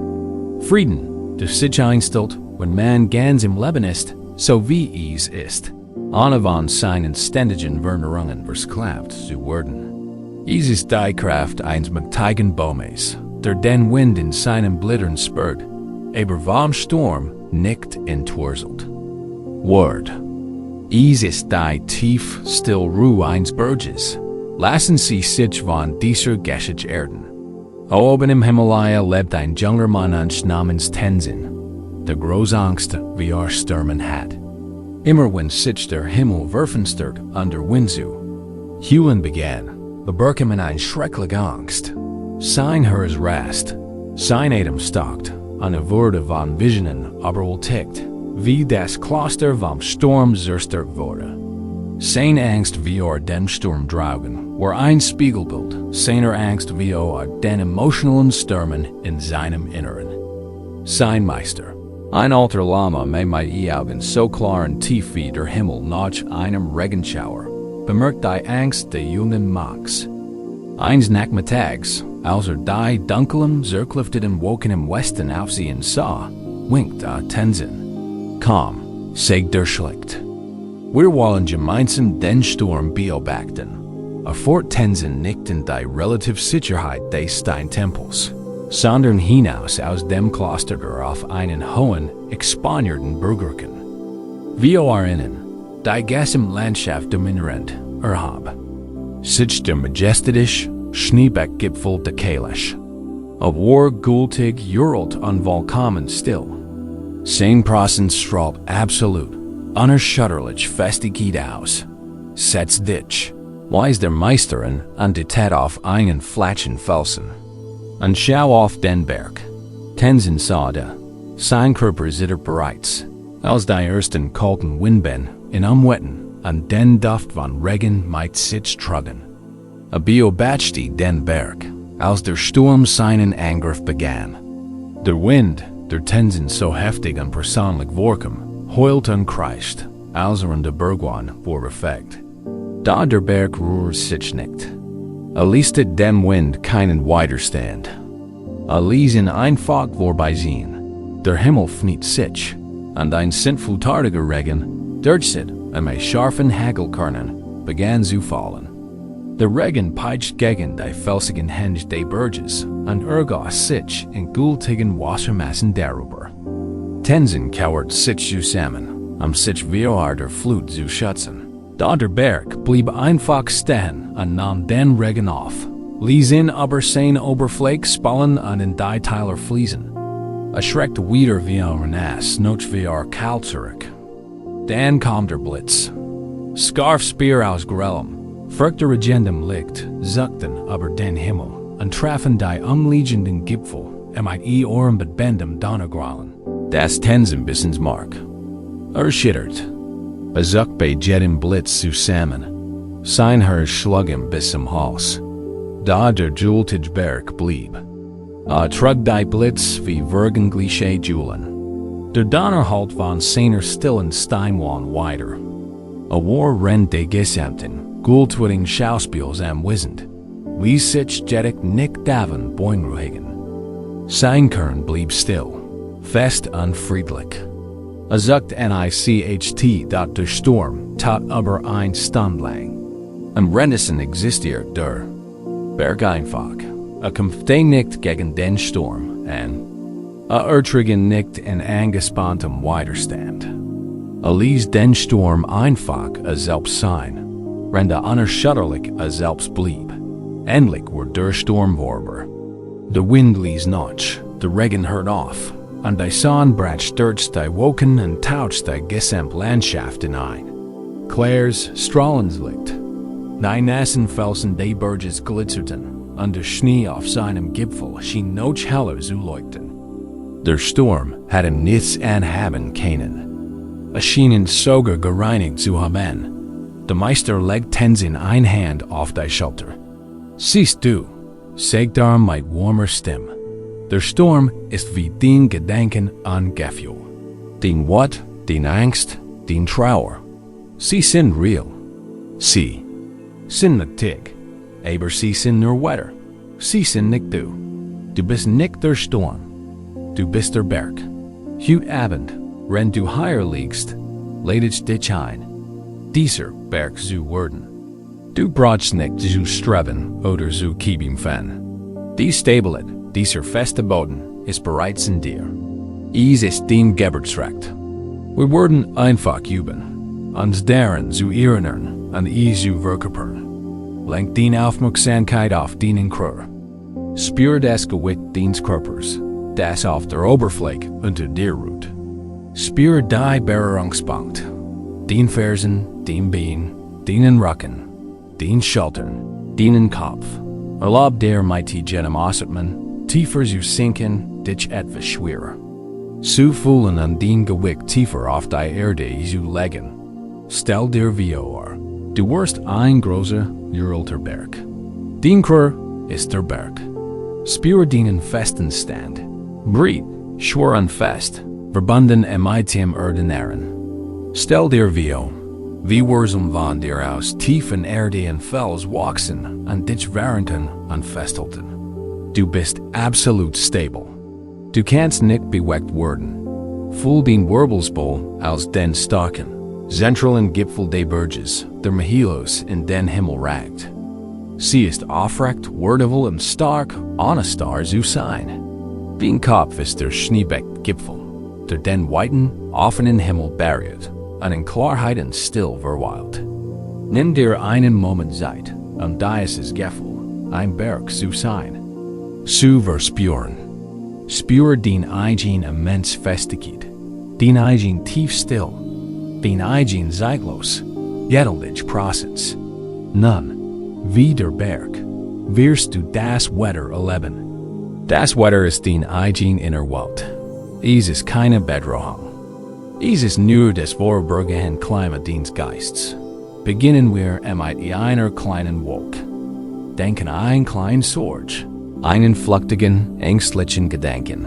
Frieden, der sich einstellt, wenn man ganz im Leben ist, so wie es ist, ohne von seinen ständigen Veränderungen versklavt zu werden. Es ist die Kraft eines mächtigen Baumes, der den Wind in seinen Blättern spürt, aber vom Sturm nicht entwurzelt. Word. Es ist die tief still Ruhe eines Berges. Lassen Sie sich von dieser Geschichte erden. Oben im Himalaya lebt ein junger Mann namens Tenzin, der große Angst vor Stürmen hat. Immer wenn sich der Himmel verfinstert und der Wind zu heulen begann, bemerkt man eine schreckliche Angst. Sein Herr ist rast, sein Atem stockt, und wurde von Visionen überwältigt, wie das Kloster vom Sturm zerstört wurde. Seine Angst vor dem Sturm draugen war ein Spiegelbild seiner Angst vor den emotionalen Stürmen in seinem Inneren. Sein Meister, ein alter Lama mit Augen so klar und tief wie der Himmel nach einem Regenschauer, bemerkt die Angst des jungen Max. Eines Nachmittags, als die dunklen, zerklüfteten Wolken im Westen aufsehen sah, winkte Tenzin. Komm, sagt der Schlicht. Wir wollen gemeinsam den Sturm beobachten. Erfährt Tenzin nicht in die relative Sicherheit des Steintempels, sondern hinaus aus dem Kloster auf einen hohen, exponierten Bergrücken. Wir erinnern, die Gas im Landschaft dominierend erhab. Sich der majestätisch, schneebeckgipfelte Kailash. Obwohl gültig jurelt an Vulkanen still. 10% strahlt absolut, unerschütterlich Festigkeit aus. Setzt dich, weist der Meisterin an die Tat auf einen flachen Felsen. Und schau auf den Berg. Tenzin sah da, sein Körper zittert bereits, als die ersten kalten Windböen in Umwetten und den Duft von Regen mit sich trugen. A beobachte den Berg, als der Sturm seinen Angriff begann. Der Wind, der Tensen so heftig und persönlich vorkam, heulte und kreischt, als an de Bergwan voreffekt. Da der Berg sich nicht. Leistet dem Wind keinen Widerstand. Ließen einfach vorbeisehen. Der Himmel fniet sich, und ein sintflutartiger Regen, durchsit und mit scharfen Hagelkörnern, begann zu fallen. Der Regen peitscht gegen die felsigen Hänge des Berges und ergoss sich in gultigen Wassermassen darüber. Tensen kauert sich zusammen, sich wie der Flut zu schützen. Da der Berg blieb einfach stehen und nahm den Regen auf, ließ ihn aber seine Oberfläche spalten und in die Teiler fließen. Schreckte wieder wie ein Ass, noch wie kalt zurück. Dann kam der Blitz. Scarf Speer aus Grellum, folgte regendem Licht, zuckten aber den Himmel und trafen die umliegenden Gipfel mit Ohren bedbendem Donnergrollen, das Tensen bis ins Mark. Schittert. Zuckt bei jedem Blitz zusammen, sein Herr schlug ihm bis zum Hals. Da der Jultige Berg blieb. Trug die Blitz wie vergangliche Julen. Der Donnerhalt van seiner stillen Steinwan weiter. War rennt de gesamten, gultwitting Schauspiels am Wissend, ließ sich jedig nicht daven beunruhigen. Sein Kern blieb still, fest und friedlich. Zuckt nicht, dat der Sturm tat aber ein Stund lang. Am Rennissen existiert der Berg einfach. Kämpfte nicht gegen den Sturm und ertrigen nicht in angespanntem Widerstand. Ließ den Sturm einfach selbst sein, wenn der unerschütterlich selbst blieb. Endlich war der Sturm vorüber. Der Wind ließ nach, der Regen hört auf, und die Sonne brach durch die Wolken und taucht die gesamte Landschaft hinein. Clairs Strahlenslicht. Die nassen Felsen des Berges glitzerten, und der Schnee auf seinem Gipfel schien noch heller zu leuchten. Der Sturm hatte nichts anhaben können. Schien ihn sogar gereinigt zu haben. Der Meister legt Tensen eine Hand auf die Schulter. Siehst du, sagt er mit warmer Stimme. Der Sturm ist wie den Gedanken an Gefühl. Den Wut, den Angst, den Trauer. Sie sind real. Sie sind nicht, aber sie sind nur Wetter. Sie sind nicht du. Du bist nicht der Sturm. Du bist der Berg. Heute Abend, wenn du higher liegst, lädt dich ein, dieser Berg zu werden. Du brauchst nicht zu streben oder zu kämpfen. Die Stabilität, dieser feste Boden, ist bereits in dir. Es ist dein Geburtsrecht. Wir werden einfach üben, uns daran zu erinnern und es zu verkörpern. Lenk deine Aufmerksamkeit auf deinen Körper. Spür das Gewicht deines Körpers, das auf der Oberfläche unter dir ruht. Spür die Berührungspunkt, den Fersen, den Bein, den Rücken, den Schultern, den Kopf. Erlaub dir mit jenem Atmen tiefer zu sinken, dich etwas schwerer. Zu fühlen an den Gewicht tiefer auf die Erde zu legen. Stell dir vor, du wirst ein großer, geröllter Berg. Dein Körper ist der Berg. Spür deinen festen Stand. Briet, schwer und fest, verbunden mit dem Ordinären. Stell dir vor, wie Wurzeln von dir aus tief in Erde und Fels wachsen und dich wahrenden und festhalten. Du bist absolut stabil. Du kannst nicht bewegt werden. Fühl den Wirbelsball als den starken, zentralen Gipfel des Berges, der Mahilos in den Himmel ragt. Sie ist aufrecht, würdevoll und stark, ohne Star zu sein. Wie ein Kopf ist der Schneebeck-Gipfel, der den weiten, offenen Himmel berührt und in Klarheit und still verweilt. Nimm dir einen Moment Zeit, dieses Gefühl, ein Berg zu sein. Zu verspüren. Spür den eigenen immens Festigkeit, den eigenen tief still, den eigenen zeitlos, jedwedig Prozess. Nun, wie der Berg, wirst du das Wetter erleben. Das Wetter ist den eigenen Innerwelt. Es ist keine Bedrohung. Es ist nur das vorübergehende Klima deines Geistes. Beginnen wir mit einer kleinen Wolke. denken ein klein Sorge, einen flüchtigen, ängstlichen Gedanken.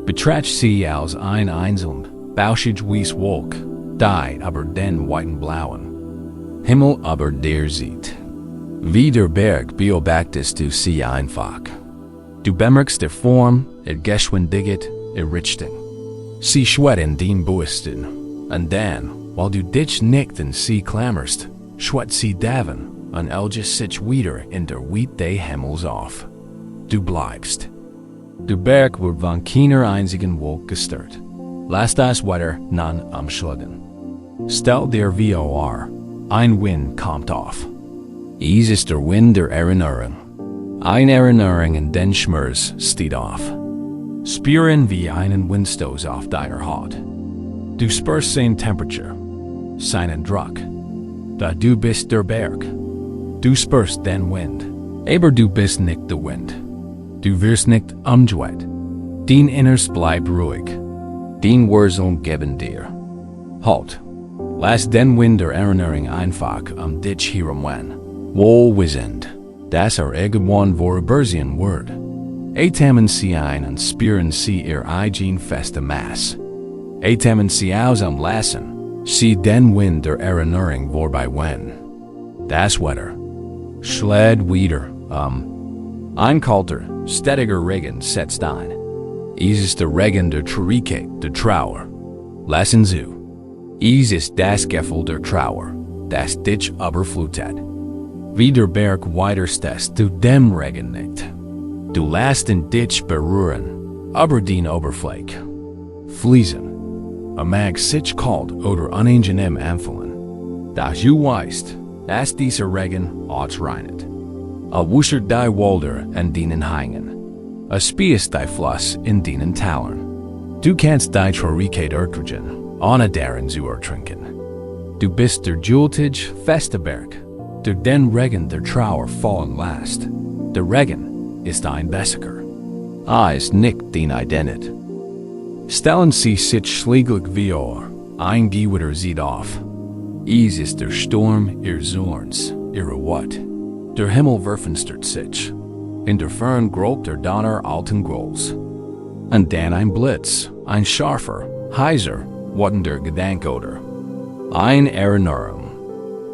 Betracht sie als ein einzeln, bauschig wies Wolk, die aber den weiten blauen Himmel aber der sieht. Wie der Berg beobachtest du sie einfach. Du bemerkst der Form, Geschwindigkeit, Richtung. Sie schwet in den Buisten, und dann, while du dich nicht in sie klammerst, schwet sie davon, und elges sich wieder in der Wheat des Himmels auf. Du bleibst. Der Berg wird von keiner einzigen Wolke gestört. Lass das Wetter non umschlagen. Stell dir vor, ein Wind kommt auf. Es ist der Wind der Erinnerung. Ein Erinnerung in den Schmerz steht auf. Spüren wie einen Windstoß auf deiner Haut. Du spürst seine Temperatur, seinen Druck. Da du bist der Berg. Du spürst den Wind. Aber du bist nicht der Wind. Du wirst nicht umgedreht. Dein Inneres bleibt ruhig. Dein Wurzeln geben dir Halt. Lass den Wind der Erinnerung einfach dich herumwehen. Wohl wissend, dass irgendwann vorüberziehen wird. Atmen sie ein und spüren sie ihr eigen feste Maß. Atmen sie aus lassen, sie den Wind der Erinnerung vorbei wehen. Das Wetter schlägt wieder ein kalter, stetiger Regen setzt ein. Es ist der Regen der Traurigkeit, der Trauer. Lassen Sie. Es ist das Gefühl der Trauer, das dich überflutet. Wie der Berg weiterstehst du dem Regen nicht. Du lässt ihn dich berühren, aber den Oberfläche fließen. Mag sich kalt oder unangenehm anfühlen. Dass du weißt, dass dieser Regen ausreinet. Wuschert die Wälder an denen Hängen. Spiest die Fluss in denen Tälern. Du kannst die Traurigkeit ertragen, ohne darin zu ertrinken. Du bist der jultige, feste Berg, der den Regen der Trauer fallen lässt. Der Regen ist ein Besserer. Ist nicht den Identit. Stellen Sie sich schläglich wie ein Gewitter sieht auf. Es ist der Sturm ihres Zorns, ihrer Wut. Der Himmel verfinstert sich. In der Fern grollt der Donner alten Grolls. Und dann ein Blitz, ein scharfer, heiser, wuttender Gedanke oder ein Erinnerung.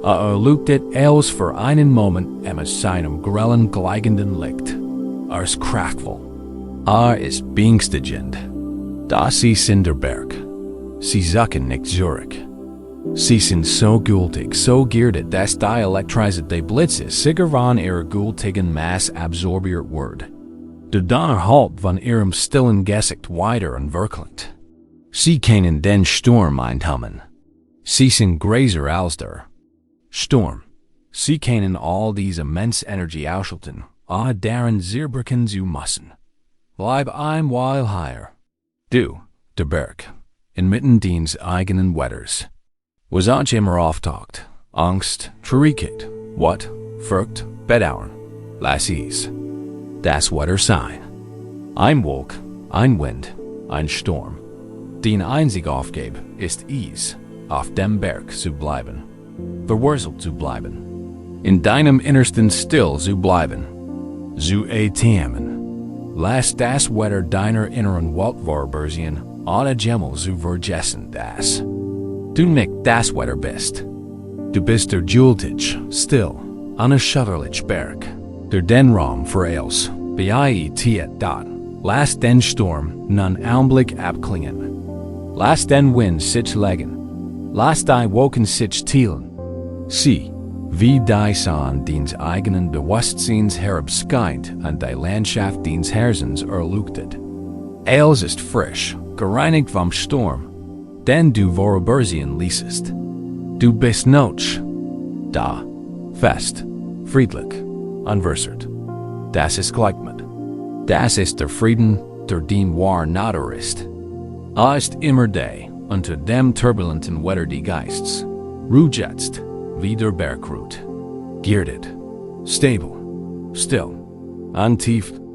Leuchtet els für einen Moment aus seinem grellen, gleichenden Licht. Ist kraftvoll. Ist beängstigend. Das ist in der Berg. Sie sacken nicht zurück. Sie sind so gültig, so gierdet, dass die elektrische Blitze sicher von ihrer gültigen Masse absorbiert wird. Der Donner halt von ihrem stillen Gesicht weiter und wirkend. Sie können den Sturm einhammen. Sie sind größer als der Sturm. Sie können all diese immense Energie ausschalten, darin zerbrücken zu müssen. Bleib ein Weile hier. Du, der Berg, inmitten deines eigenen Wetters. Was auch immer auftaucht, Angst, Traurigkeit, Wut, Furcht, Bedauern, lass es. Das Wetter sein. Ein Wolk, ein Wind, ein Sturm. Den einzig Aufgabe ist es, auf dem Berg zu bleiben, verwurzelt zu bleiben, in deinem Innersten still zu bleiben, zu atmen. Lass das Wetter deiner inneren Welt vorüberziehen, ohne Gemmel zu vergessen, dass du nicht das Wetter bist. Du bist der jultige, still, unerschütterliche Berg, der den Raum für alles, beietet dat. Lass den Sturm nun Augenblick abklingen. Lass den Wind sich legen. Lass die Wolken sich teilen. Sieh, wie die Sonne deines eigenen Bewusstseins herabscheint und die Landschaft deines Herzens erleuchtet. Alles ist frisch, gereinigt vom Sturm, den du vorüberziehen ließest. Du bist noch da, fest, friedlich, unversert. Das ist Gleichmut. Das ist der Frieden, der den wahr nader ist. Ist immer der, unter dem turbulenten Wetter die Geists, ruht jetzt, wie der Berg ruht. Gierdet, stable, still, und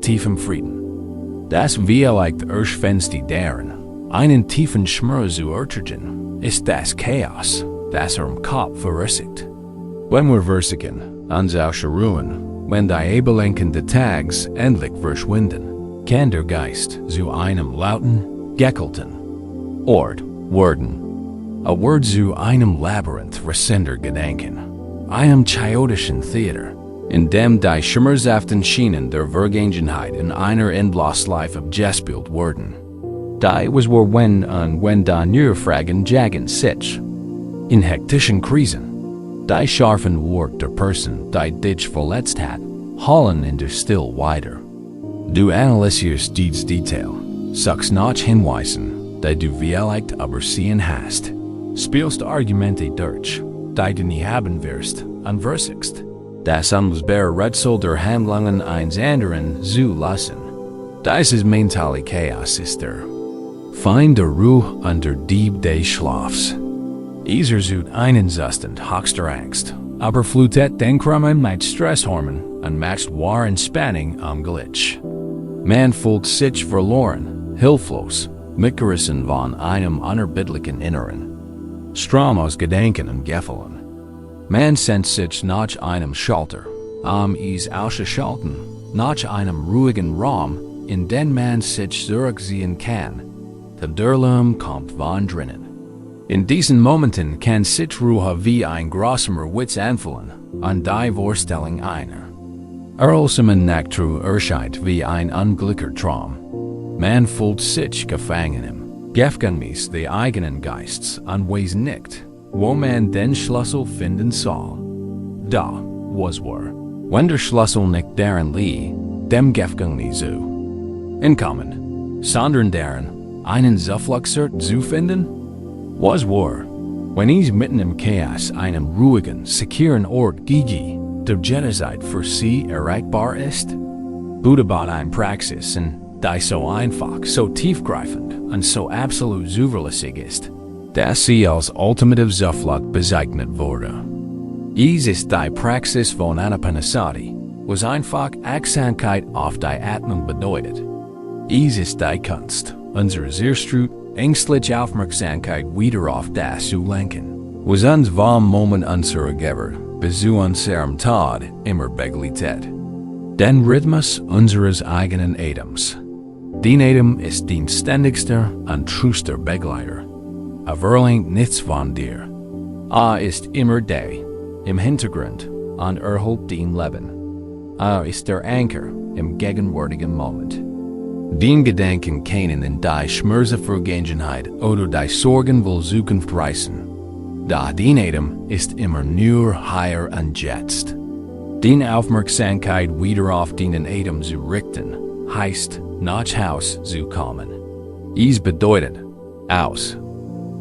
tiefem Frieden. Das vielleicht erschwinzt die deren, einen tiefen Schmerz zu ertragen, ist das Chaos, das im Kopf verursacht. Wenn wir versichern, uns ausruhen, wenn die Ebelenken de Tags endlich verschwinden, kann der Geist zu einem lauten, geckelten Ort werden. A Wort zu einem Labyrinth resender Gedanken, einem chaotischen Theater, in dem die schimmersaften Schienen der Vergangenheit in einer endlos Life abgespielt wurden. Die was war wenn da neue Fragen jagen sich. In hektischen Krisen, die scharfen Wort der Person, die dich verletzt hat, hallen in der Still weiter. Du analysierst dies Detail, suchst nach Hinweisen, die du vielleicht übersehen hast, spielst Argumente durch, die du nie haben wirst, und versichst, das unlösbare Rätsel der Handlungen eines anderen zu lassen. Das ist mentale Chaos ist der. Find der Ruhe unter Dieb des Schlafs. Dieser zut einen Zustand höchster Angst, aber flutet den Krummen mit Stresshormonen und macht wahren Spanning am Glitch. Man fühlt sich verloren, hilflos, mitgerissen von einem unerbittlichen Inneren. Strom aus Gedanken und Gefühlen. Man sendet sich nach einem Schalter, es auszuschalten, nach einem ruhigen Raum, in den man sich zurückziehen kann. Der Durlum kommt von drinnen. In diesen Momenten kann sich Ruhe wie ein grausamer Witz anfühlen, an die Vorstellung einer erholsamen Nachtruhe erscheint wie ein unglücklicher Traum. Man fühlt sich gefangen im Gefängnis des eigenen Geistes und weiß nicht, wo man den Schlüssel finden soll. Da was war, wenn der Schlüssel nicht darin liegt, dem Gefängnis zu entkommen, sondern darin, einen Zufluchtsort zu finden? Was war, wenn es mitten im Chaos einen ruhigen, sicheren Ort gibt, der jederzeit für sie erreichbar ist? Buddha bat eine Praxis, die so einfach, so tiefgreifend und so absolut zuverlässig ist, dass sie als ultimative Zuflucht bezeichnet wurde. Es ist die Praxis von Anapanasati, was einfach Achtsamkeit auf die Atmung bedeutet. Es ist die Kunst, unsere Zerstrut ängstliche Aufmerksamkeit wieder auf das zu lenken, was uns vom Moment unserer Geburt bis zu unserem Tod immer begleitet. Den Rhythmus unseres eigenen Atems. Den Atem ist dein ständigster und treuster Begleiter. Verlangt nichts von dir. Ist immer da, im Hintergrund und erholt dein Leben. Ist der Anker im gegenwärtigen Moment. Den Gedanken können in die Schmerze Vergangenheit oder die Sorgen will Zukunft reißen. Da den Atem ist immer nur higher und jetzt. Den Aufmerksamkeit wieder auf den Atem zu richten, heißt nach Haus zu kommen. Es bedeutet, aus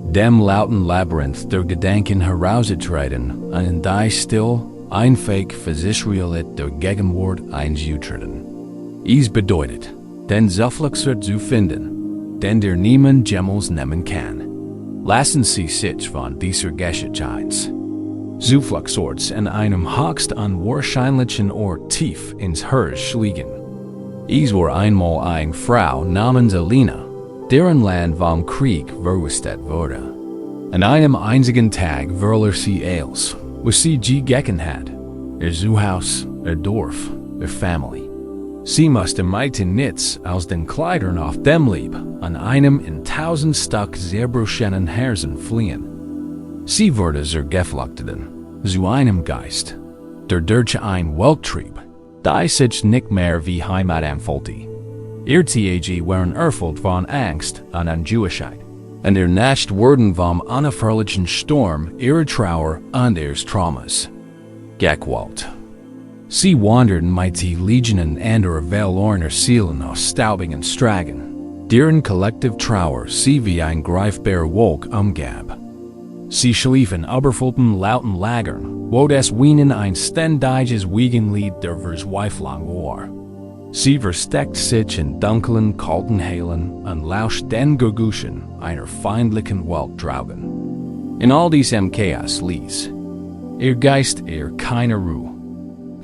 dem lauten Labyrinth der Gedanken herauszutreten und in die still, einfach Physisrealität der Gegenwart einzutreten. Es bedeutet, den Zufluchtsort zu finden, den der niemand jemals nehmen kann. Lassen Sie sich von dieser Geschichte eins Zufluchtsorts in einem höchst unwahrscheinlichen Ort tief ins Herz schlägen. Es war einmal eine Frau namens Alina, deren Land vom Krieg verwüstet wurde. An einem einzigen Tag verlor sie alles, was sie je gegessen hat, ihr Zuhause, ihr Dorf, ihr Familie. Sie musste meiten nichts als den Kleidern auf dem Leib an einem in 1000 Stück zerbrochenen Herzen fliehen. Sie wurde zur Geflüchteten, zu einem Geist, der durch ein Welt trieb, die sich nicht mehr wie Heimat anfühlte. Ihr Tage waren erfüllt von Angst und Unruhigkeit, und ihr Nacht wurden vom unerfreulichen Sturm ihrer Trauer und ihres Traumas gequält. Sie wanderten mit die Legionen anderer verlorener Seelen aus staubigen Stragen, deren kollektive Trauer sie wie ein greifbarer Wolk umgab. Sie schliefen überfüllten lauten Lagern, wo das Weinen ein ständiges Wiegenlied der Verzweiflung war. Sie versteckt sich in dunklen, kalten Hallen und lauscht den Gurguschen einer feindlichen Welt draugen. In all diesem Chaos ließ ihr Geist ihr keine Ruhe.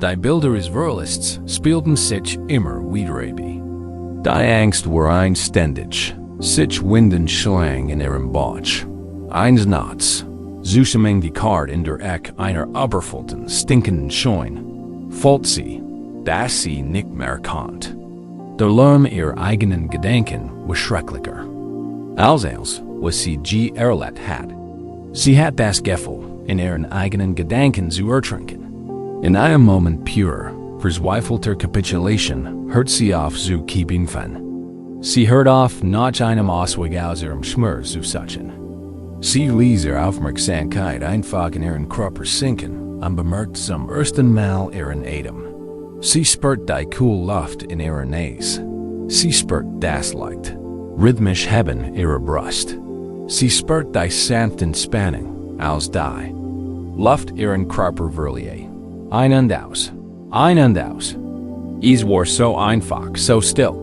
Die Bilder des Verletzten spielten sich immer wieder ab. Die Angst war einständig, sich windend schlang in ihrem Bauch. Eines Nachts, Zusammen die Kart in der Eck einer überfüllten, stinkenden Scheune. Folgt sie, dass sie nicht mehr konnt. Der Lärm ihrer eigenen Gedanken war schrecklicher. Als was sie je erlebt hat. Sie hat das Gefühl, in ihren eigenen Gedanken zu ertrinken. In einem Moment purer, verzweifelter Kapitulation hört sie auf zu kämpfen. Sie hört auf, nach einem Ausweg aus ihrem Schmerz zu suchen. Sie ließ ihre Aufmerksamkeit einfach in ihren Körper sinken und bemerkt zum ersten Mal ihren Atem. Sie spürt die kühle Luft in ihrer Nase. Sie spürt das Licht, rhythmisch Heben ihrer Brust. Sie spürt die sanfte Spannung, als die Luft ihren Körper verlieh. Ein und aus, ein und aus. Es war so einfach, so still.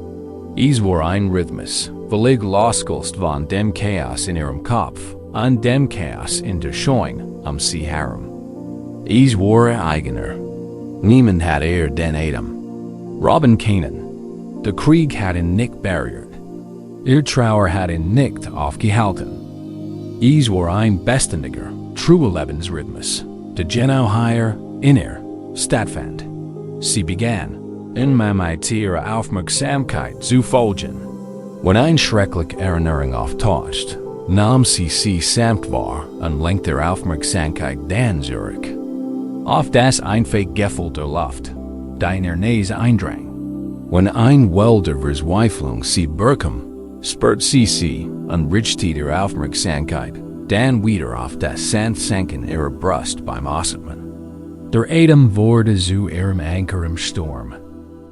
Es war ein Rhythmus, völlig losgelöst von dem Chaos in ihrem Kopf und dem Chaos in der Scheune sie herum. Es war ihr eigener. Niemand hat den Atem. Robin kennen. Der Krieg hat ihn nicht berührt. Ihr Trauer hat ihn nicht aufgehalten. Es war ein beständiger, truer Lebensrhythmus, der genau hier in ihr stattfand. Sie begann, in mit ihrer Aufmerksamkeit zu folgen. Wenn ein schreckliche Erinnerung auftaucht, nahm sie sanft wahr und lenkte ihre Aufmerksamkeit dann zurück. Auf das einfach Gefühl der Luft, die in ihr Nase eindrang. Wenn ein Well der Verzweiflung sie bekam, spürt sie und richtet ihre Aufmerksamkeit dann wieder auf das sanft Senken ihrer Brust beim Atmen. Der Atem wurde zu ihrem Anker im Sturm,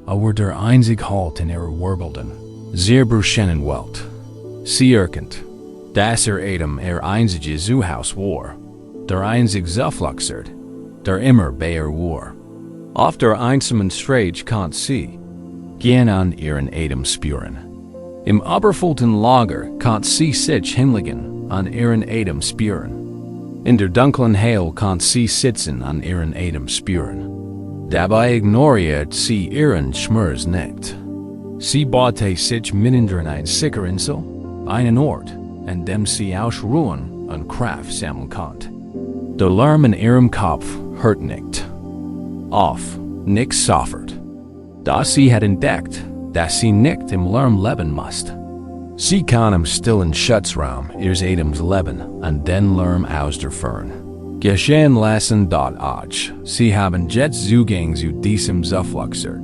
aber der einzige Halt in ihrer wirbelnden, sehr bruschenen Welt. Sie erkennt, dass ihr Atem ihr einziges Zuhause war, der einzige Zufluchtsort, der immer bei ihr war. Auf der einsamen Straße konnte sie gern an ihren Atem spüren. Im überfüllten Lager konnte sie sich hinlegen an ihren Atem spüren. In der dunklen Halle konnte sie sitzen an ihren Atem spüren. Dabei ignoriert sie ihren Schmerz nicht. Sie baute sich mitten in ein sicherer Insel, einen Ort, an dem sie ausruhen und Kraft sammeln konnte. Der Lärm in ihrem Kopf hört nicht auf, nichts sofort. Da sie hat entdeckt, dass sie nicht im Lärm leben musste. Sie kann im stillen Schutzraum ihres Atems leben und den Lärm aus der Ferne geschehen lassen. Sie haben jetzt Zugang zu diesem Zufluchtsort.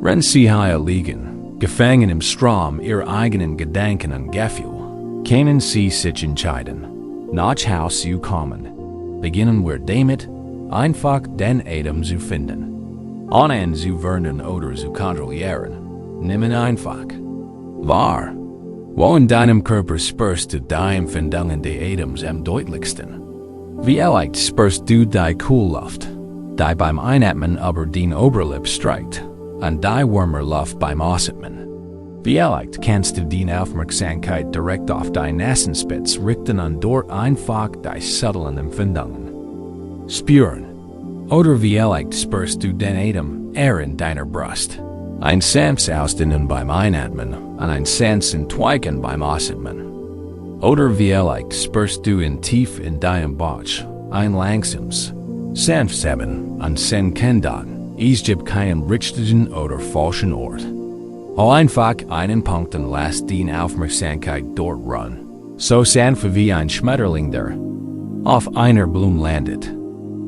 Wenn sie hier liegen, gefangen im Strom ihrer eigenen Gedanken und Gefühle, können sie sich entscheiden, nach Haus zu kommen. Beginnen wir damit, einfach den Atem zu finden. Ohne zu werden oder zu kontrollieren. Nimm einfach wahr. Wo in deinem Körper spürst du die Empfindungen des Atems am deutlichsten? Wie leicht spürst du die Kühlluft, die beim Einatmen über den Oberlip streicht, und die warme Luft beim Ausatmen? Wie leicht kannst du die Aufmerksamkeit direkt auf die Nasenspitze richten und dort einfach die subtilen Empfindungen spüren? Oder wie leicht spürst du den Atem in deiner Brust? Ein sanftes Ausdehnen beim Einatmen und ein sanftes Entweichen beim Ausatmen. Oder wie leicht spürst du tief in deinem Bauch ein langsames, sanftes Heben und Senken. Es gibt keinen richtigen oder falschen Ort. Einfach einen Punkt und lass die Aufmerksamkeit dort ruhen. So sanft wie ein Schmetterling, der auf einer Blume landet.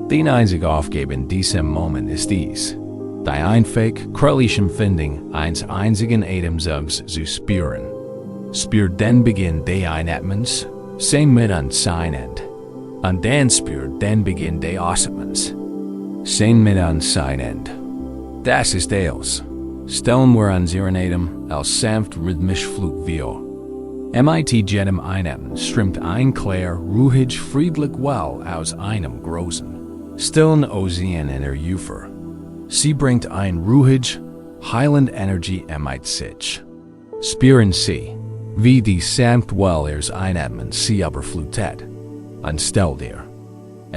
Die einzige Aufgabe in diesem Moment ist dies: die einfach körperliche Empfindung eines einzigen Atemzugs zu spüren. Spür den Beginn des Einatmens, sein Mit und sein Ende. Und dann spür den Beginn des Ausatmens, sein Mit und sein Ende. Das ist alles. Stellen wir unseren Atem als sanft rhythmisch Flug vor. Mit jedem Einatmen strömt ein klar, ruhig, friedlich Well aus einem großen, stillen Ozean in ihr Ufer. Sie bringt ein ruhig, heilend Energie mit sich. Spüren Sie, wie die sanft Well ihres Einatmens sie überflutet. Und stell dir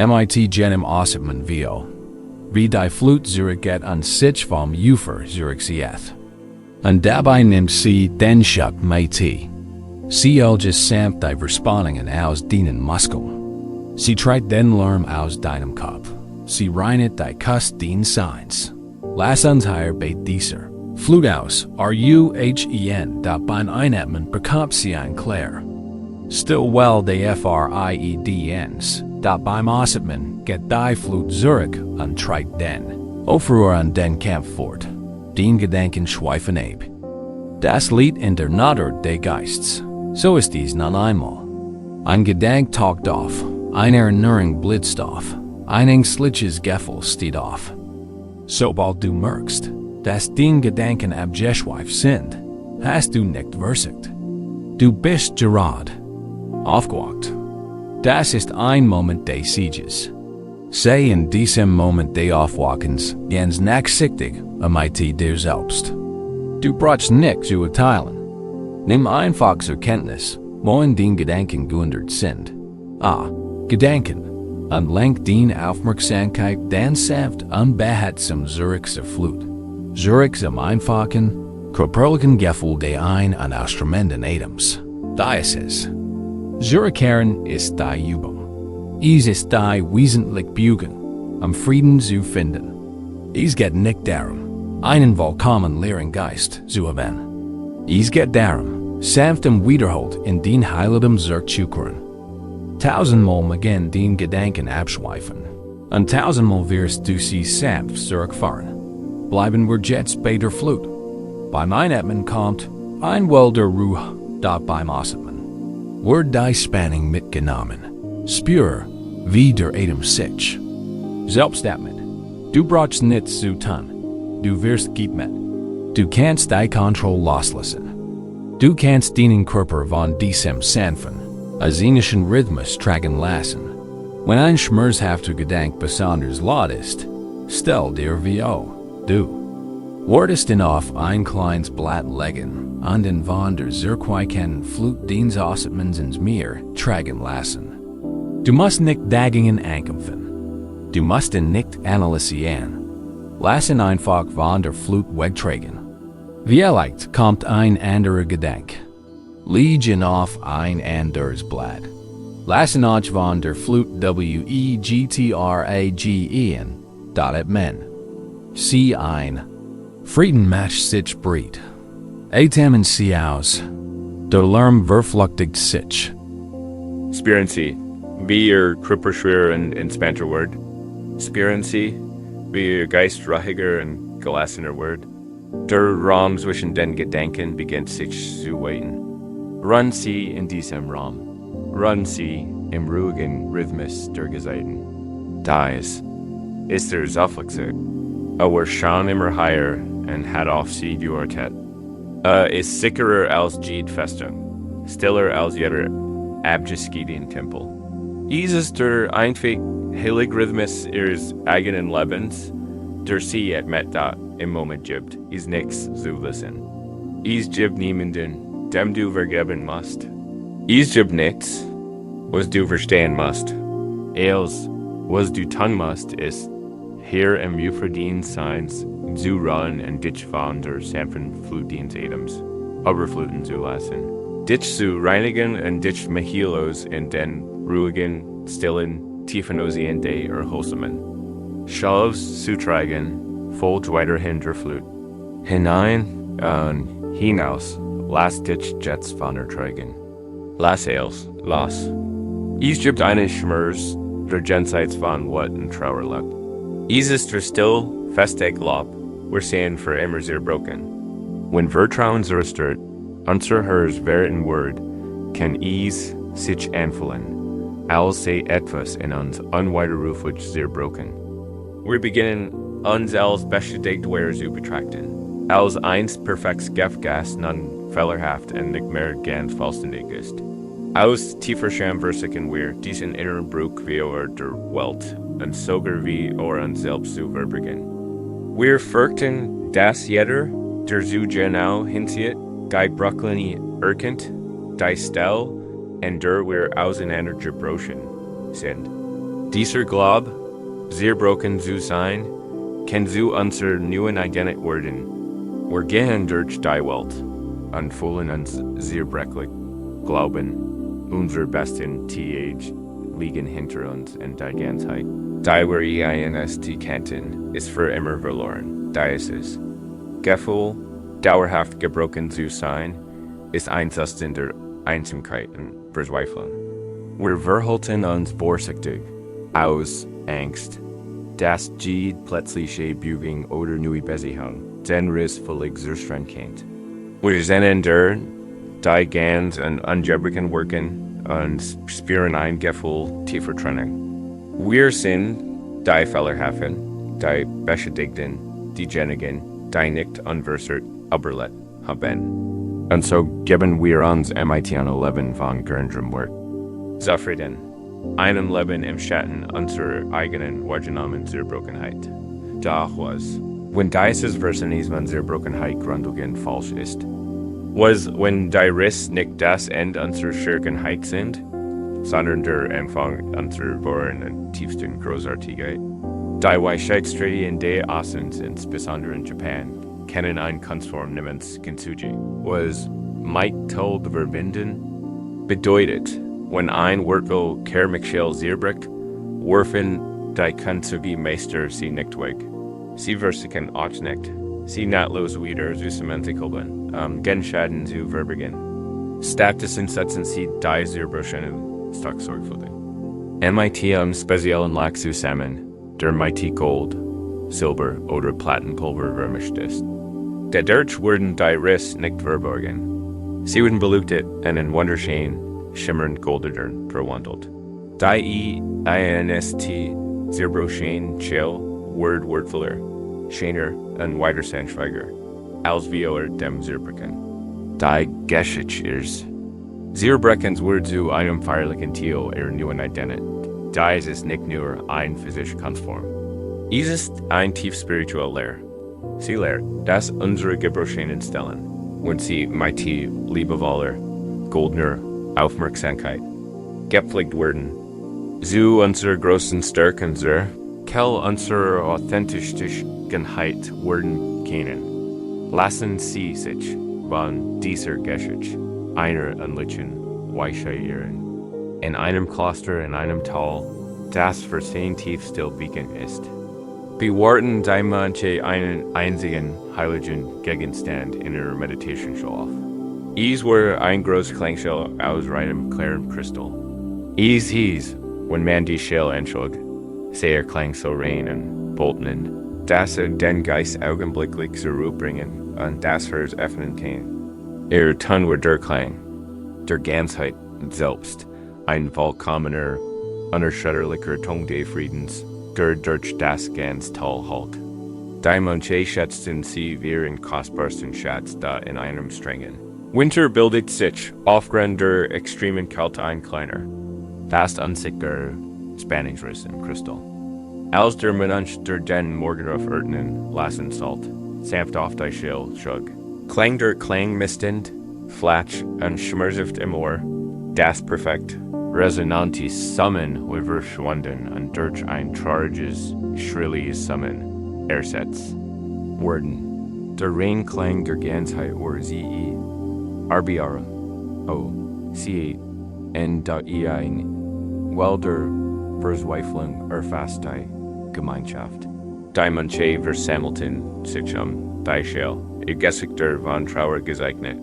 mit jedem Ausatmen vor, wie die Flut zurückgeht und sich vom Ufer zurückzieht. Und dabei nimmt sie den Schock mit. Sie olges sanft die Verspannungen aus den Muskeln. Sie tritt den Lärm aus deinem Kopf. Sie reinet die Kust den Signs. Lass uns hier bei dieser Flut aus, RUHEN, da beim Einatmen bekommt sie ein Klär. Stillwell die FRIEDNs, da beim Ausatmen geht die Flut zurück und tritt den Aufruhr an den Kampf fort. Den Gedanken schweifen ab. Das Lied in der Natur des Geistes. So ist dies noch einmal. Ein Gedank taucht auf, ein Erinnerung blitzt auf, ein ängstliches Gefühl steht auf. Sobald du merkst, dass den Gedanken abgeschweift sind, hast du nicht versagt. Du bist gerade aufgewacht. Das ist ein Moment des Sieges. Sei in diesem Moment des Aufwachens ganz nachsichtig mit dir selbst. Du brauchst nichts zu urteilen. Nimm einfach zur Kenntnis, wohin den Gedanken geändert sind. Gedanken. Und lenk den Aufmerksamkeit dann sanft und behutsam zurück zur Flut. Zurück zum einfachen, körperlichen Gefühl der ein- und ausströmenden Atems. Da ist es. Zurückkehren ist die Übung. Es ist die wesentlich Bügen, Frieden zu finden. Es geht nicht darum, einen vollkommen leeren Geist zu haben. Es geht darum, sanft und wiederholt in den Heiligtum zurückzukehren. Tausendmal again den Gedanken abschweifen, und tausendmal wirst du sie sanft zurückfahren. Bleiben wir jetzt bei der Flut. Beim Einatmen kommt ein Well der Ruhe, da beim Ausatmen wird die Spannung mitgenommen. Spür, wie der Atem sich. Selbst damit. Du brauchst nichts zu tun. Du wirst mit. Du kannst die Kontrolle loslassen. Du kannst deinen Körper von diesem sanften, asinischen Rhythmus tragen lassen. Wenn ein schmerzhafter Gedanke besonders laut ist, stell dir vor, du wurdest ihn auf ein kleines Blatt legen und den von der zurückkehrenden Flut des Ausatmens ins Meer tragen lassen. Du musst nicht dagegen ankämpfen. Du musst ihn nicht analysieren. Lass ihn einfach von der Flut wegtragen. Vielleicht kommt ein anderer Gedanke. Leg ihn auf ein anderes Blatt. Lass ihn euch von der Flut wegtragen. Atmen. Sie ein. Frieden macht sich breit. Atmen Sie aus. Der Lärm verflüchtigt sich. Spüren Sie, wie Ihr Körper schwer und entspannter wird. Spüren Sie, wie Ihr Geist ruhiger und gelassener wird. Der Raum zwischen den Gedanken beginnt sich zu weiten. Ruhen Sie in diesem Raum. Ruhen Sie im ruhigen Rhythmus der Gezeiten. Da ist der Zufluchtsort. Wir schauen immer higher und hat auf Sie Dualität. Ist sicherer als jede Festung, stiller als jeder abgeschnittene Tempel. Ist der einfach heilige Rhythmus Ihres eigenen Lebens, der Sie admit da im Moment gibt, ist nichts zu wissen. Es gibt niemanden, dem du vergeben musst. Es gibt nichts, was du verstehen musst. Alles, was du tun musst, ist, hier im Euphrodien Seins zu ruhen und dich von der sanften Flut des Atems überfluten zu lassen. Dich zu reinigen und dich Mehilos in den ruhigen, stillen, tiefen Ozean der erholsamen. Schlaf zu tragen, folgt weiterhin der Flut. Hinein und hinaus, lass dich jetzt von ertragen. Lass els, lass. Es gibt eine Schmerz, der jenseits von Wut und Trauer liegt. Es ist der still, feste Glaub, wir sehen für immer zerbrochen. Wenn Vertrauen zerstört, unser Herz werden Wort, kann es sich anfühlen, als sei etwas in uns unwiderruflich zerbrochen. Wir beginnen, uns als bestätigt zu betrachten, als eins perfektes Gefgas non fehlerhaft und nicht mehr ganz vollständig ist. Aus tiefer Scham versuchen wir, diesen inneren Bruch wie der Welt und sogar wie uns selbst zu verbringen. Wir fürchten, dass jeder, der so genau hinsieht, die Brooklyn erkennt, die Stelle, und der wir auseinander gebrochen sind. Dieser Glaube, zerbrochen zu sein, kann zu unserer neuen Identität werden. Wir gehen durch die Welt und fühlen uns zerbrechlich, glauben, unser besten TH liegen hinter uns in die Ganzheit. Die wir einst kannten, ist für immer verloren. Die ist es. Gefühl, dauerhaft gebrochen zu sein, ist einsast in der Einsamkeit und Verzweiflung. Wir verhalten uns vorsichtig, aus Angst, dass die plötzliche Bügung oder neue Besichung den Riss völlig zerstören kennt. Wir sind die ganz und ungebrochen Wirken und spüren ein Gefühl tiefer Trennung. Wir sind die Fehlerhaften, die Beschädigten, diejenigen, die nicht unversert überlebt haben. Und so geben wir uns MIT an Leben von gerendem Wort. Zufrieden, einem Leben im Schatten unserer eigenen wahrgenommenen Zerbrochenheit. Doch was, wenn dieses Verständnis von Zerbrochenheit grundlegend falsch ist, was, wenn die Riss nicht das Ende unserer Schirkenheit sind, sondern der Anfang unserer wahren und tiefsten Großartigkeit. Die Weisheitstradition der Ostens, insbesondere in Japan, kennen eine Kunstform namens Kintsugi, was Might told verbinden bedeutet, wenn ein Wortwil Kehrmichel Zierbrick, werfen die Kintsugi-Meister sie nicht weg. Sie versichern auch nicht, sie nahtlos wieder zusammenzukommen, Genschaden zu verbergen. Stattdessen setzen sie die Zierbrochen stark sorgfältig. MIT speziellen Lack zusammen, der MIT Gold, Silber oder Plattenpulver vermischt ist. Dadurch wurden die Riss nicht verborgen. Sie wurden beleuchtet und in wunderschön, schimmernd goldenen verwandelt. Die einst Zierbrochen Shell word wordfuller, schöner und weiter sanftschweiger, als wir dem Zierbrechen. Die Geschichte Zierbrechen wird zu einem feierlichen Teil ihrer neuen Identität. Dies ist nicht nur ein physische Kunstform. Es ist ein tief spirituelle Lehre. Sie lehrt, dass unsere Gebrochenen stellen, wenn sie mit liebevoller, goldener Aufmerksamkeit gepflegt werden. Zu unserer großen Stärken kell unsere Authentischkeit werden können. Lassen Sie sich von dieser Geschichte einer anlichen Weisheit irren. In einem Kloster in einem Tal, das für 10 tief still beacon ist, bewahrten die Mönche einen einzigen heiligen Gegenstand in ihrer Meditation. Es war ein großes Klangschell aus reinem klaren Kristall. Es hieß, wenn man die Schell anschaut, sehr klang so rein und boltend, dass den Geist augenblicklich zur Ruhe bringen und das Herz öffnen kann. Ihr Ton war der Klang, der Ganzheit selbst, ein vollkommener, unerschütterlicher Ton des Friedens, der durch das ganz Tal halt. Die Mönche schätzten sie wie einen kostbarsten Schatz da in einem strengen Winter bildet sich aufgrund der extremen Kälte ein kleiner, fast unsichtbarer Spannungsriss im Kristall. Als der Mensch der den Morgenruf öffnen lassen sollt, sanft auf die Schell schlug, klang der Klang mistend, flatsch und schmerzhaft im Ohr, das perfekt resonantes Summen wird verschwunden und durch ein trauriges, schrilles Summen ersetzt worden. Der Reinklang der Ganzheit war sie Arbiara, sie in da ein weil der Verzweiflung erfasst die Gemeinschaft. Die Mönche versammelten sich die Schell, ihr Gesichter von Trauer gezeichnet.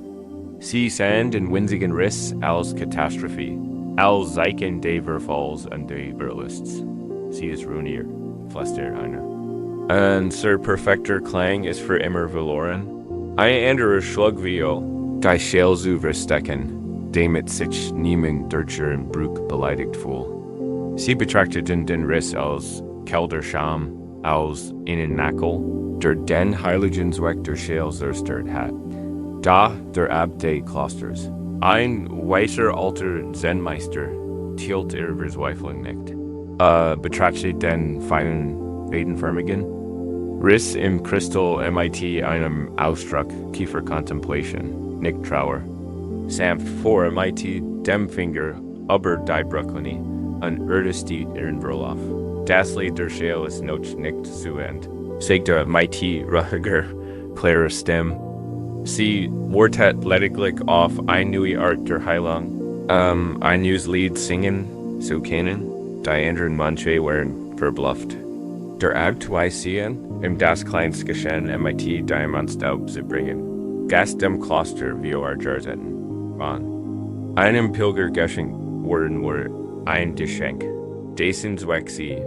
Sie sahen den winzigen Riss als Katastrophe, als Zeichen des Verfalls und des Verlusts. Sie ist ruiniert, flüstert einer. Und ihr perfekter Klang ist für immer verloren. Ein anderer Schlagviol, die Schell zu verstecken, damit sich niemand durch ihren Bruch beleidigt fühlt. Sie betrachteten den Riss als kalter Scham, als einen Nackel, der den heiligen Zweck der Schell zerstört hat. Da der Abt des Klosters, ein weißer alter Zen-Meister, tielt ihre Verzweiflung nicht. Betrachtet den feinen, edenförmigen Riss im Kristall MIT einem Ausdruck tiefer Contemplation, nicht Trauer. Sanft vor MIT dem Finger über die Brücke und erstet ihren Verlauf. Das Lied der Schell ist noch nicht zu Ende. Sagt der MIT ruhiger, klarer Stimme. Sie wartet lediglich auf eine neue Art der Heilung. Ein neues Lied singen, so kennen, die anderen manche waren verbluft. Der Abt Weisien, im das kleinst Geschehen MIT Diamantstaub zu bringen. Gast dem Kloster vor Jarzetten, waren. Einem Pilger Geschenk worden ein Geschenk. Desens Wexi,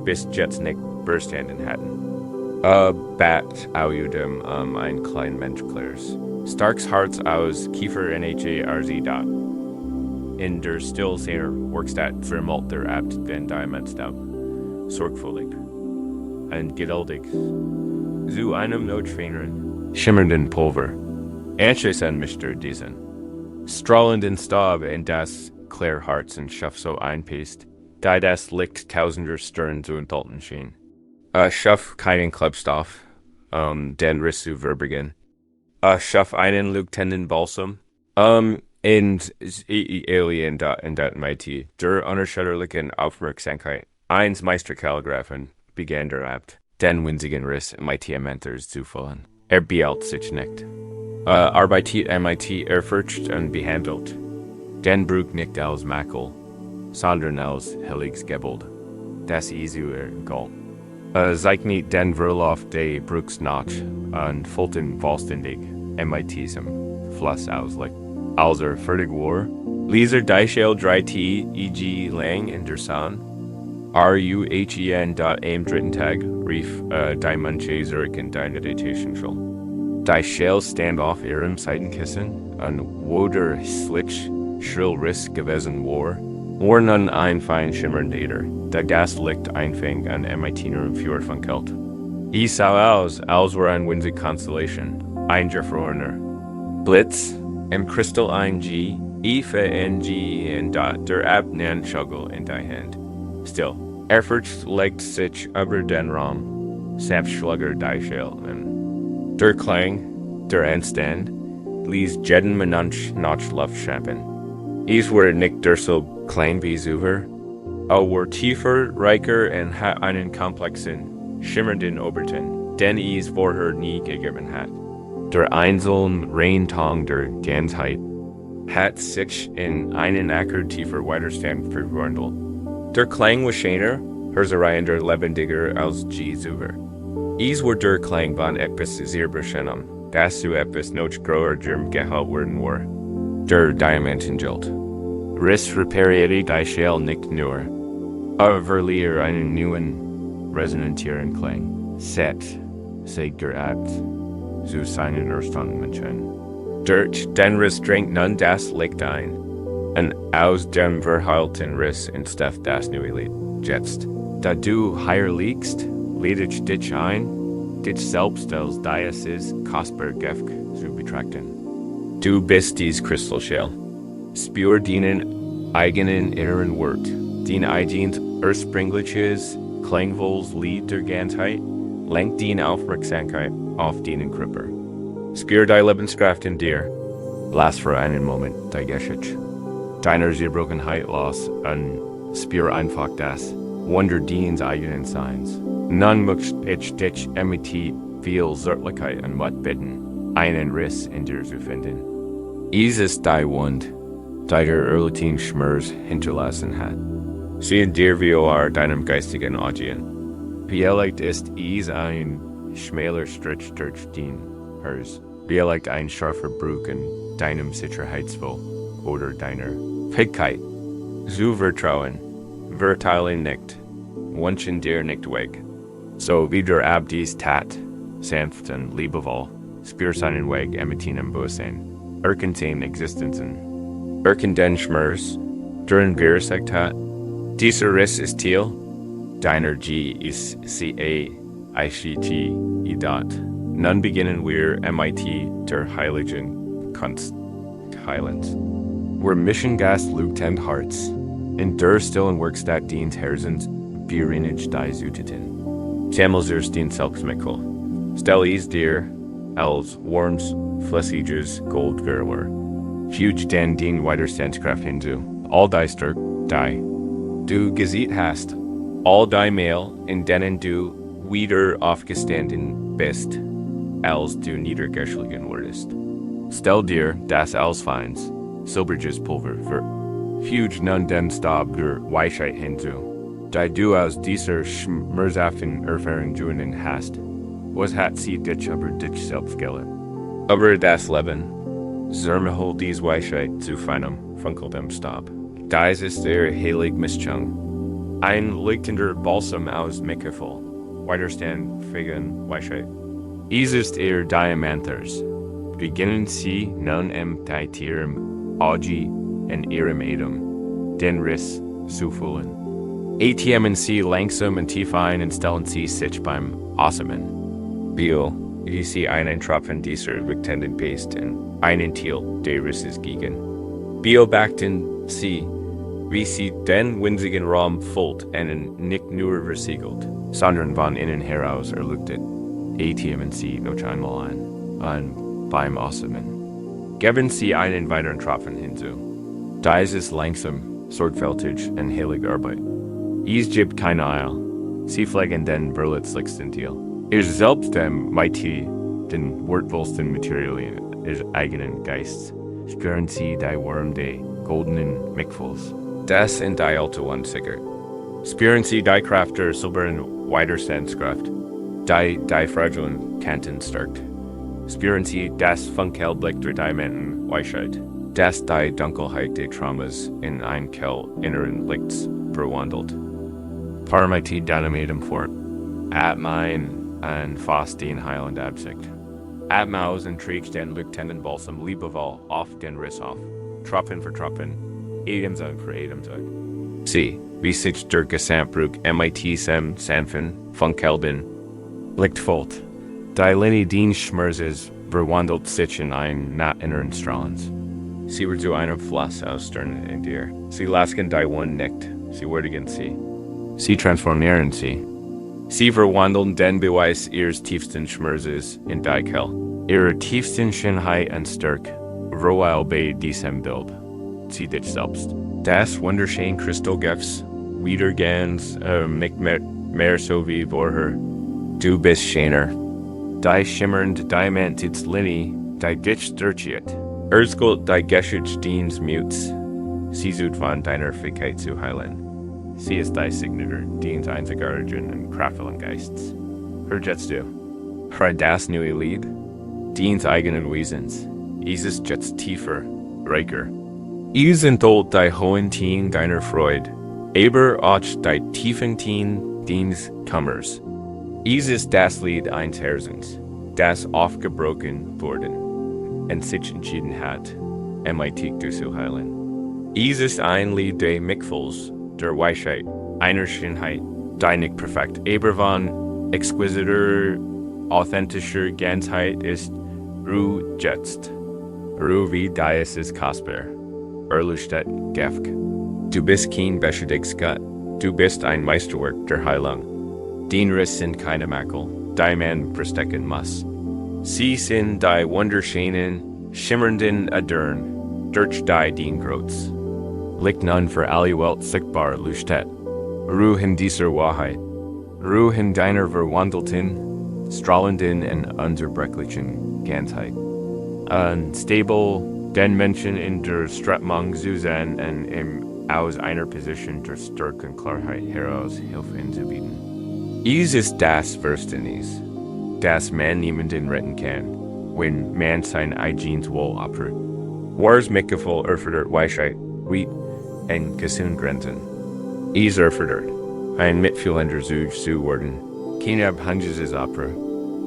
bis jetzt nicht Burstanden hatten. Bat audem ein klein Mensch klärs. Starks Harz aus Kiefer NHA dot. In der Stillseher Workstat vermalt der Abt den Diamantstab. Sorgfältig. Und geduldig. Zu einem notschweren, schimmernden Pulver. Anschließend Mr. Diesen. Strahlenden Staub in das Klärharz und Schaff so einpest, die das Licht tausender Stirn zu enthalten schien. Schaff keinen Klebstoff, den Riss zu verbergen. Schaff einen Lieutenant Balsam, in Alien in dat MIT, der unerschütterlichen Aufmerksamkeit, eins Meisterkalligraphen, begann der Abt, den winzigen Riss MIT Mentors zu fallen. Beeilt sich nicht. Arbeitet MIT erforscht und behandelt. Den Brug nicht als Makel, sondern als Heiliges Gebot. Das Isu Gold. Zeig nicht den Verlauf de Bruksnotch und Fulton vollständig MITsem Fluss auslegt. Also fertig war, Leser Deichel 3T E.G. Lang in der San, RUHEN. Dritten Tag, Rief die Manche Zurück in deine Meditation schul. Deichel stand auf ihrem Seitenkissen und wo der Slitch schrill Riss gewesen war nun ein fein schimmernder, der Gaslicht einfing an MIT-nerem Fjord von Kelt. Sah aus, als war ein winzig Constellation, ein gefrorener Blitz, im Crystal ein G, in der Abnan Schugel in die Hand. Still, Erfurt legt sich über den Raum, Sapschlager Deichel und der Klang, der Endstand, ließ jeden Mensch nach Luft schnappen. Were nicht der so klein wie Zuver, war tiefer, reicher und hat einen komplexen, schimmernden Oberton, den vorher nie gegeben hat. Der einzelne Reintang der Ganzheit hat sich in einen Acker tiefer Widerstand verwandelt. Der Klang war schöner, herzereiender, lebendiger als Zuver. War der Klang von etwas sehr Bescheuertem, das zu etwas noch größerem gehalten worden war. Der Diamantenjilt. Riss reparierte die Schell nicht nur, verlieh einen neuen, resonantieren Klang. Sagt der Abt, zu seinen Erstaunlichen. Durch den Riss drängt nun das Licht ein, und aus dem verheilten Riss entsteht das neue Lied. Jetzt, da du hier liegst, lade ich dich ein, dich selbst als dieses kostbar Gift zu betrachten. Du bist dies Kristallschell. Spür deinen eigenen inneren Wort, den eigenen ursprüngliches, klangvolles Lied der Ganzheit, lenkt deine Aufmerksamkeit auf deinen Körper. Spür die Lebenskraft in dir. Lass für einen Moment die Geschichte deiner Zerbrochenheit los und spür einfach das Wunder deines eigenen Seins. Nun möchte ich dich mit viel Zärtlichkeit und Mut bitten, einen Riss in dir zu finden. Ist die Wund, die der ehrlichen Schmerz hinterlassen hat. Sie in dir vor deinem geistigen Augen. Vielleicht ist ein schmaler Strich durch den Herz. Vielleicht ein scharfer Bruch in deinem Sicherheitsvoll oder deiner Fähigkeit. Zu vertrauen, verteilen nicht, wünschen dir nicht weg. So wie der Abt dies tat, sanft und liebevoll, spür seinen Weg im Bewusstsein. Erkennt Existenzen. Erkennt den Schmerz, deren wir sagt hat. Dieser Riss ist Thiel, deiner G ist CA, ICT, Nun beginnen wir MIT der Heiligen Kannst, Heilens. Wir mischen Gast Lieutenant Herz, in der stillen Werkstatt dient Herzens, Bierinich die Zuteten. Tamelsers dient Selbstmittel. Stell dir, als warms, flüssiges Goldgerler. Huge den dien Widerstandskraft hinzu. All die Stärk, die du gesehen hast. All die Mail, in denen du wieder aufgestanden bist, als du niedergeschlagen wurdest. Stell dir das als feins, silbriges Pulver huge nun den stab der Weisheit hinzu. Die du aus dieser schmerzhaften Erfahrung juinen hast, was hat sie dich über dich selbst gelehrt. Aber das Leben, zermehol dies Weisheit zu feinem, funkeldem Stab. Dies ist der heilig Mischung. Ein leuchtender Balsam aus Mitgefühl. Widerstand gegen Weisheit. Ist Diamanthers. Beginnen Sie nun Titirem, Augi, en Ihrem Edom, den Riss zu fühlen. ATMen Sie langsam und tief ein und stellen Sie sich beim Erholsamen. Biel, wie Sie einen Tropfen dieser rücktenden Paste in einen Teil der Risses gegen. Biel backten Sie, wie Sie den winzigen Raum füllt und nicht nur versiegelt, sondern von innen heraus erleuchtet. ATMen Sie noch einmal ein beim Erholsamen. Geben Sie einen weiteren Tropfen hinzu. Dies ist langsam, sorgfältig und heilige Arbeit. Es gibt keine Eil. Sie pflegen den verletzlichsten Teil. Selbst mighty, den wortvollsten Materialien eigenen Geist. Spüren Sie die Wurm der goldenen Mitgefühls. Das in die alte One sickert. Spüren Sie die Kraft der silbernen Widerstandskraft. Die fragilen Kanten stärkt. Spüren Sie das Funkelblick der Diamanten Weisheit. Das die Dunkelheit der Traumas in ein Kell inneren Lichts verwandelt. Parmiti Dynamitum fort. Mein ein fast den heilend Absicht. Maus und trägt den leuchtenden Balsam liebevoll auf den Riss auf. Tropfen für Tropfen, Adamsag für Adamsag. Sie, wie sich der Gesamtbrug MIT-Sem sanften, Funkelben, lichtvoll. Die Linie den Schmerzes verwandelt sich in ein not inneren Strahlens. Sie wird zu einem Fluss ausstern in dir. Sie lasken die One nicht. Sie würdigen sie. Sie transformieren sie. Sie verwandeln den Beweis ihres tiefsten Schmerzes in die Kell. Ihre tiefsten Schönheit und Stärke, royal bei diesem Bild. Sie dich selbst. Das wunderschöne Kristallgifts, wiedergans, nicht mehr so wie vorher. Du bist schöner. Die schimmernd diamantits Linie, die dich stürchiert. Erzgold die Geschütz diens Mutes. Sie sucht von deiner Fähigkeit zu heilen. Sie ist die Signatur, diens einziger Origin und kraftvollen Geistes. Hör jetzt du. Hör das neue Lied? Diens eigenen Wesens. Es ist jetzt tiefer, reicher. Es enthält die hohen Tien deiner Freude, aber auch die tiefen Tien diens Kummers. Es ist das Lied eines Herzens, das aufgebrochen worden und sich entschieden hat, MIT zu heilen. Es ist ein Lied der Mitgefühls, der Weisheit, einer Schönheit, die nicht perfekt, aber von exquisiter, authentischer Ganzheit ist, Ruhe jetzt. Ruhe wie dies ist kostbar, Erleuchtet Gefk. Du bist kein beschädigtes Gott, du bist ein Meisterwerk der Heilung. Den Riss sind keine Makel, die man verstecken muss. Sie sind die wunderschönen, schimmernden Adern, durch die den Groß. Liegt nun für alle Welt sichtbar Leuchtet. Ruhe in dieser Wahrheit. Ruhe in deiner verwandelten, strahlenden und unzerbrechlichen Ganzheit. Unstable, den Menschen in der Strebung zu sein und aus einer Position der Stärke und Klarheit heraus Hilfe hinzubieten. Es ist das Verständnis, das man niemanden retten kann, wenn man sein eigenes Wohl opfert. Wars Mitgefühl erfordert Weisheit, Wheat und Gesundgrenzen. Es erfordert, ein mitfühlender Zug zu werden. Keine Abhängiges Opfer.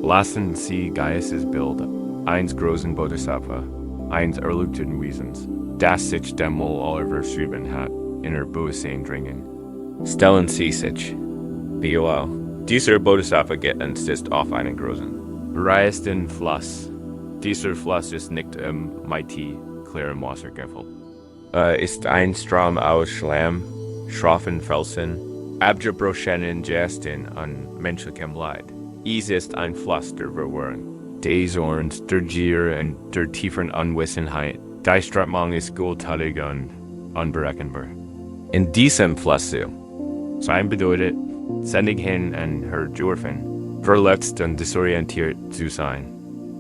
Lassen Sie Geistesbild, eins großen Bodhisattva, eins erleuchteten Wesens, das sich dem Wohl aller verschrieben hat, in der Bewusstsein dringen. Stellen Sie sich, Biolao, dieser Bodhisattva geht insist auf einen großen, reißenden Fluss. Dieser Fluss ist nicht mighty, klarem Wasser gefüllt. Ist ein Strom aus Schlamm, schroffen Felsen, abgebrochenen Gesten an menschlichem Leid. Es ist ein Fluss der Verwirrung, des Orns, der Gier und der tiefen Unwissenheit. Die Strömung ist guttattig und unberechenbar. In diesem Fluss sein bedeutet, sendig hin und her dürfen, verletzt und desorientiert zu sein.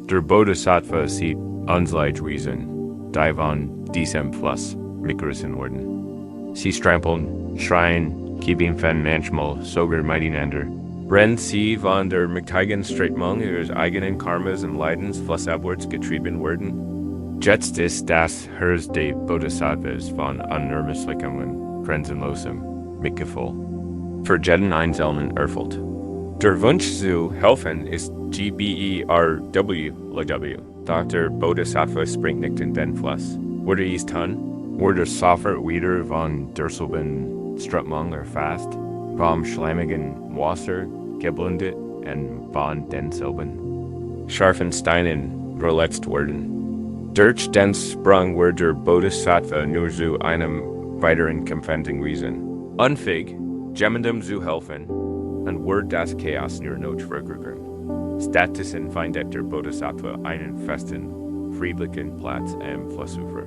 Der Bodhisattva sieht uns Leid Wesen, die von diesem Fluss mitgerissen wurden. Sie strampeln, schreien, keeping fen manchmal, soger miteinander. Brennt sie von der Mcteigen Streitmung ihres eigenen Karmas und Leidens flussabwärts getrieben werden? Jetzt ist das Herz des Bodhisattvas von unermesslichem und grenzenlosem Mitgefühl. Für jeden Einzelnen erfüllt. Der Wunsch zu helfen ist GBERW. Doch der Bodhisattva springt nicht in den Fluss. Wurde es tun? Wurde sofort wieder von derselben Strömung erfasst, vom schlammigen Wasser geblendet und von denselben scharfen Steinen verletzt worden. Durch den Sprung wird der Bodhisattva nur zu einem weiteren Kämpfenden Wesen. Unfähig, jemandem zu helfen, und wird das Chaos nur noch vergrößern. Stattdessen findet der Bodhisattva einen festen, friedlichen Platz am Flussufer.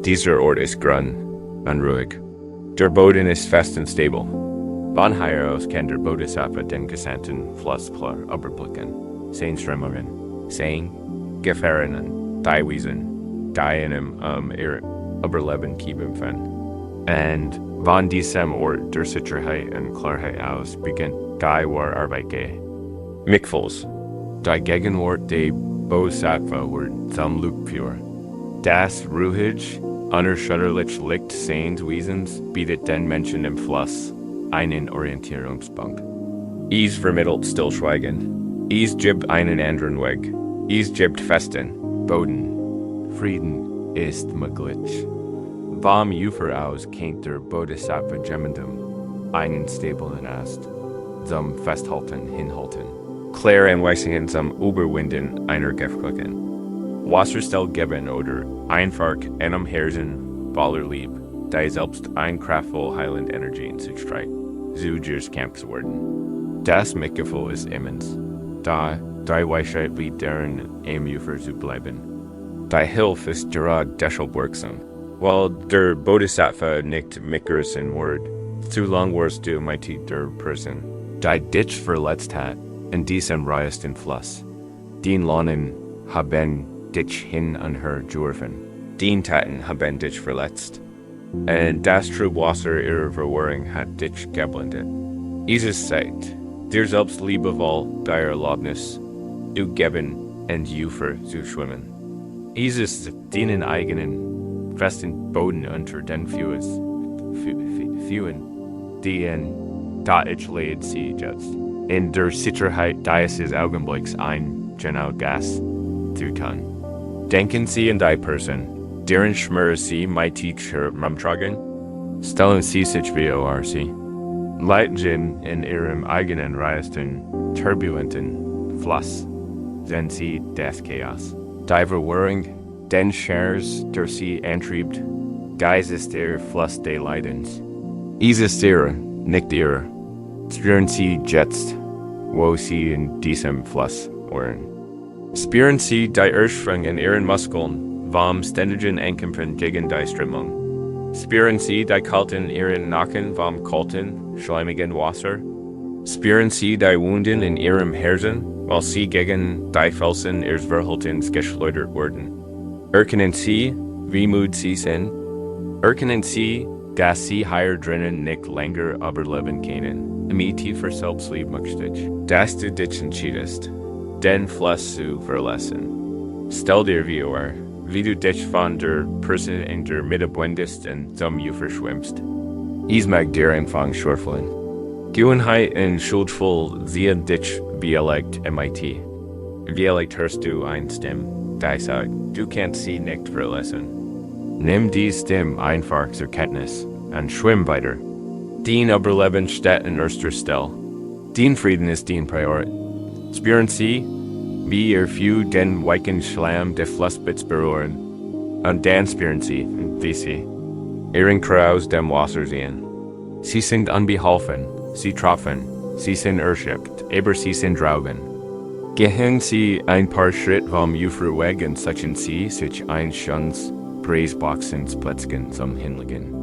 Dieser Ort ist grün und ruhig. Der Boden ist fest und stabil. Von hier aus kann der Bodhisattva den gesamten Fluss klar überblicken. Sein Strömungen, sein Gefahren und die Wesen, die in ihr Überleben kämpfen. Und von diesem Ort der Sicherheit und Klarheit aus beginnt die wahre Arbeit gehen. Mitgefühls. Die Gegenwart der Bodhisattva wird zum Lugpur. Das ruhig, unerschütterlich Licht seines Wesens bietet den Menschen im Fluss einen Orientierungspunkt. Es vermittelt Stillschweigen. Es gibt einen anderen Weg. Es gibt festen Boden. Frieden ist möglich. Vom Ufer aus kennt der Bodhisattva jemandem einen stablen Ast zum Festhalten hinhalten. Klar und Weißingen zum Überwinden einer Gefährlichen. Wasserstell geben oder einfach einem Herzen voller Liebe, die selbst ein kraftvoll heilend Energie in sich trägt, zu Kämpfs werden. Das Mitgefühl ist immens, da die Weisheit wie deren am Ufer zu bleiben. Die Hilfe ist gerade deshalb wirksam, weil der Bodhisattva nicht mitgerissen wird. Zu lang warst du mighty der Person, die dich verletzt hat, in diesem reichsten Fluss. Den Lohnen haben dich hin an her geworfen. Den Taten haben dich verletzt. Und das Trübwasser ihrer Verwirrung hat dich geblendet. Jesus sagt, dir selbst liebevoll die Erlaubnis, du geben und Ufer zu schwimmen. Jesus den eigenen festen Boden unter den Füßen, die in da ich leid sie jetzt. In der Sicherheit dieses Augenblicks ein genau Gas zu tun. Denken Sie an die Person, deren Schmerz Sie mighty rumtragen? Stellen Sie sich vor Sie. Leiten in Ihrem eigenen reichsten, turbulenten Fluss sind Sie das Chaos. Die Verwirrung, den Schmerz, der Sie antriebt, Geist ist der Fluss des Leidens. Es ist Ihre, nicht Ihre. Spüren Sie jetzt, wo Sie in diesem Fluss waren. Spüren Sie die Ursprung in Ihren Muskeln, vom ständigen Ankämpfen gegen die Strömung. Spüren Sie die Kalten in Ihren Nacken vom kalten, schleimigen Wasser. Spüren Sie die Wunden in Ihrem Herzen, weil Sie gegen die Felsen Ihres Verhaltens geschleudert wurden. Erkennen Sie, wie müde Sie sind. Erkennen Sie, dass Sie hier drinnen nicht länger überleben können. Im tiefer Selbstliebe möchtest, dass du dich entschiedest, den Fluss zu verlassen. Stell dir vor, wie du dich von der Person in der Mitte wendest und zum Ufer schwimmst. Es mag dir Anfang schwerfallen. Gewohnheit und schuldvoll sehen dich wie MIT. Vielleicht hörst du eine Stimme, die sagt, du kannst sie nicht verlassen. Nimm die Stimme einfach zur Kenntnis und schwimm weiter. Den Überleben steht an erster Stelle. Den Frieden ist den Priorität. Spüren Sie, wie Ihr Fühl den weichen Schlamm des Flussbetts berühren. Und dann spüren Sie, wie Sie Ihren Kraus dem Wasser sehen. Sie sind unbeholfen, Sie treffen, Sie sind erschöpft, aber Sie sind draugen. Gehen Sie ein paar Schritt vom Ufer weg und setzen Sie sich ein schönes Preisboxensplätzchen zum Hinlegen.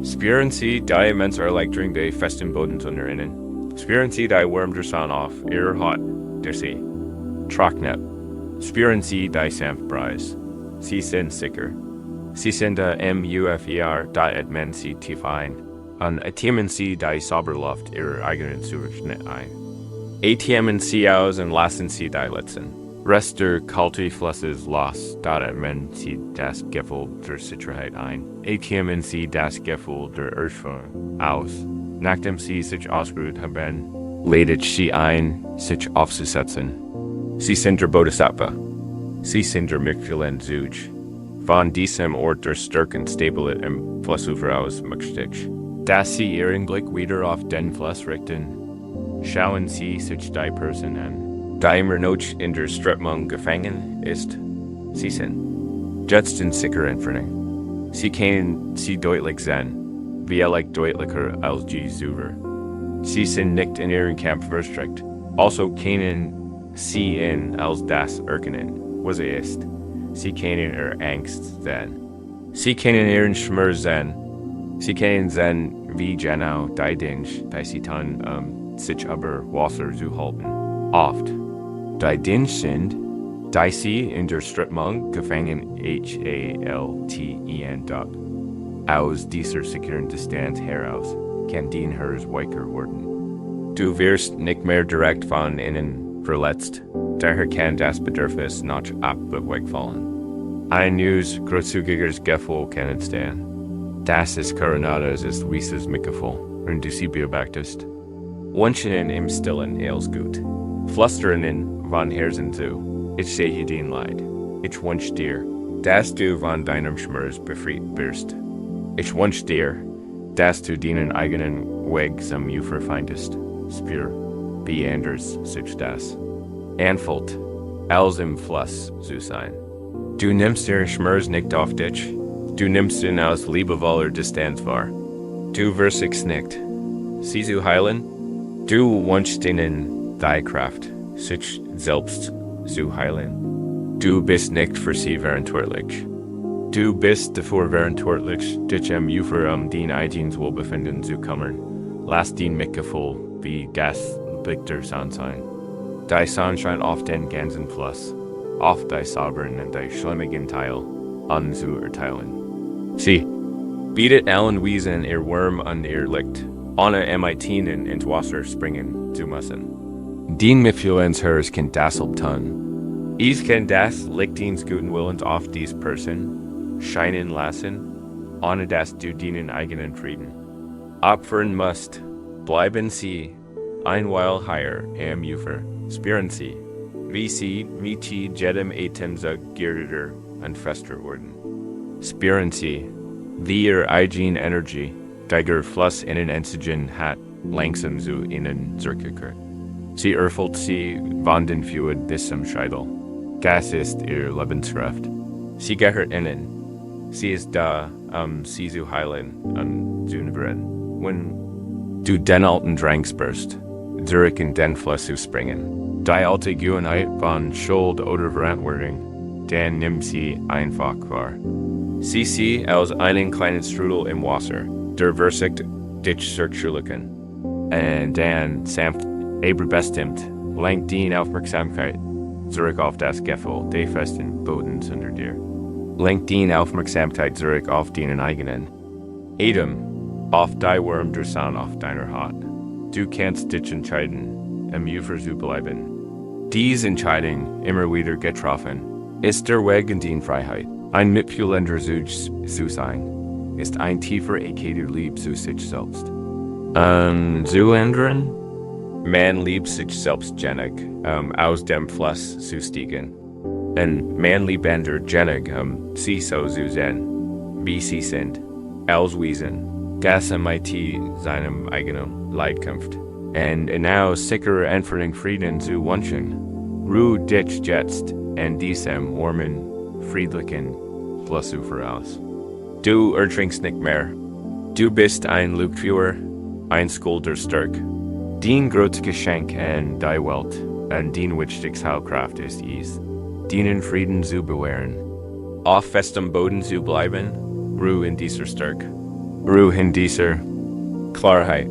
Spüren Sie die immense Erleichterung der festen Bodens unter Ihnen. Spüren Sie die Wärme der Sonne auf Ihrer Haut, der See. Trocknet. Spüren Sie die sanfte Brise. Sie sind sicher. Sie sind mufer admen sie tief ein. Atmen Sie die Sauberluft ihrer eigenen Zuschnitt ein. Atmen Sie aus und lassen Sie die letzten Rester kalte Flusses los, atmen Sie das Gefühl der Sicherheit ein. Atmen Sie das Gefühl der Erschöpfung aus. Nachdem Sie sich ausgeruht haben, ladet Sie ein, sich aufzusetzen. Sie sind der Bodhisattva. Sie sind der Mitgefühl Zuge. Von diesem Ort der Stärken stabilet im Flussufer aus Mückstich. Dass Sie Ihren Blick wieder auf den Fluss richten, schauen Sie sich die Person an, die immer noch in der Strömung gefangen ist. Sie sind jetzt in sicherer Entfernung. Sie können Sie deutlich sehen, vielleicht deutlicher als die Zuhörer. Sie sind nicht in Ihren Kampf verstrickt. Also können Sie ihn als das erkennen, was ist. Sie können Ihre Angst sehen. Sie können Ihren Schmerz sehen. Sie können sehen, wie genau die Dinge, die Sie tun, sich aber Wasser zu halten. Oft. Die Dinge sind, die Sie in der Strömung gefangen halten. Aus dieser sicheren Distanz heraus kann den Herz weicher werden. Du wirst nicht mehr direkt von innen verletzt, daher kann das Bedürfnis noch wegfallen. Ein neues, großzügiges Gefühl kann entstehen. Das ist Coronadas ist Dieses Mitgefühl, und du sie beobachtest. Wünschen im Stillen alles gut. Flüstern von Herzen zu. Ich sehe dein Leid. Ich wünsch dir, dass du von deinem Schmerz befreit wirst. Ich wünsch dir, dass du deinen eigenen Weg zum Ufer findest. Spür, wie anders sich das anfühlt, als im Fluss zu sein. Du nimmst den Schmerz nicht auf dich. Du nimmst ihn aus liebevoller Distanz wahr. Du wirst nicht. Sie zu heilen. Du wünschst ihnen die Kraft, sich selbst zu heilen. Du bist nicht für sie verantwortlich. Du bist dafür verantwortlich, dich im Ufer den eigenen Wohlbefinden zu kümmern. Lass den Mitgefühl wie Gaslichter sein. Die Sonnenschein auf den ganzen Fluss, auf die sauberen und die schlimmigen Teil anzuurteilen. Sie bietet allen Wiesen ihr Wurm an ihr Licht, ohne Emitinen ins Wasser springen zu müssen. Den Mitgefühl ins Herz kann das tun. Ich kann das Licht ins guten Willens auf diese Person scheinen lassen, ohne dass du deinen eigenen Frieden opfern musst. Bleiben Sie einmal hier am Ufer, spüren Sie, wie Sie mit jedem Atemzug girder und fester werden. Spüren Sie, wie Ihre eigene Energie, die Fluss in den Enzigen hat, langsam zu Ihnen zurückkehrt. Sie erfüllt Sie von den Fluid diesem Scheitel. Das ist Ihre Lebenskraft. Sie gehört Ihnen. Sie ist da, Sie zu heilen und zu nebrennen. Wenn du den alten Drang spürst, zurück in den Fluss zu springen, die alte Gewohnheit von Schuld oder Verantwortung, dann nimm sie einfach wahr. Sieh sie als einen kleinen Strudel im Wasser, der versiegt dich zurückzuschlucken. Und dann sanft, aber bestimmt, lenkt die Aufmerksamkeit zurück auf das Gefühl des festen Bodens unter dir. Lenkt die Aufmerksamkeit zurück auf deinen eigenen Atem, auf die Wurm der Sonne auf deiner Haut. Du kannst dich entscheiden, im Ufer zu bleiben. Diese Entscheidung, immer wieder getroffen, ist der Weg in die Freiheit. Ein mitfühlender Zuge zu sein, ist ein tiefer Ecke der Liebe zu sich selbst. Zu ändern? Man liebt sich selbstständig, aus dem Fluss zu stiegen. Und man liebt andere ständig, sie so zu sehen, wie sie sind, als Wiesen, das mit seinem eigenen Leidkampf. Und aus sicherer Entfernung Frieden zu wünschen. Ruh dich jetzt in diesem warmen, friedlichen Flussufer aus. Du ertrinkst nicht mehr. Du bist ein Lugführer, ein Skulder stark. Dein größtes Geschenk an die Welt, und dein wichtigste Heilkraft ist es, deinen Frieden zu bewahren. Auf festem Boden zu bleiben, Ruhe in dieser Stärke. Ruhe in dieser Klarheit.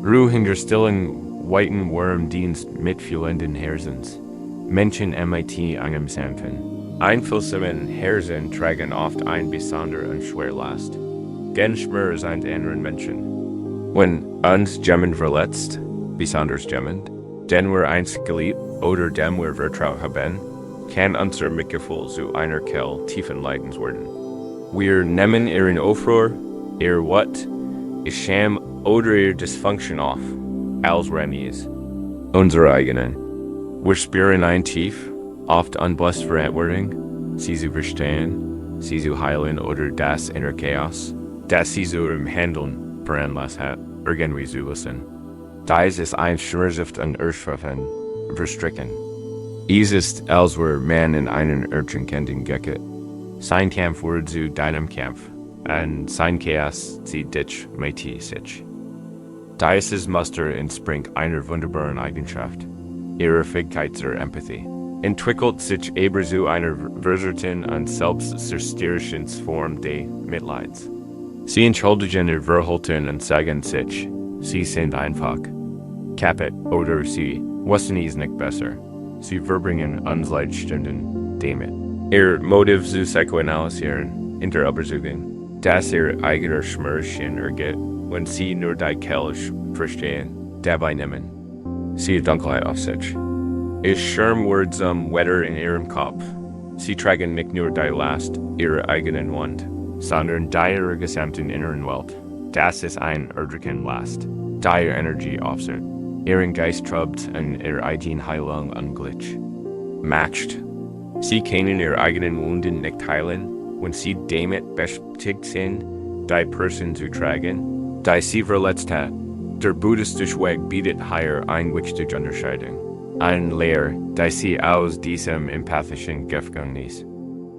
Ruhe in der stillen, weiten Wurmdienst mitfühlenden Herzens. Menschen mit einem sanften, Einfühlsamen Herzen tragen oft ein besonder und schwer Last. Gen schmer sind anderen Menschen. Wenn uns jemand verletzt, besonders jemand, den wir einst geliebt oder dem wir vertraut haben, kann unser Mitgefühl zu einer Quelle tiefen Leidens werden. Wir nehmen ihren Aufruhr, ihr What, ihr Scham oder ihr Dysfunction auf, als Remies, unsere eigenen. Wir spüren ein tief, oft unbewusst Verantwortung, sie zu verstehen, sie zu heilen oder das innere Chaos, das sie zu im Handeln veranlasst hat, irgendwie zu lassen. Dies ist ein Schmerzift und Erschöpfen verstricken. Dies ist, als wir man in einen Ertrinken gecket. Sein Kampf wird zu deinem Kampf, und sein Chaos zu dich meiti sich. Dies ist Muster entspringt einer wunderbaren Eigenschaft, ihrer Fähigkeit zur Empathie. Entwickelt sich aber zu einer verserten und selbstzerstörerischen Form des Mitleids. Sie entschuldigen ihr Verhalten und sagen sich, sie sind einfach kaputt oder sie wissen es nicht besser. Sie verbringen Unleidstunden damit. Ihr Motiv zu psychoanalysieren, interübersuchen, dass ihr eigener Schmerzen ergeht, wenn sie nur die Kelch verstehen, dabei nehmen. Sie Dunkelheit auf sich. Ihr Schirm wird zum Wetter in ihrem Kopf. Sie tragen nicht nur die Last ihrer eigenen Wand, sondern die ihrer gesamten inneren Welt. Das ist ein erdrückende Last, die ihre Energie aufsetzt. Ihren Geist trübt und ihre eigene Heilung unglitsch. Matcht. Sie können ihre eigenen Wunden nicht heilen, wenn sie damit beschäftigt sind, die Person zu tragen, die sie verletzt hat. Der buddhistische Weg bietet hier eine wichtige Unterscheidung. Eine Lehre, die sie aus diesem empathischen Gefängnis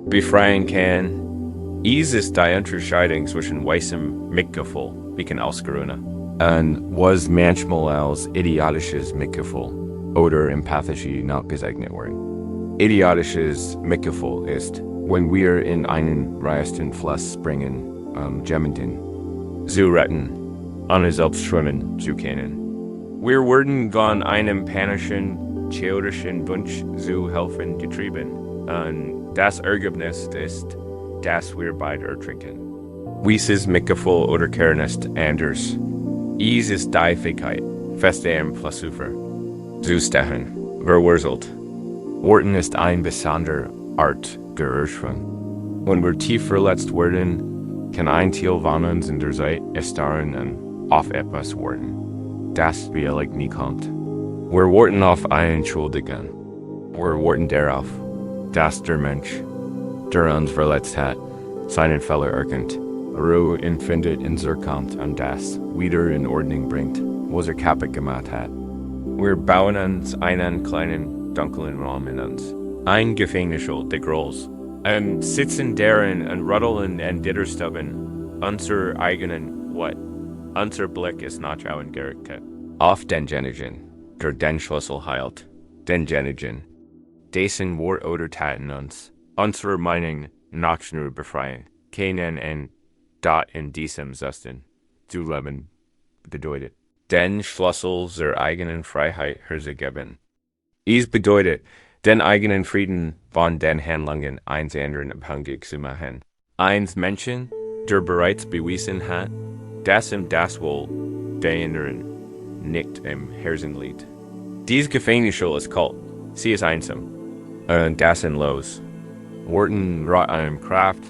befreien kann. Dies ist die Unterscheidung zwischen weißem Mitgefühl, wie kann ausgeruhen, und was manchmal als idiotisches Mitgefühl oder Empathie nachgesegnet wird. Idiotisches Mitgefühl ist, wenn wir in einen reißenden Fluss springen, jemanden zu retten, ohne selbst schwimmen zu können. Wir werden von einem panischen, chaotischen Wunsch zu helfen getrieben, und das Ergebnis ist, dass wir beide ertrinken. Dieses Mitgefühl oder Kehren ist anders. Dies ist die Fähigkeit, fest am Flussufer zu stehen, verwurzelt. Worten ist ein besonderer Art der Erschwung. Wenn wir tief verletzt werden, kann ein Teil von uns in der Zeit erstarren und auf etwas warten, das vielleicht nie kommt. Wir warten auf einen Schuldigen. Wir warten darauf, dass der Mensch, der uns verletzt hat, seinen Fehler erkennt, Ruhe empfindet und zurückkommt und das wieder in Ordnung bringt, was kaputt gemacht hat. Wir bauen uns einen kleinen, dunklen Raum in uns. Ein Gefängnis der Groß. Sitzen darin und ruddeln und ditterstubben. Unser eigenen What? Unser Blick ist nachschauen gerichtet. Auf denjenigen, der den Schlüssel heilt. Denjenigen, dessen Wort oder Taten uns, unsere Meinung noch nur befreien. Keinen und dort in diesem Zustand zu leben bedeutet. Den Schlüssel zur eigenen Freiheit herzugeben. Dies bedeutet, den eigenen Frieden von den Handlungen eines anderen abhängig zu machen. Eins Menschen, der bereits bewiesen hat, dass ihm das wohl der anderen nicht im Herzen liegt. Dies Gefängnis ist kalt, sie ist einsam, und das sind los. Worten rot einem Kraft,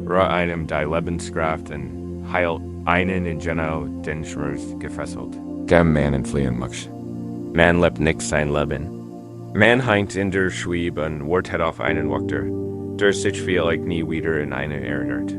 rot einem die Lebenskraft und heilt einen in genau den Schmerz gefesselt. Dem man entfliehen muss. Man lebt nicht sein Leben. Man hängt in der Schwebe und wartet auf einen Wächter, der sich vielleicht nie wieder in einen erinnert.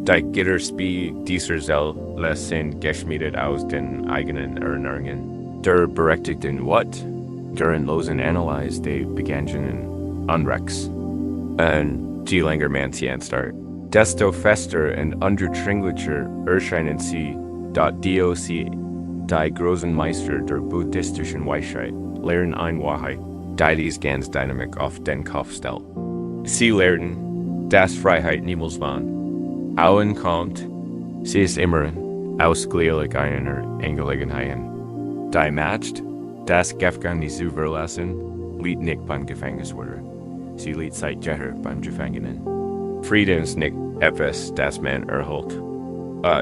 Die Gitterspie dieser Seele sind geschmiedet aus den eigenen Erinnerungen. Der berechtigten What, der in losen Analyse der begangenen Unrecks. Und je länger man sie anstarrt, desto fester und undurchdringlicher erscheinen sie, da Dio sie, die großen Meister der buddhistischen Weisheit, lehren eine Wahrheit, die dies ganz dynamisch auf den Kopf stellt. Sie lehrten, dass Freiheit niemals wann. Allen kommt, sie ist immer ausgleichlich einer Angelegenheit. Die matcht, das Gefängnis zu verlassen, liegt nicht beim Gefängniswärter. sie liet Zeit Jeher beim Gefangenen. Friedens nicht etwas, das man erholt,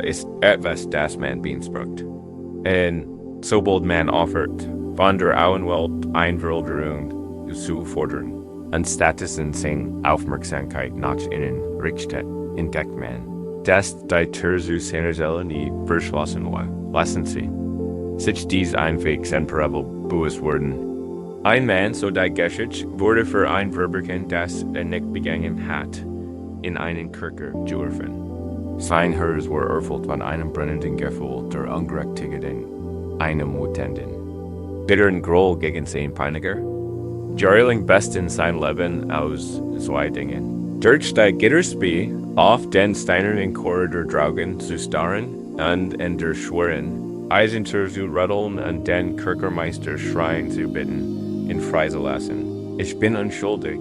ist etwas, das man beansprucht. Und sobald man offert, von der Auenwelt Einwilderung zu fordern, anstatt in seine Aufmerksamkeit nach innen richtet, entdeckt man, dass die Tür zu seiner Seele nie verschlossen war. Lassen Sie sich dies einfach separabel bewusst werden. Ein Mann, so die Geschichte, wurde für ein Verbrechen, das nicht begangen hat, in einen Kerker geworfen. Sein Herz war erfüllt von einem brennenden Gefühl der Ungerechtigkeit, einem Mutenden, bitteren Groll gegen seinen Peiniger. Jarling besten sein Leben aus zwei Dingen. Durch die Gitterspie auf den steinernen Korridor Draugen zu starren und in der schweren Eisentür zu rütteln und den Kerkermeister Schrein zu bitten, ihn freizulassen. Ich bin unschuldig,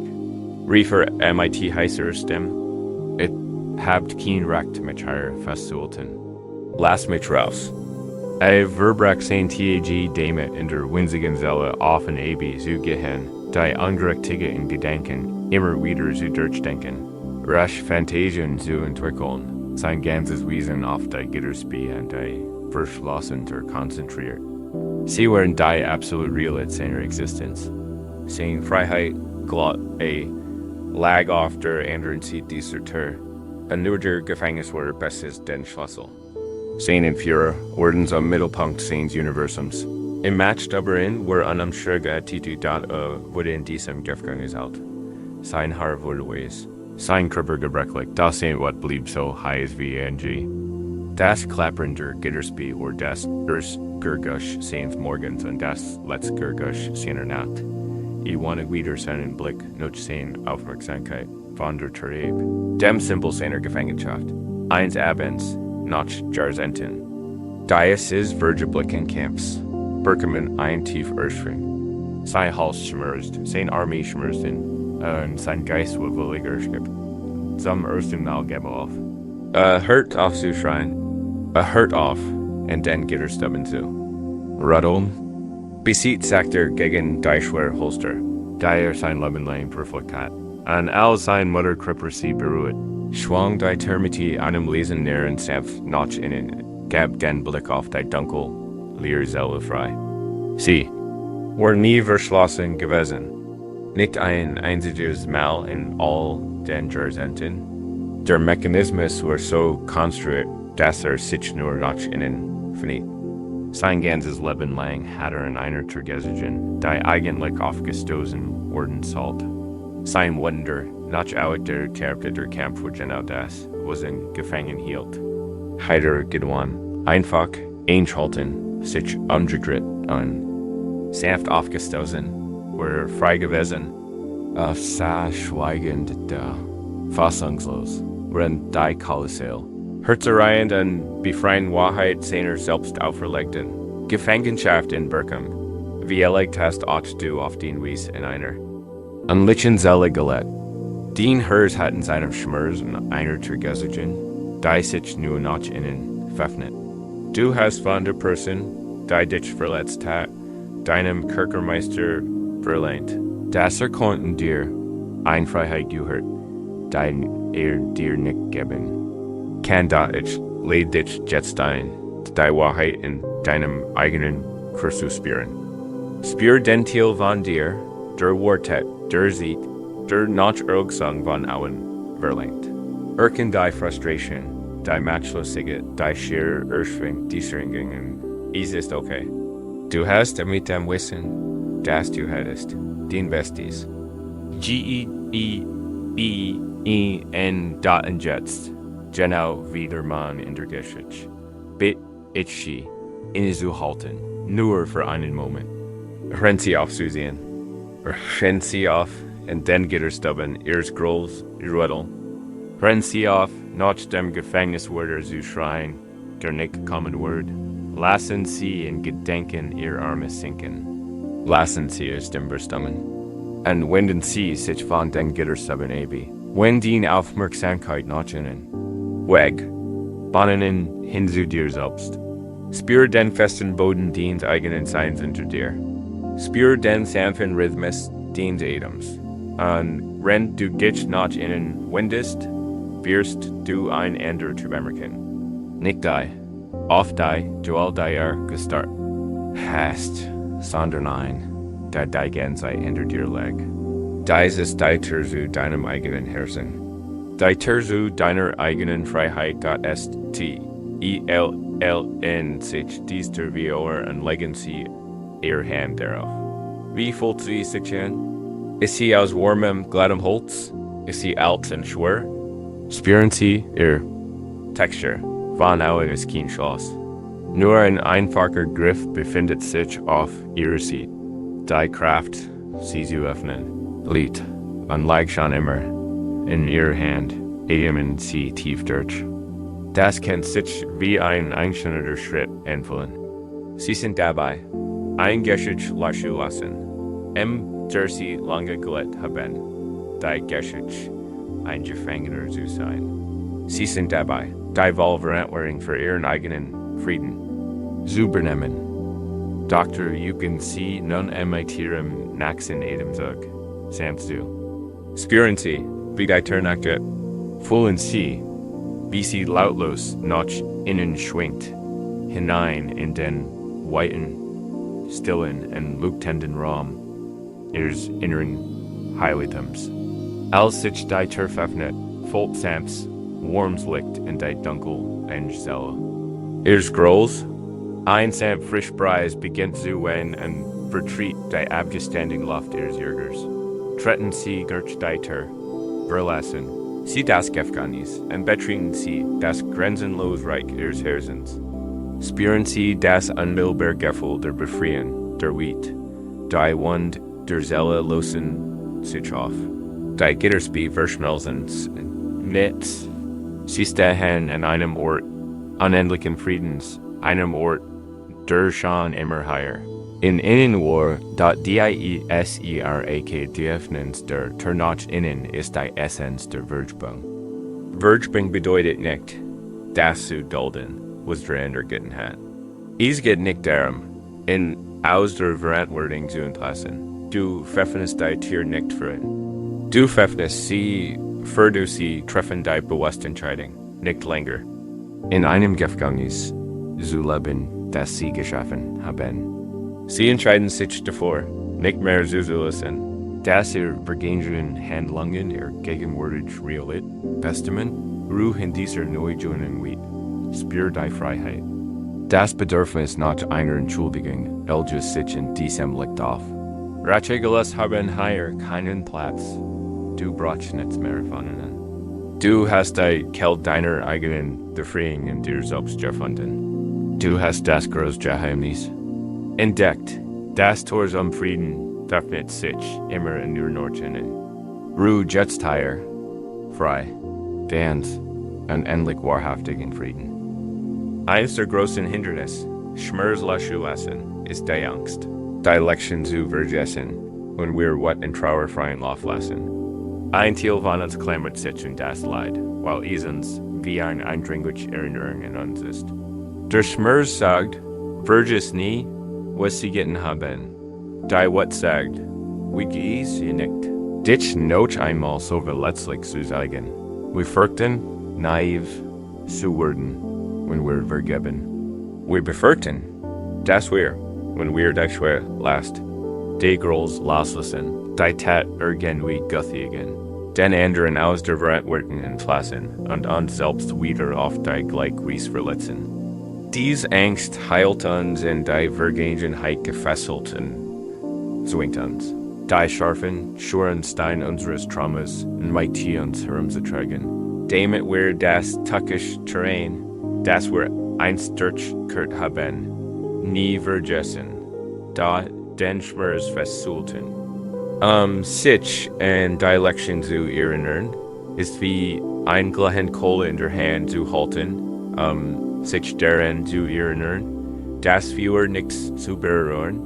rief MIT heißer Stimme. Ich habt kein Recht, mich hier festzuhalten. Lass mich raus. Verbrecht sein TAG damit in der winzigen Seele auf und AB zu gehen, die ungerechtigen Gedanken immer wieder zu durchdenken, rasch Fantasien zu entwickeln, sein ganzes Wesen auf die Gitterspie und die Verschlossenheit konzentriert. Sie waren die absolute Realität seiner Existenz. Seine Freiheit glott lag auf der anderen Seite dieser Tür, und nur der Gefängnis war bestes den Schlüssel. Seine Führer wurden zum Mittelpunkt seines Universums. Im Match darin war eine umschräge Attitude wurde in diesem Gefängnis alt. Sein Haar wurde weiß, sein Körper gebrechlich, das was blieb so heiß wie NG. Das Klappern der Gitterspie war das erste Gurgusch seines Morgens und das letzte Gurgusch seiner Nacht. Wanted wieder seinen Blick nach seine Aufmerksamkeit von der Tür dem Symbol seiner Gefangenschaft. Eins Abends, nach Jahrzehnten. Dies Vergeblicken Camps. Berkeman ein tief erschwing. Sein Hals schmerzt, seine Armee schmerzt und sein Geist war williger schritt. Zum ersten Mal gab auf. Hört auf zu schreien. Hört auf, und dann Gitterstubben zu. Ruddeln. Besieht sagt gegen die schwere Holster, die sein Leben lang verfolgt hat. An all sein Mutterkörper sie beruht. Schwang die Termiti einem Lesen näheren sanft nach innen, gab den Blick auf die dunkel, leere Seele frei. Sie war nie verschlossen gewesen. Nicht ein einziges Mal in all den Jahrzehnten. Der Mechanismus war so konstruiert, dass sich nur nach innen verniet. Sein ganzes Leben lang hat in einer Tragödien, die eigentlich aufgestoßen worden sollte. Sein Wunder, nach out der Terpte der Kampf für genau das, was ihn gefangen hielt. Heider gedwan, einfach einschalten, sich umgedreht und sanft aufgestoßen, war frei gewesen. Sah schweigend da, fassungslos, während die Kolossal. Herzereiend und befreien Wahrheit seiner selbst auferlegten Gefangenschaft in Birkum, wie erlegt hast du auf den Wies in einer. An lichen Seele gelegt. Den Hers hat in seinem Schmerz in einer Tragödien, die sich nur nach innen veröffnet. Du hast von der Person, die dich verletzt hat, deinem Kerkermeister verlehnt. Das konnten dir eine Freiheit gehört, die dir nicht geben. Kann da ich lädt dich jetzt ein, die Wahrheit in deinem eigenen Christus spüren. Spür den Teil von dir, der Wortet, der sieht, der nach Erholsamem von Auen verlangt. Erken die Frustration, die Matchlosigkeit, die schier Erschwing, die Schringungen, ist okay. Du hast mit dem Wissen, das du hattest, den Besties. G-E-E-B-E-N und jetzt. Genau wie der Mann in der Geschichte. Bitte ich innezuhalten, nur für einen Moment. Hören Sie auf zu sehen. Hören Sie auf, und dann Gitterstubben, ihres Grolls, rütteln. Hören Sie auf, nach dem Gefängniswärter zu schreien, der nicht kommen wird. Lassen Sie in Gedenken ihr Arme sinken. Lassen Sie es dem verstummen. Und wenden Sie sich von den Gitterstubben ab. Wenden Aufmerksamkeit nach ihnen. Weg, Bahnen hin zu dir selbst. Spür den festen Boden deines eigenen Seins hinter dir. Spür den sanften Rhythmus deines Atems. Rennt du dich noch innen wendest, wirst du ein Ende zu bemerken. Nicht die, auf die, dual dier gestart. Hast, sondern ein, da die Gänse änder dir leg. Dies ist die Tür zu deinem eigenen Herzen. Die Tür zu deiner eigenen Freiheit Gott est ILLN sich dies der Vioer und legen sie ihr Hand darauf. Wie fühlt sie sich an? Ist sie aus warmem, glattem Holz? Ist sie alt und schwer? Spüren Sie ihr Texture, von Augen ist kein Schloss. Nur ein einfacher Griff befindet sich auf ihrer Seite. Die Kraft, sie zu öffnen, liegt und lag schon immer in ihrer Hand, atmen sie tief durch. Das kann sich wie ein einzelner Schritt anfühlen. Sie sind dabei, ein Geschichte lassen, der sie lange gelegt haben, die Geschichte ein Gefangener zu sein. Sie sind dabei, die Verantwortung für ihren eigenen Frieden zu übernehmen. Doktor, you can see nun ihrem Nachsen Atemzug, samst du. Spüren Sie, wie die Tür nachgeht. Fühlen Sie, wie sie lautlos nach innen schwingt, hinein in den weiten, stillen und leuchtenden Raum ihres inneren Heiligtums. Als sich die Tür öffnet, voll Samps, warmes Licht in die dunkel Zelle. Ihres Groß, ein Samp frisch Preis beginnt zu wehen und vertritt die abgestandene Luft ihres Jürgers. Treten sie durch die Tür, verlassen sie das Gefängnis und betreten sie das grenzenlos Reich ihres Herzens. Spüren sie das unmittelbare Gefühl der Befreiung, der Wut, die Wund der Seele lösen sich auf. Die Gitterspie verschmelzen mit. Sie stehen an einem Ort unendlichen Friedens, einem Ort, der schon immer higher. In innen war, dat DIESERAK die Öffnens der Tür nach innen ist die Essenz der Vergebung. Vergebung bedeutet nicht, das zu dulden, was der andere getan hat. Es geht nicht darum, in aus der Verantwortung zu entlassen. Du pfeffnest die Tür nicht für ihn. Du pfeffnest sie, für du sie treffen die bewusste Entscheidung, nicht länger. In einem Gefängnis zu leben, das sie geschaffen haben. Sie entscheiden sich davor, nicht mehr zuzulassen, dass ihr vergangenen Handlungen ihr gegenwärtig Realität bestimmen, Ruhe in dieser Neujoinen Welt, spür die Freiheit. Das Bedürfnis nach einer Entschuldigung elgt sich in diesem Licht auf. Ratschlägeles haben hier keinen Platz. Du brauchst nichts mehr von ihnen. Du hast die Kälte deiner eigenen Befreiung in dir selbst gefunden. Du hast das große Geheimnis entdeckt. Das Tor zum Frieden öffnet sich immer in dir Nordchen. Ruhe jetzt hier, frei, ganz und endlich wahrhaftigen Frieden. Eines der großen Hindernisse, Schmerz lassen, ist die Angst. Die Lektion zu vergessen, und wir wat in Trauer freien Lauf lassen. Ein Teil von uns klammert sich in das Leid, weil es uns wie ein eindringliche Erinnerung in uns ist. Der Schmerz sagt, vergiss nie, was sie getan haben. Die wat sagt, wie geht's ihr nicht? Dich noch einmal so verletzlich zu sagen. Wir fürchten, naiv zu werden, wenn wir vergeben. Wir befürchten, dass wir, wenn wir die schwere Last, die groß loslassen, die Tat irgendwie guthigen, den anderen aus der Verantwortung entlassen und uns selbst wieder auf die Gleichgewicht verletzen. Diese Angst heilt uns in die Vergangenheit gefesselt und zwingt uns, die scharfen, schweren Steine unseres Traumas und mit uns herumzutragen, damit wir das tückische Terrain, das wir einst durchquert haben, nie vergessen, da den Schmerz festzuhalten. Sich in die Lektion zu erinnern, ist wie ein Gläschen Kohle in der Hand zu halten, sich daran zu erinnern, dass wir nichts zu berühren.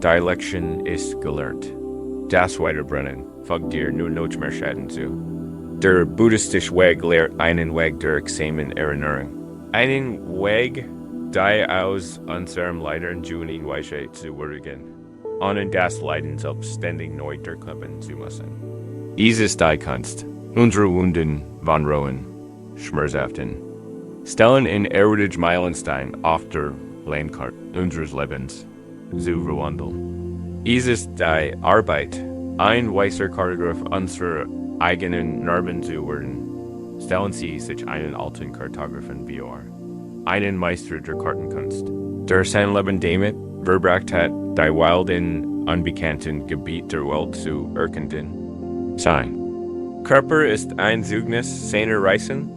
Die Lektion ist gelernt. Das Weiterbrennen folgt dir nur noch mehr Schaden zu. Der buddhistische Weg lehrt einen Weg der examen Erinnerung. Einen Weg, die aus unserem Leidern Junin Weisheit zu würdigen. Ohne das Leiden selbst ständig neu durchleben zu müssen. Dieses die kannst, unsere Wunden wanrohen, schmerzhaften. Stellen in erotisch Meilenstein auf der Landkarte unseres Lebens zu verwandeln. Dieses die Arbeit, ein weißer Kartograf unserer eigenen Narben zu werden. Stellen Sie sich einen alten Kartografen vor. Einen Meister der Kartenkunst, der sein Leben damit verbracht hat, die wilden, unbekannten Gebiet der Welt zu erkunden. Sein Körper ist ein Zeugnis seiner Reisen.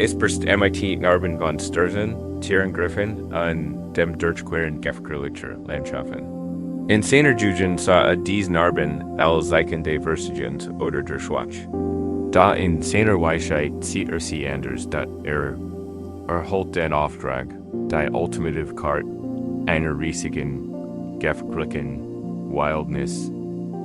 Ist best MIT Narben von Sturzen, Tieren und dem durchqueren gefährlicher Landschaften. In seiner Jugend sah diese Narben als Zeichen der Versagens oder der Schwach. Da in seiner Weisheit sieht sie anders, dass erholt den Auftrag, die ultimative Karte einer riesigen, gefährlichen Wildnis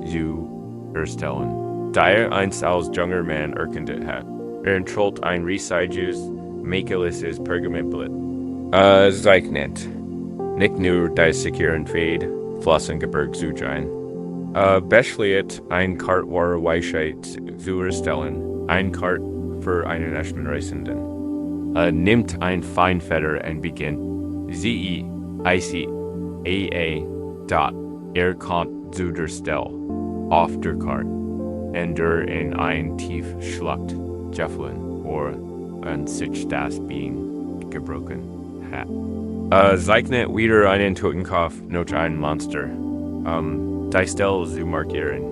zu erstellen. Da einst als junger Mann erkundet hat, enthält ein riesiges, mäkeliges Pergamentblatt. Zeichnet. Nicht nur die sicheren Fäd, Flossengebirg zu sein. Beschließt ein Kart wahre Weisheit zu erstellen, ein Kart für einen echten Reisenden. Nimmt ein Feinfeder und beginnt. Dot kommt zu der Stelle auf der Karte und in ein tief schluckt Jefflin oder an sich das Bein gebrochen hat. Zeichnet wieder einen Totenkopf noch ein Monster. Die Stelle zu markieren.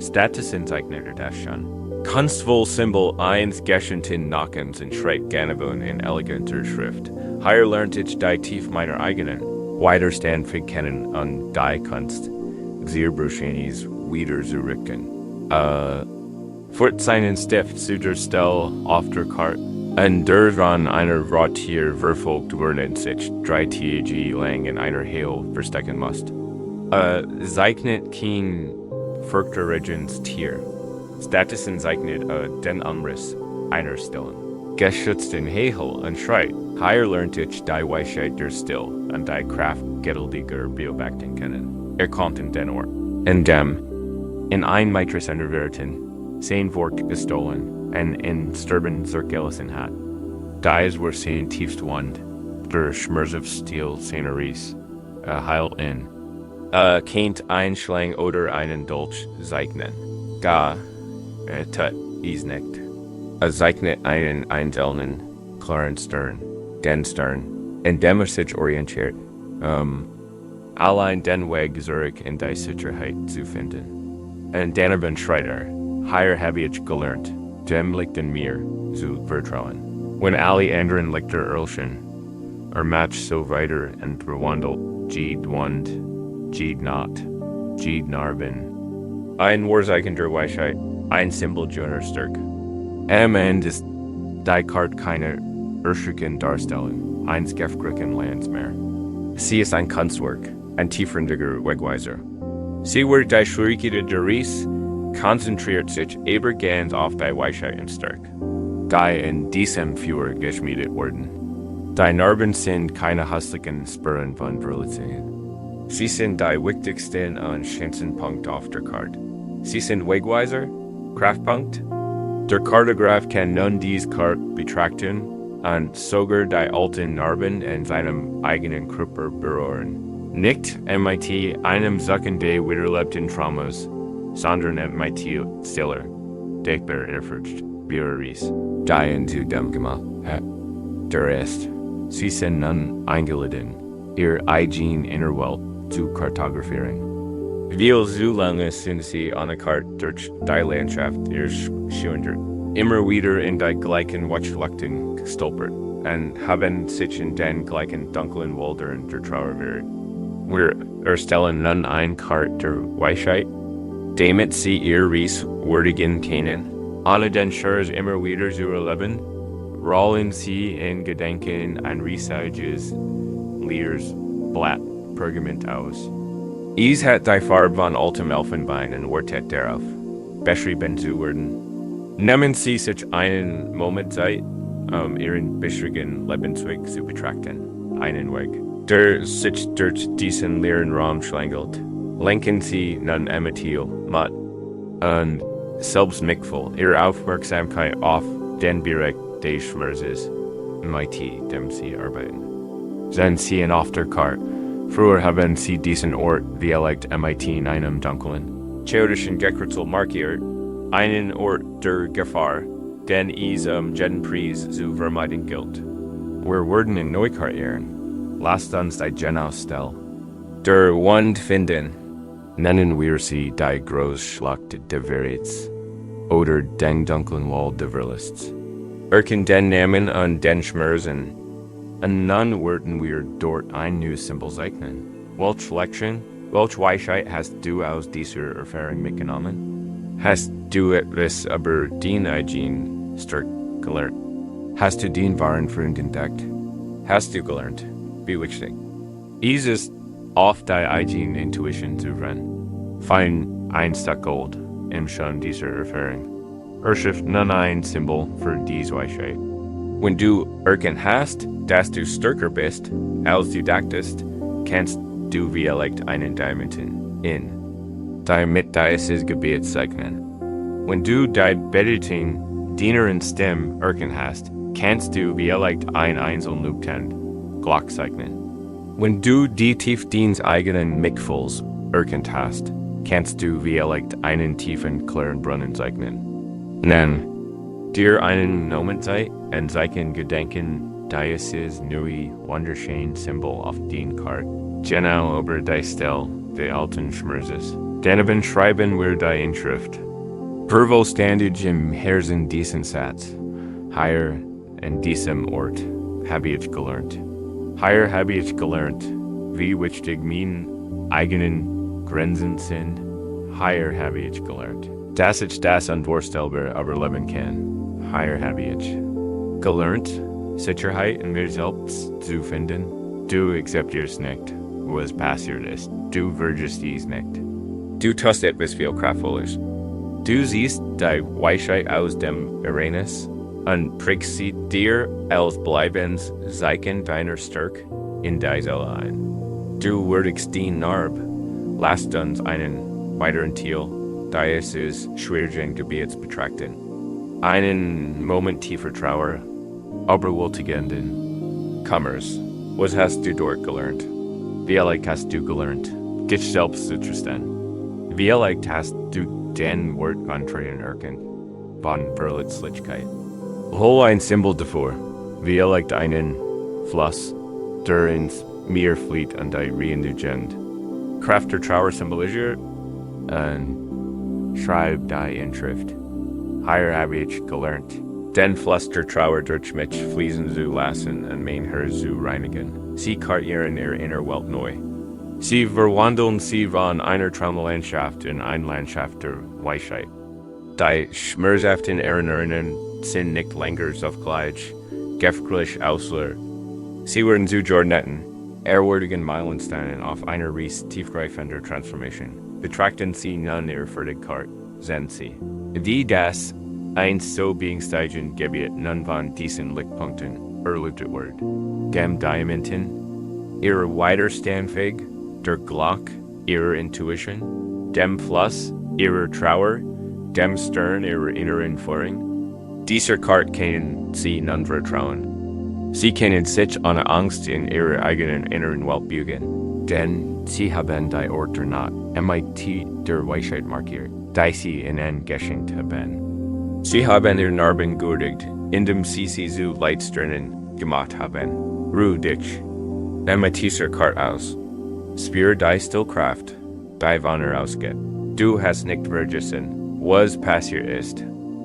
Statusen zeichnet das schon. Kunstvoll Symbol eins geschenten Nackens und schreibt Ganabun in eleganter Schrift. Hier lernt ich die tief meiner eigenen. Widerstand verkennen an die Kunst. Zierbruschenis wieder zurücken. Fort seinen Stift zu der Stelle auf der Karte. Und daran einer Rotier verfolgt worden sich 3 Tage lang in einer Heil verstecken musst. Zeichnet kein furchterregendes Tier. Statusen zeichnet den Umriss einer Stillen. Geschützt in Hegel und schreit, hier lernt ich die Weisheit der Still und die Kraft geduldiger Beobachten kennen. Kommt in den Ort. In dem, in ein Maitris Verwerten, sein Wort gestohlen und in Sturben zurückgelassen hat. Dies war sein tiefst Wund, der schmerzhaft Stil seiner Ries, heilen. Kennt ein Schlang oder einen Dolch zeichnen. Ga, tut, is nicht. Zeichnet einen einzelnen, klaren Stern, den Stern, in dem sich orientiert, allein den Weg zurück in die Sicherheit zu finden. Und dann schreit hier habe ich gelernt, dem liegt in mir, zu vertrauen. Wenn alle anderen Lichter erlschen, Match so weiter und verwandelt, Jeed Wund, Jeed not, Jeed Narben. Ein Wahrzeichen der Weisheit, ein Symbol jener Stärke. Am Ende ist die Karte keine irdischen Darstellung, eines gefährlichen Lands mehr. Sie ist ein Kunstwerk, ein tiefgründiger Wegweiser. Sie wird die Schwierigkeit der Reise, konzentriert sich aber ganz auf die Weisheit und Stärke, die in diesem Führer geschmiedet wurden. Die Narben sind keine hässlichen Spuren von Verletzungen. Sie sind die wichtigsten und schönsten Punkte auf der Karte. Sie sind Wegweiser, Kraftpunkt. Der Kartograf kann nun diese Karte betrachten und sogar die alten Narben in seinem eigenen Körper berühren. Nicht MIT einem solchen der wiederlebten Traumas, sondern MIT stiller, denkbar erforscht, Bioris, die zu dem gemacht hat. Der Rest, sie sind nun eingeladen, ihr eigene Innerwelt zu kartografieren. Wie so lange sind sie an der Karte durch die Landschaft erschwindert, immer wieder in die gleichen Watschlugten gestolpert und haben sich in den gleichen dunklen Wäldern der Trauer verirrt. Wir erstellen nun ein Karte der Weisheit, damit sie ihr Ries würdigen können. Ohne den Schurz immer wieder zu erleben, rollen sie in Gedenken ein riesiges, leeres Blatt Pergament aus. Is hat die Farbe von altem Elfenbein und wartet darauf, beschrieben zu werden. Nehmen Sie sich einen Moment Zeit, Ihren bishrigen Lebensweg zu betrachten, einen Weg, der sich durch diesen leeren Raum schlängelt. Lenken Sie nun Ematil, Mat, und Selbst Mitgefühl, Ihre Aufmerksamkeit auf den Bereich des Schmerzes, mit dem Sie arbeiten. Sind Sie in auf der Karte. Früher haben Sie diesen Ort vielleicht mit in einem dunklen, chaotischen Gekritzel markiert, einen Ort der Gefahr, den es jeden Preis zu vermeiden gilt. Wir werden in Neukarrieren. Lasst uns die Gen ausstellen. Der Wand finden. Nennen wir sie die Großschlacht der Wahrheits oder den dunklen Wall der Verletzts. Erken den Namen und den Schmerzen. Und dann werden wir dort ein neues Symbol zeichnen. Welche Lektion, welche Weisheit hast du aus dieser Erfahrung mitgenommen? Hast du etwas über den eigenen Stärke gelernt? Hast du den wahren Freund entdeckt? Hast du gelernt, wie wichtig? Es ist auf die eigene Intuition zu rennen. Find ein Stück Gold im Schon dieser Erfahrung. Erschaff nun ein Symbol für diese Weisheit. Wenn du erkannt hast, dass du stärker bist, als du dachtest, kannst du vielleicht einen Diamanten in damit dieses Gebiet zeichnen. Wenn du die bedeutenden Dienerin Stimme erkannt hast, kannst du vielleicht ein einzelnen Glock zeichnen. Wenn du die Tiefe deines eigenen Mitgefühls erkannt hast, kannst du vielleicht einen tiefen, klaren Brunnen zeichnen. Nenn dir einen Moment Zeit und zeichnen Gedenken dieses neue, wunderschöne Symbol auf den Karte. Genau über die Stelle der alten Schmerzes. Daneben schreiben wir die Inschrift. Vervollständig im Herzen diesen Satz. Hier in diesem Ort habe ich gelernt. Hier habe ich gelernt, wie wichtig meine eigenen Grenzen sind. Hier habe ich gelernt, dass ich das unvorstellbar überleben kann. Hier habe ich gelernt, Sicherheit in mir selbst zu finden. Du akzeptierst nicht, was passiert ist. Du würdest dies nicht. Du tust etwas viel Kraftvolles. Du siehst die Weisheit aus dem Uranus und prägst sie dir als bleibendes Zeichen deiner Stärke in diese ein. Du würdigst den Narb. Lasst uns einen weiteren Teil dieses schwierigen Gebiets betrachten. Einen Moment tiefer Trauer, überwältigenden Kummers. Was hast du dort gelernt? Vielleicht hast du gelernt, dich selbst zu trösten. Vielleicht hast du den Wort antreten erkannt, von Verletzlichkeit. Hol ein Symbol davor, vielleicht einen Fluss, der ins Meer flieht und die riechende Gent. Kraft der Trauer symbolisiert und schreib die Inschrift. Hier habe ich gelernt, den Fluss der Trauer durch mich fließen zu lassen und mein Herz zu reinigen. Sie kartieren ihre Innerwelt neu. Sie verwandeln sie von einer Traumlandschaft in eine Landschaft der Weisheit. Die schmerzhaften Erinnerungen sind nicht länger so gleich gefährlich ausleer. Sie werden zu Jornetten, ehrwürdigen Meilensteinen auf einer Reise tiefgreifender Transformation. Betrachten Sie nun Ihre Fertigkeit, sehen Sie. Wie das einst so Beingsteigen Gebiet nun von diesen Lichtpunkten erleuchtet wird. Dem Diamanten, ihre Widerstandfähig, der Glock, ihre Intuition, dem Fluss, ihre Trauer, dem Stern ihrer inneren Führung. Dieser Karte können Sie nun vertrauen. Sie können sich ohne Angst in ihrer eigenen inneren Welt bügen, denn Sie haben die Ort der Nacht, mit der Weisheit markiert, die Sie ihnen geschenkt haben. Sie haben ihr Narben gewürdigt, indem Sie zu Leitsternen gemacht haben. Ruhe dich. Mit dieser Karte aus. Spür die Stillkraft, die von ihr ausgeht. Du hast nicht vergessen, was passiert ist.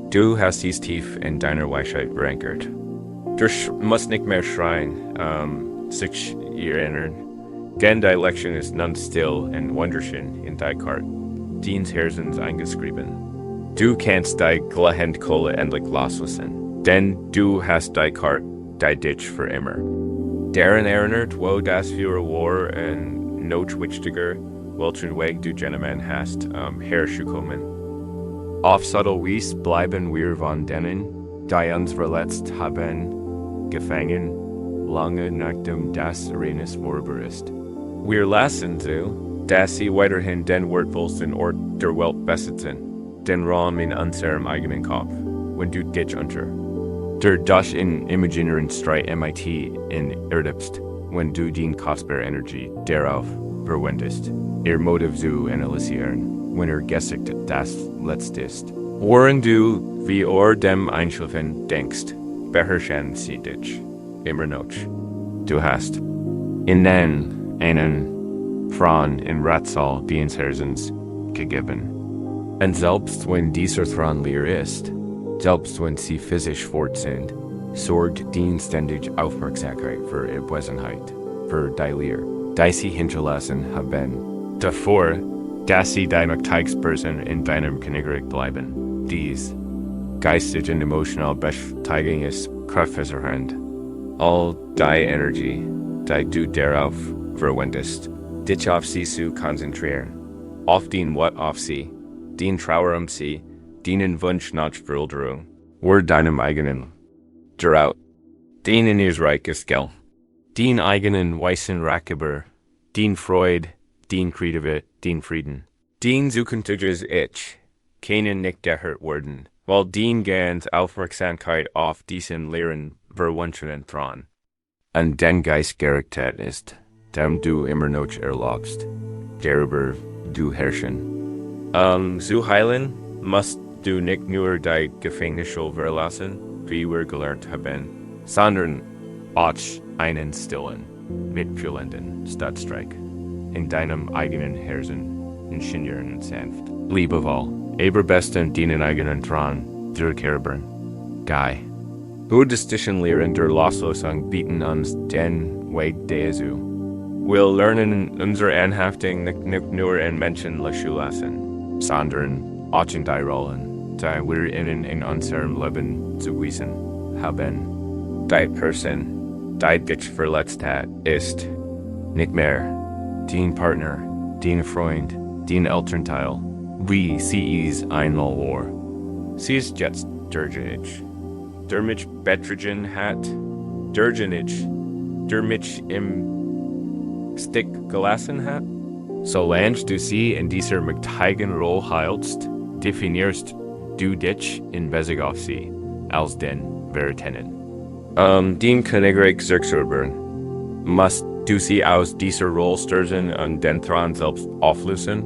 Du hast dies tief in deiner Weisheit verankert. Du musst nicht mehr schreien, sich erinnern. Denn die Lektion ist nun still und wunderschön in die Karte, deines Herzens eingeschrieben. Du kannst die Glahend-Kohle endlich loslassen, denn du hast die Karte, die dich für immer. Darin erinnert, wo das für War und notwichtiger, welchen Weg du genommen hast, herzukommen. Auf subtle Weise bleiben wir von denen, die uns verletzt haben, gefangen, lange nachdem das Uranus vorüber ist. Wir lassen sie, dass sie weiterhin den wertvollsten Ort der Welt besitzen, den Raum in unserem eigenen Kopf, wenn du dich unter der durch in imaginären Streit MIT in erlebst, wenn du die kostbare Energie darauf verwendest, ihr Motiv zu analysieren, wenn Gesicht das Letzte ist. Während du wie dem Einschlafen denkst, beherrschen sie dich immer noch. Du hast ihnen einen Thron in Rätsel des Herzens gegeben. Und selbst wenn dieser Thron leer ist, selbst wenn sie physisch fort sind, sorgt die ständige Aufmerksamkeit für Abwesenheit, für die Leer, die sie hinterlassen haben. Davor, dass sie deine Teigsperson in deinem Königreich bleiben. Dies, geistig und emotional Betätigung ist kraftversuchend. All die Energie, die du darauf verwendest, dich auf sie zu konzentrieren, auf den What auf sie, den Trauer sie, den Wunsch nach Veränderung, oder deinem eigenen, darauf, den in ihr Reich ist Geld, den eigenen weißen Ratgeber, den Freude, den Kreative, den Frieden, den zukünftiges Ich, keinen nicht gehört werden, weil den ganz Aufmerksamkeit auf diesen leeren, verwunschenen Thron, an den Geist gerichtet ist, dem du immer noch erlaubst, darüber du herrschen. Zu heilen, musst du nicht nur die Gefängnisschule verlassen, wie wir gelernt haben, sondern auch einen stillen, mitfühlenden Stadtstreik in deinem eigenen Herzen ingenieren und sanft. Liebevoll, aber besten deinen eigenen Thron durchkehren. Guy. Buddhistischen Lehren der Loslösung bieten uns den Weg dazu. Wir lernen unsere Anhaftung nicht nur in Menschen lassen, sondern auch in die Rollen, die wir in unserem Leben zu wissen haben. Die Person, die dich verletzt hat, ist nicht mehr dein Partner, dein Freund, dein Elternteil, wie sie es einmal war. Sie ist jetzt ich. Der mich betrogen hat, ich, der mich im Stick gelassen hat. Solange du sie in dieser mächtigen Rolle heilst, definierst du dich in Bezug auf sie als den Vertenen. Den Königreich zurückerobern, musst du sie aus dieser Rolle stürzen und den Thron selbst auflösen?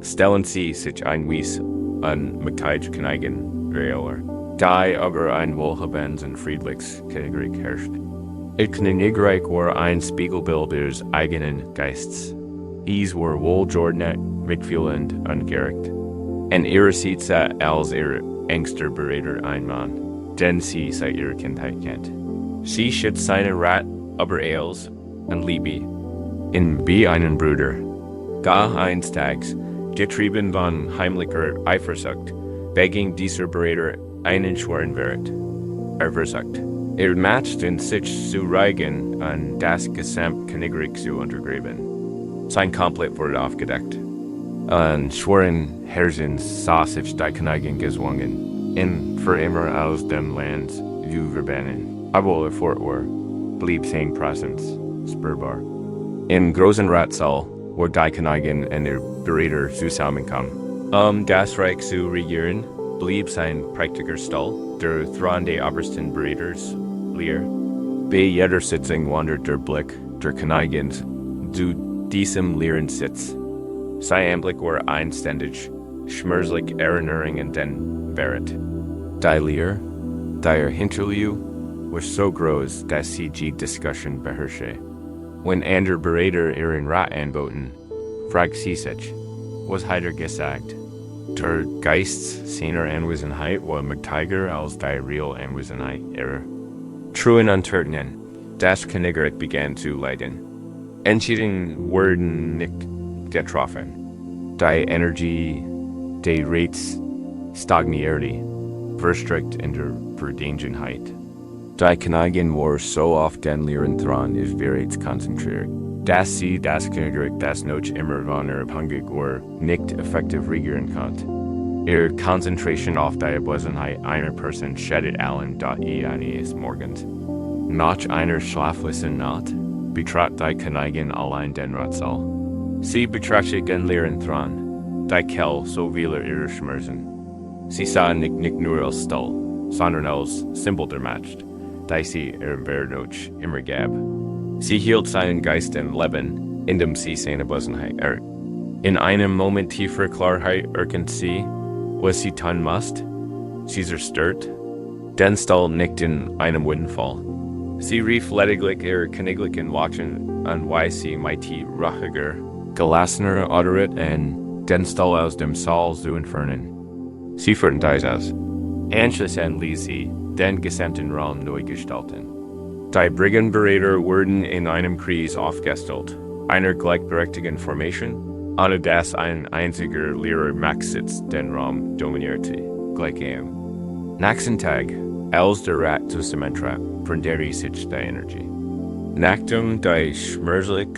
Stellen sie sich ein Wies an mächtig Königen Reoer, die aber ein wohlhabens und friedliches Königreich herrscht. Ihr Königreich war ein Spiegelbild ihres eigenen Geistes. Es war wohlgeordnet, mitfühlend und gerecht. Und ihre sieht sie als ihr engster Berater ein Mann, den sie seit ihrer Kindheit kennt. Sie schützt seine Rat, aber eils und Liebe in wie einen Bruder. Gar eines Tages, getrieben von heimlicher Eifersucht, beging dieser Berater einen schweren Wert. Versagt. Matcht in sich zu reigen und das gesamte Königreich zu untergraben. Sein Komplett wurde aufgedeckt. An schweren Herzens sah sich die Königin gezwungen, in für immer aus dem Land zu verbannen. Aber er fort war, blieb sein Präsenz spürbar. In großen Rätsel war die Königin und ihr Berater zusammengekommen. Das Reich zu regieren, blieb sein praktischer Stall, der Thron des obersten Beraters, leer. Bei jeder Sitzung wandert der Blick der Königin zu diesem leeren Sitz. Sein Anblick war einständig, schmerzlich Erinnerung an den Wert. Die Leer, die hinterlieu, war so groß, dass sie die Diskussion beherrschte. Wenn andere Berater ihren Rat anboten, fragt sie sich, was hat gesagt? Der Geist seiner Anwesenheit war mächtiger als die reale Anwesenheit ihrer. Truhen Unturtenen, das Königreich begann zu leiden. Entschieden wurden nicht getroffen. Die Energie des Rats stagnierte, verstrickt in der Vergangenheit. Die Königin war so auf den leeren Thron des Verrats konzentriert, dass sie das Königreich, das noch immer von abhängig war, nicht effektiv regieren konnte. Ihre Konzentration auf die Abwesenheit einer Person schädigt allen eines Morgens. Nach einer schlaflosen Nacht betrat die Königin allein den Rätsel. Sie betrachte gen Lehren Thron, die Kel so vieler ihrer Schmerzen. Sie sah nicht nur als Stall, sondern als Symbol der Macht, die sie Vernoch immer gab. Sie hielt seinen Geist in Leben, indem sie seine Bosenheit in einem Moment tiefer Klarheit erkennt sie, was sie tun musst. Sie zerstört, den Stall nicht in einem Windfall. Sie rief lediglich ihre Königlichen Watchen an, weil sie mighty rachiger, gelassener oderet en den Stall aus dem Saal zu entfernen. Sie führten dies aus. Anschließend ließ sie den gesamten Raum neu gestalten. Die Briggenberater wurden in einem Kreis aufgestellt, einer gleichberechtigten Formation, ohne dass ein einziger Lehrer Maxsitz den Raum dominierte, gleich ihm. Nächsten Tag, als der Rat zusammentrat, vernderte sich die Energie. Nachdem die schmerzlich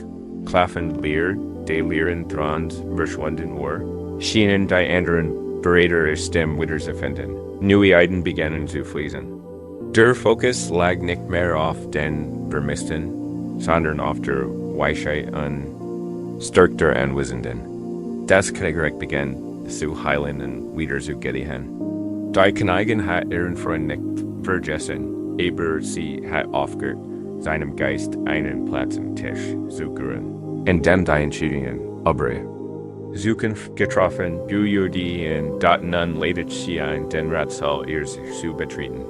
klaffende Lehr der Lehren Throns verschwunden war, schienen die anderen Berater ihre Stimme wieder zu finden. Neue Ideen begannen zu fließen. Der Fokus lag nicht mehr auf den Vermissten, sondern auf der Weisheit und Stärke der Anwesenden. Das Königreich begann zu heilen und wieder zu gediehen. Die Königin hat ihren Freund nicht vergessen, aber sie hat aufgehört, seinem Geist einen Platz am Tisch zu geben, indem die Entscheidungen aber Zukunft getroffen, die und nun leidet sie ein, den Ratsaal ihr zu betreten.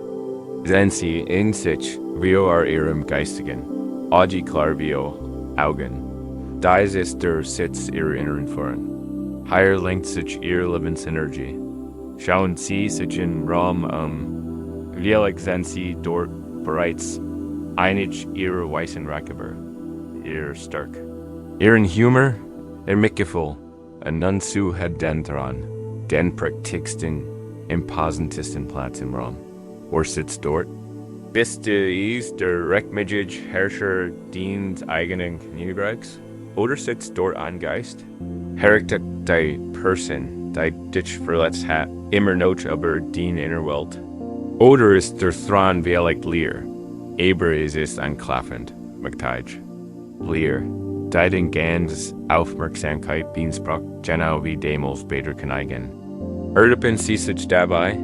Denn sie in sich wie ihrem Geistigen, Agi klar wie Augen. Dies ist der Sitz ihrer inneren Führung. Hier lenkt sich ihre Lebensenergie. Schauen sie sich im Raum wie sind sie dort bereits einig ihrer weißen Rakeber, ihr Stärke. Ihren Humor, ihr Mitgefühl, und nun zu hat den dran, den praktiksten, imposantesten Platz im Raum. Or sitzt dort? Bist du der rechtmäßige Herrscher dient eigenen Königreichs? Oder sitzt dort ein Geist? Herrichtet die Person, die dich verletzt hat, immer noch aber die Innerwelt? Oder ist der Thron vielleicht leer, aber es ist anklaffend, Magtage. Leer, die den ganz Aufmerksamkeit beansprucht, genau wie damals bei der Königin. Ertappen sie sich dabei,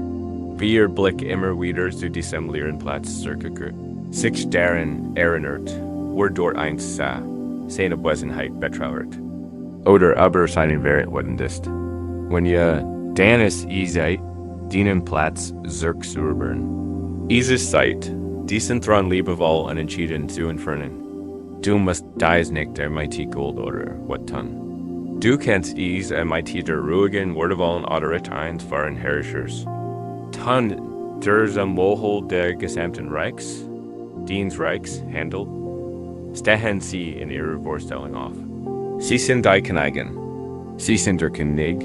wie ihr Blick immer wieder zu diesem leeren Platz zurückkehrt. Sich daran erinnert, wo dort einst sah, seine Wesenheit betrauert. Oder aber seinen Wert worden ist. Wenn ihr Dennis seid, dienen Platz zurückzuübern. Dieses Zeit, diesen Thron liebevoll und entschieden zu entfernen. Du musst dies nicht der mighty Gold oder what tun. Du kannst dies mighty der ruhigen, wortevollen Oderett eins waren Herrschers. Tun der Symbol der gesamten Reichs, Reichs, handelt, stehen sie in ihrer Vorstellung auf. Sie sind die Königin, sie sind der König,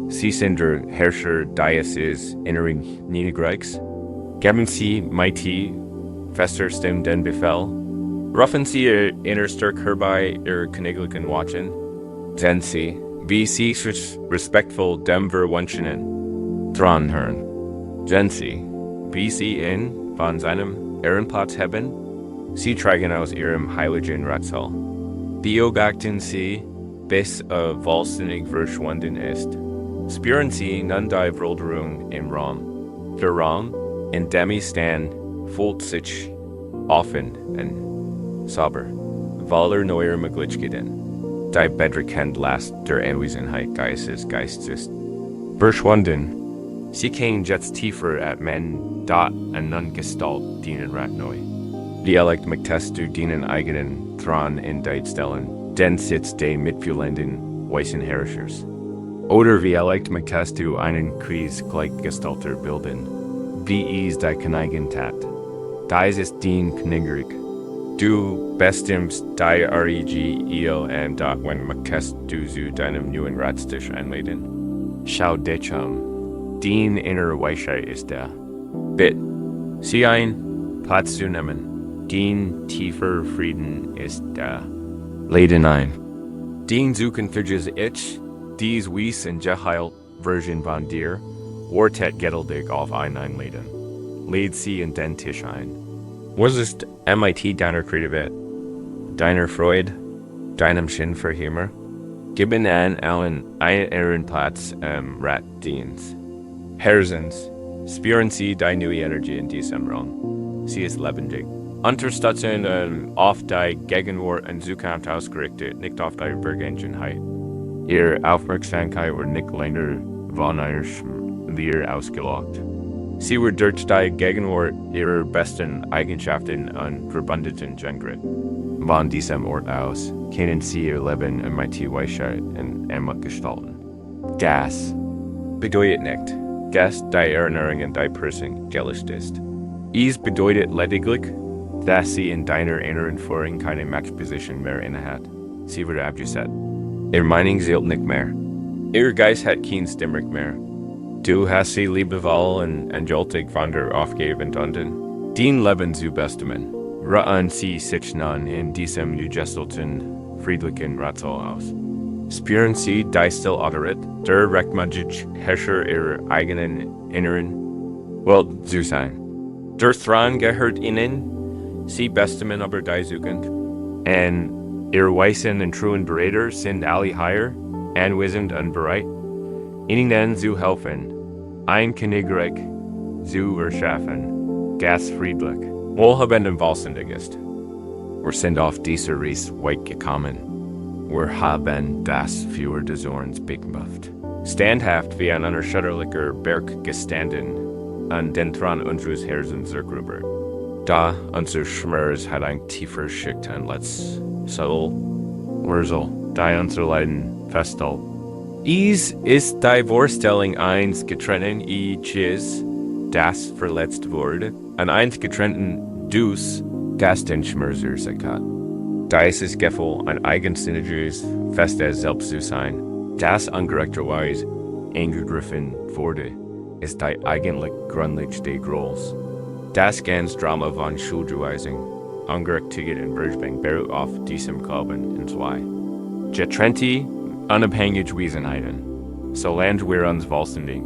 sie sind der Herrscher dieses inneren Niederreichs. Geben sie mighty, fester Stimme den Befehl, rufen sie ihr Innerstärke herbei ihre königlichen Watchen, denn sie, wie sie sich respektvoll dem Verwunschenen Thron hören. Denn sie, wie sie ihn von seinem Ehrenplatz haben, sie tragen aus ihrem heiligen Ratsaal. Beobachten sie, bis vollständig verschwunden ist. Spüren sie nun die Veränderung im Raum. Der Raum, in dem sie stehen, fühlt sich offen und sauber, voller neuer Möglichkeiten. Die Bedrückend Last der Anwesenheit Geistes verschwunden. Sie gehen jetzt tiefer at men dort und nun Gestalt dienen rat neu. Dialekt möchtest du dienen eigenen Thron in deit stellen, denn sitzt de mitfühlenden weißen Herrschers. Oder Dialekt möchtest du einen Kreis Gleichgestalter bilden, wie es die Königin tat. Dies ist din Königreich. Du bestimmst die REG dort, wenn möchtest du zu deinem neuen Ratstisch einladen. Schau dich din innere Weisheit ist da. Bitt, sieh ein, Platz zu nehmen. Din tiefer Frieden ist da. Laden ein. Din suchen für ich, dies wies in geheilt Version von dir, Wortet geduldig auf einladen. Läd sie in den Tisch ein. Was ist MIT deiner Kreativität? Deiner Freude? Deinem Sinn für Humor? Gibben an allen ein Platz rat Dienst. Herzens, spüren Sie die neue Energie in diesem Raum. Sie ist lebendig. Unterstützen auf die Gegenwart und Zukunft ausgerichtet, nicht auf die Vergangenheit. Ihre Aufmerksamkeit wird nicht länger von ihr ausgelockt. Sie wird durch die Gegenwart ihrer besten Eigenschaften und Verbundenheiten gelenkt. Von diesem Ort aus können Sie Ihr Leben in die Weisheit und Emma gestalten. Das bedeutet nicht, dass die Erinnerung an die Person gelöscht ist. Es bedeutet lediglich, dass sie in deiner inneren Führung keine Machtposition mehr innehat. Sie wird abgesetzt. Ihre Meinung zählt nicht mehr. Ihr Geist hat kein Stimmrecht mehr. Du hast sie liebevoll und endgültig von dir aufgegeben und dein Leben zu bestimmen. Ruhen Sie sich nun in diesem gegestelten, friedlichen Rätsel aus. Spüren Sie die Stillheit, der rechtmäßige Herrscher Ihrer eigenen inneren Welt zu sein. Der Thron gehört Ihnen, Sie bestimmen aber die Zukunft. Und Ihre weisen und truen Berater sind alle hier, anwesend und bereit, Ihnen zu helfen, ein Königreich zu erschaffen, ganz friedlich, wohlhabend und vollständig ist. Wir sind auf dieser Reise weit gekommen. Wir haben das für des Ohrens begriffen. Standhaft wie ein unerschütterlicher Berg gestanden, an den Thron unseres Herzens zurückrüber. Da unser Schmerz hat ein tiefer Schicht und letzt subtle Wurzel, die unser Leiden festhält. Es ist die Vorstellung eins getrennten Ich, das verletzt wurde, und eins getrennten Dus, das den Schmerz hat. Dieses Gefühl, ein eigensinniges, festes Selbst zu sein, das ungerechterweise angegriffen wurde, ist die eigentlich grundlegende Groß. Das ganze Drama von Schuldzuweisung, Ungerechtigkeit und Vergebung beruht auf diesem Glauben in zwei. Getrennte, unabhängige Wesenheiten, solange wir uns vollständig,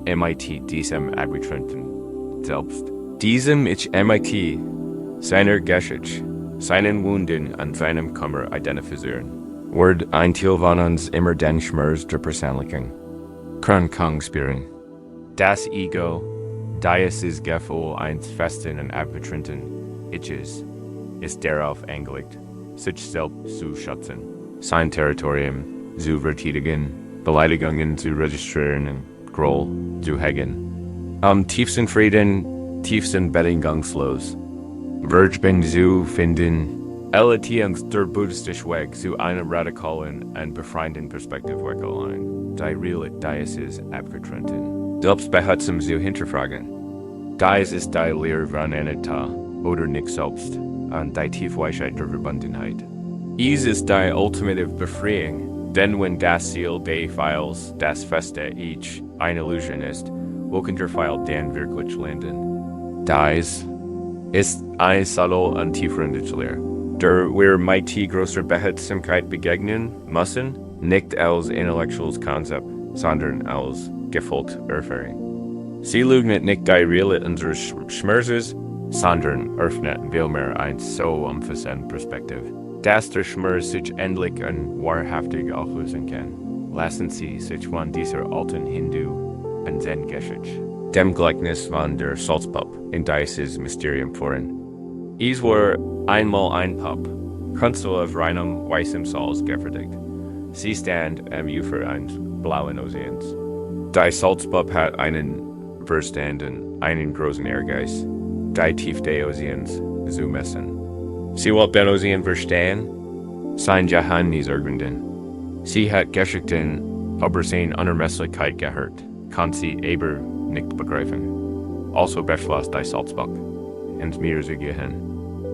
MIT diesem abgetrennten Selbst. Diesem ich MIT seiner Geschichte, seinen Wunden und seinem Kummer identifizieren, wird ein Teil von uns immer den Schmerz der Persönlichen Krankung spüren. Das Ego, dieses Gefühl eines festen und abgetrennten Iches, ist darauf angelegt, sich selbst zu schützen, sein Territorium zu verteidigen, Beleidigungen zu registrieren und Groll zu hegen. Am tiefsten Frieden, tiefsten bedingungslos, Vergebung zu finden, Elitians der buddhistische Weg zu einer radikalen und befreienden Perspektive allein, die Realität dieses abgetrennten Selbstbeherrschung zu hinterfragen. Dies ist die Lehre von Anatta, oder nicht selbst, und die Tiefweisheit der Verbundenheit. Es ist die ultimative Befreiung, denn wenn das Ziel des Pfeils, das feste Ich, eine Illusion ist, wo kann der Pfeil dann wirklich landen? Dies ist eine subtle und tiefgründige Lehre, der wir mit großer Beherzigkeit begegnen müssen, nicht als intellektuelles Konzept, sondern als gefühlte Erfahrung. Sie leugnet nicht die Realität unseres Schmerzes, sondern öffnet vielmehr eine so umfassende Perspektive, dass der Schmerz sich endlich und wahrhaftig auflösen kann. Lassen Sie sich von dieser alten Hindu- und Zen-Geschichte, dem Gleichnis von der Salzpuppe, in dieses Mysterium führen. Es war einmal ein Puppe, Kunst auf reinem weißem Salz gefertigt. Sie stand am Ufer eines blauen Ozeans. Die Salzpuppe hat einen Verstand und einen großen Ehrgeiz, die Tiefe des Ozeans zu messen. Sie wollte den Ozean verstehen, sein Geheimnis ergründen. Sie hat Geschichten über seine Unermesslichkeit gehört, kann sie aber nicht begreifen. Also beschloss die Salzpuppe, ins Meer zu gehen.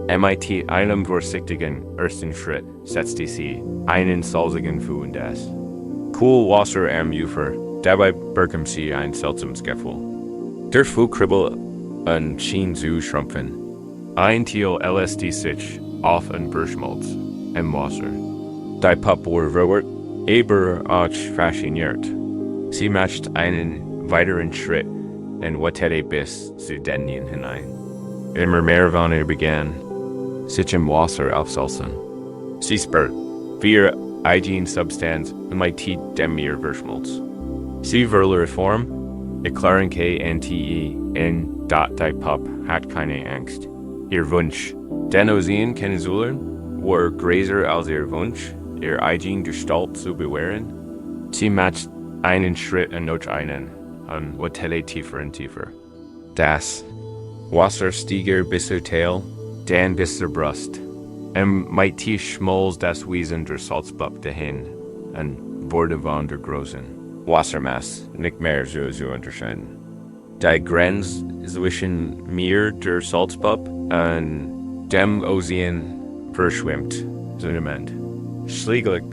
Mit einem vorsichtigen ersten Schritt setzte sie einen salzigen Fuß in das Wasser am Ufer. Dabei bekam sie ein seltsames Gefühl. Der Fuß kribbelte und schien zu schrumpfen. Ein Teil LSD sich auf und verschmolz im Wasser. Die Puppe war verwirrt, aber auch fasziniert. Sie machte einen weiteren Schritt und watete bis zu den hinein. Immer mehr von ihr begann, sich im Wasser aufzusalzen. Sie spürte, wie ihr eigene Substanz, mit dem mir verschmolz. Sie verlor Form, erklären KNTE in dot die Pop hat keine Angst. Ihr Wunsch, den Osien kennen sollen, war größer als ihr Wunsch, ihr eigene Gestalt zu bewahren. Sie macht einen Schritt und noch einen, und wurde tiefer und tiefer. Das Wasser stiger bis zur Tail, dann bis zur Brust. Mit tief schmolz das Wiesen der Salzbach dahin, und wurde von der großen Wassermasse nicht mehr so zu unterscheiden. Die Grenze zwischen mir, der Salzbach, und dem Ozean verschwimmt, zunehmend. Schließlich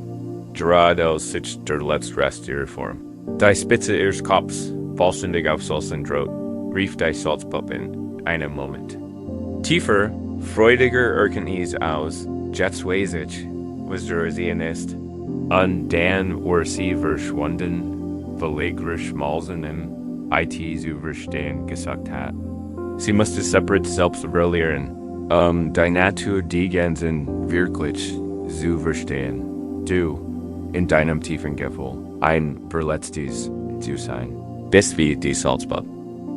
trat aus sich der letzte Rest ihrer Form. Die Spitze ihres Kopfs, vollständig auf Salzen droht, rief die Salzbach in einem Moment. Tiefer, freudiger Erkenntnis aus, jetzt weiß ich, was der Ozean ist, und dann war sie verschwunden, verlegrig schmalzen im IT zu verstehen gesagt hat. Sie musste separat selbst verlieren, die Natur die ganzen wirklich zu verstehen. Du, in deinem tiefen Gefühl, ein verletztes zu sein, bist wie die Salzbach.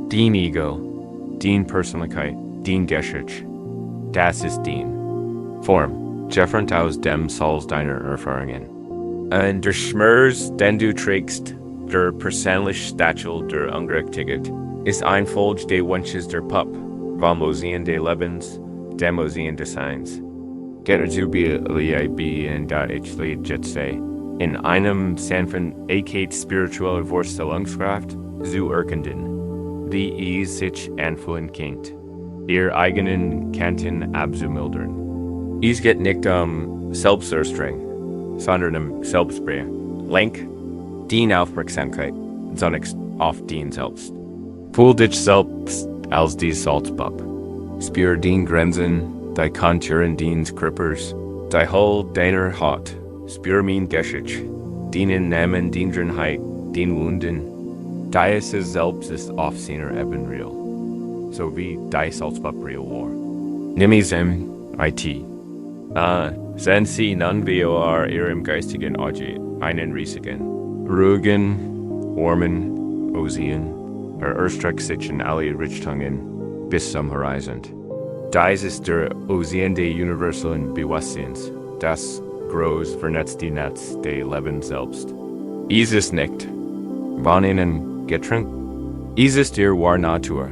Dein Ego, dein Persönlichkeit, dein Geschäft, das ist dein Form, different aus dem Salz deiner Erfahrungen. Und der Schmerz, den du trägst, der persönliche Stachel der Ungerechtigkeit, ist ein Folge des Wunsches der Pup, vom Ozean des Lebens, dem Ozean des Seins. Get zu be in da ich jetzt sei, in einem sanften Ekeit spirituelle Vorstellungskraft zu erkennen, die sich anfühlen kennt, ihr eigenen Kanten abzumildern. Es geht nicht Selbsterstreng, sondern Selbstbrei. Lenk die Aufmerksamkeit, zunächst auf den Selbst. Fühl dich selbst als die Salzbach. Spür den Grenzen, die Konturen deines Körpers, die Hall deiner Haut. Spür mein Geschäft, den Namen, den Drinheit, den Wunden. Dein Selbst ist auf seiner Ebene real, so wie die Salzbach real war. Nimm es IT. Sehen Sie nun vor Ihrem geistigen Objekt einen riesigen, ruhigen, warmen Ozean, erstreckt sich in alle Richtungen bis zum Horizont. Dies ist der Ozean des universellen Bewusstseins, das groß vernetzte Netz des Lebens selbst. Es ist nicht, wann Ihnen getrennt, es ist Ihr wahre Natur.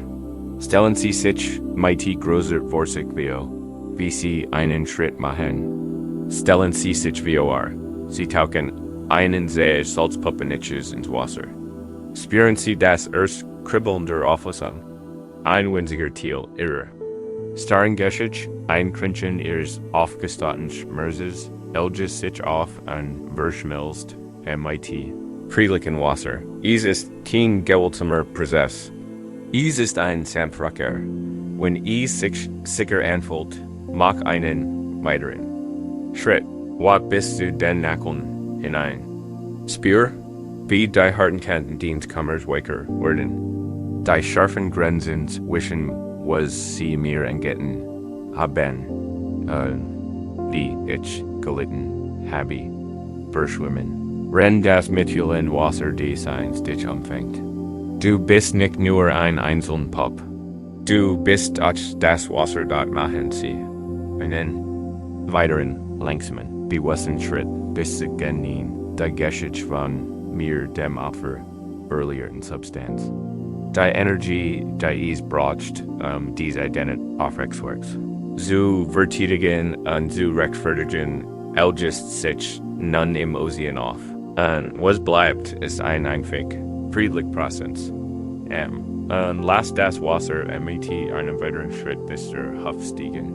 Stellen Sie sich mit großer Vorsicht wie Sie einen Schritt machen. Stellen Sie sich vor, Sie tauchen einen See Salzpuppenitches ins Wasser. Spüren Sie das Kribbeln der Auflösung, ein winziger Teil Ihrer. Starren Geschäft, ein Crunchen Ihres aufgestauten Schmerzes, elges sich auf und verschmilzt mit friedlichen Wasser. Es ist kein gewaltsamer Prozess. Es ist ein sanfter. Wenn es sich sicher anfühlt, mach einen weiteren Schritt. Walk bis zu den Nacken hinein. Spür, wie die harten Kanten deines Kommers weicher werden. Die scharfen Grenzen zwischen was sie mir entgegen haben, wie ich gelitten habe, verschwimmen. Renn das Mitgefühl in Wasser des Seins dich umfängt. Du bist nicht nur ein einzelner Pup. Du bist auch das Wasser, dort machen sie. Einen weiteren, langsamen, bewussten Schritt bis zu genießen, der Geschäft von mir, dem Opfer, verlierten Substanz. Die Energie, die es braucht, diese Identität aufrechtzuerhalten. So verteidigen und so rechtfertigen, elgest sich nun im Ozean auf. Und was bleibt, ist ein einfach, friedlich Prozess. Und lasst das Wasser mit einem weiteren Schritt bis zur Hüfte stiegen.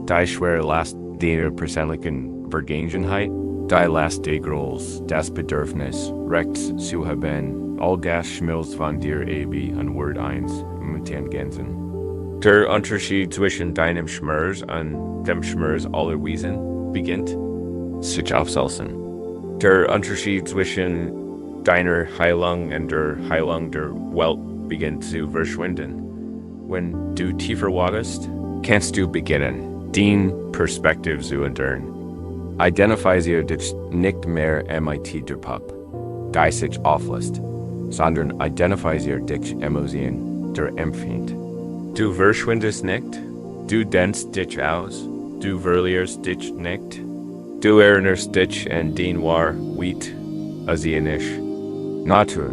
Die schwere Last der persönlichen Vergangenheit, die Last des Großs, das Bedürfnis, rechts zu haben, all das schmilzt von dir und Wort 1 mit den Gänsen. Der Unterschied zwischen deinem Schmerz und dem Schmerz aller Wesen beginnt sich aufzusetzen. Der Unterschied zwischen deiner Heilung und der Heilung der Welt beginnt zu verschwinden. Wenn du tiefer wagst, kannst du beginnen, den Perspektiv zu ändern. identifies ihr dich nicht mehr mit der Pup, die sich auflöst, sondern identifies ihr dich Emotionen der empfindt. Du verschwindest nicht, du denkst dich aus, du verlierst dich nicht, du erinnerst dich an den wahr wheat asienisch. Natur,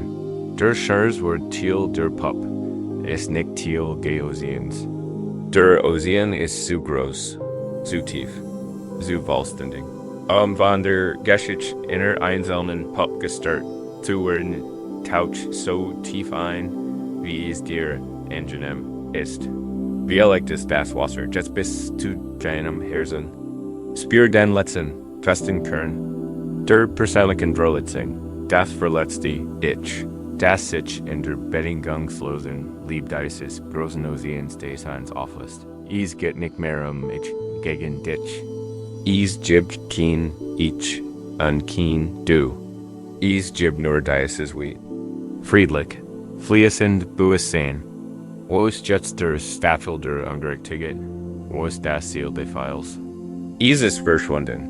der Schers wird Thiel der Pup, ist nicht Thiel Geosiens. Der Ocean ist zu groß, zu tief, zu vollständig. Von der Geschichte einer einzelnen Pup gestört zu werden, taucht so tief ein, wie es dir angenehm ist. Wie erlegt das Wasser, jetzt bis zu deinem Herzen. Spür den letzten, festen Kern, der persönlichen Verletzung, das verletzte Ich, das sich in der bedingungslosen Liebe dieses großen Ozeans des Seins auflöst. Es geht nicht mehr Ich gegen dich. Es gibt kein Ich und kein Du. Es gibt nur dieses We. Friedlich, fließend Bewusstsein. Wo ist jetzt der Staffel der Ungerechtigkeit? Wo ist das Ziel des Pfeils? Es ist verschwunden.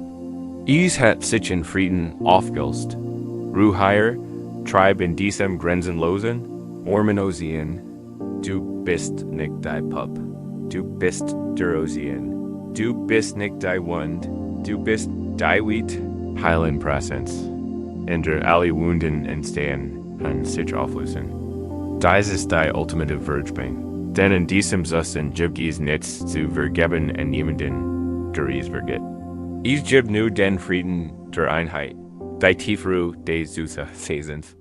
Es hat sich in Frieden aufgelöst. Ruheier, Tribe in diesem grenzenlosen, warmen Ozean. Du bist nicht dein Pup. Du bist der Ozean. Du bist nicht dein Wund. Du bist dein Wheat. Heilen Präsenz. In der alle Wunden entstehen und sich auflösen. Dies ist dein ultimate Vergebung. Denn in diesem Zustand gibt es nichts zu vergeben und niemanden, der es vergeht. Es gibt nur den Frieden der Einheit, die Tiefruhe des Süße Sehens.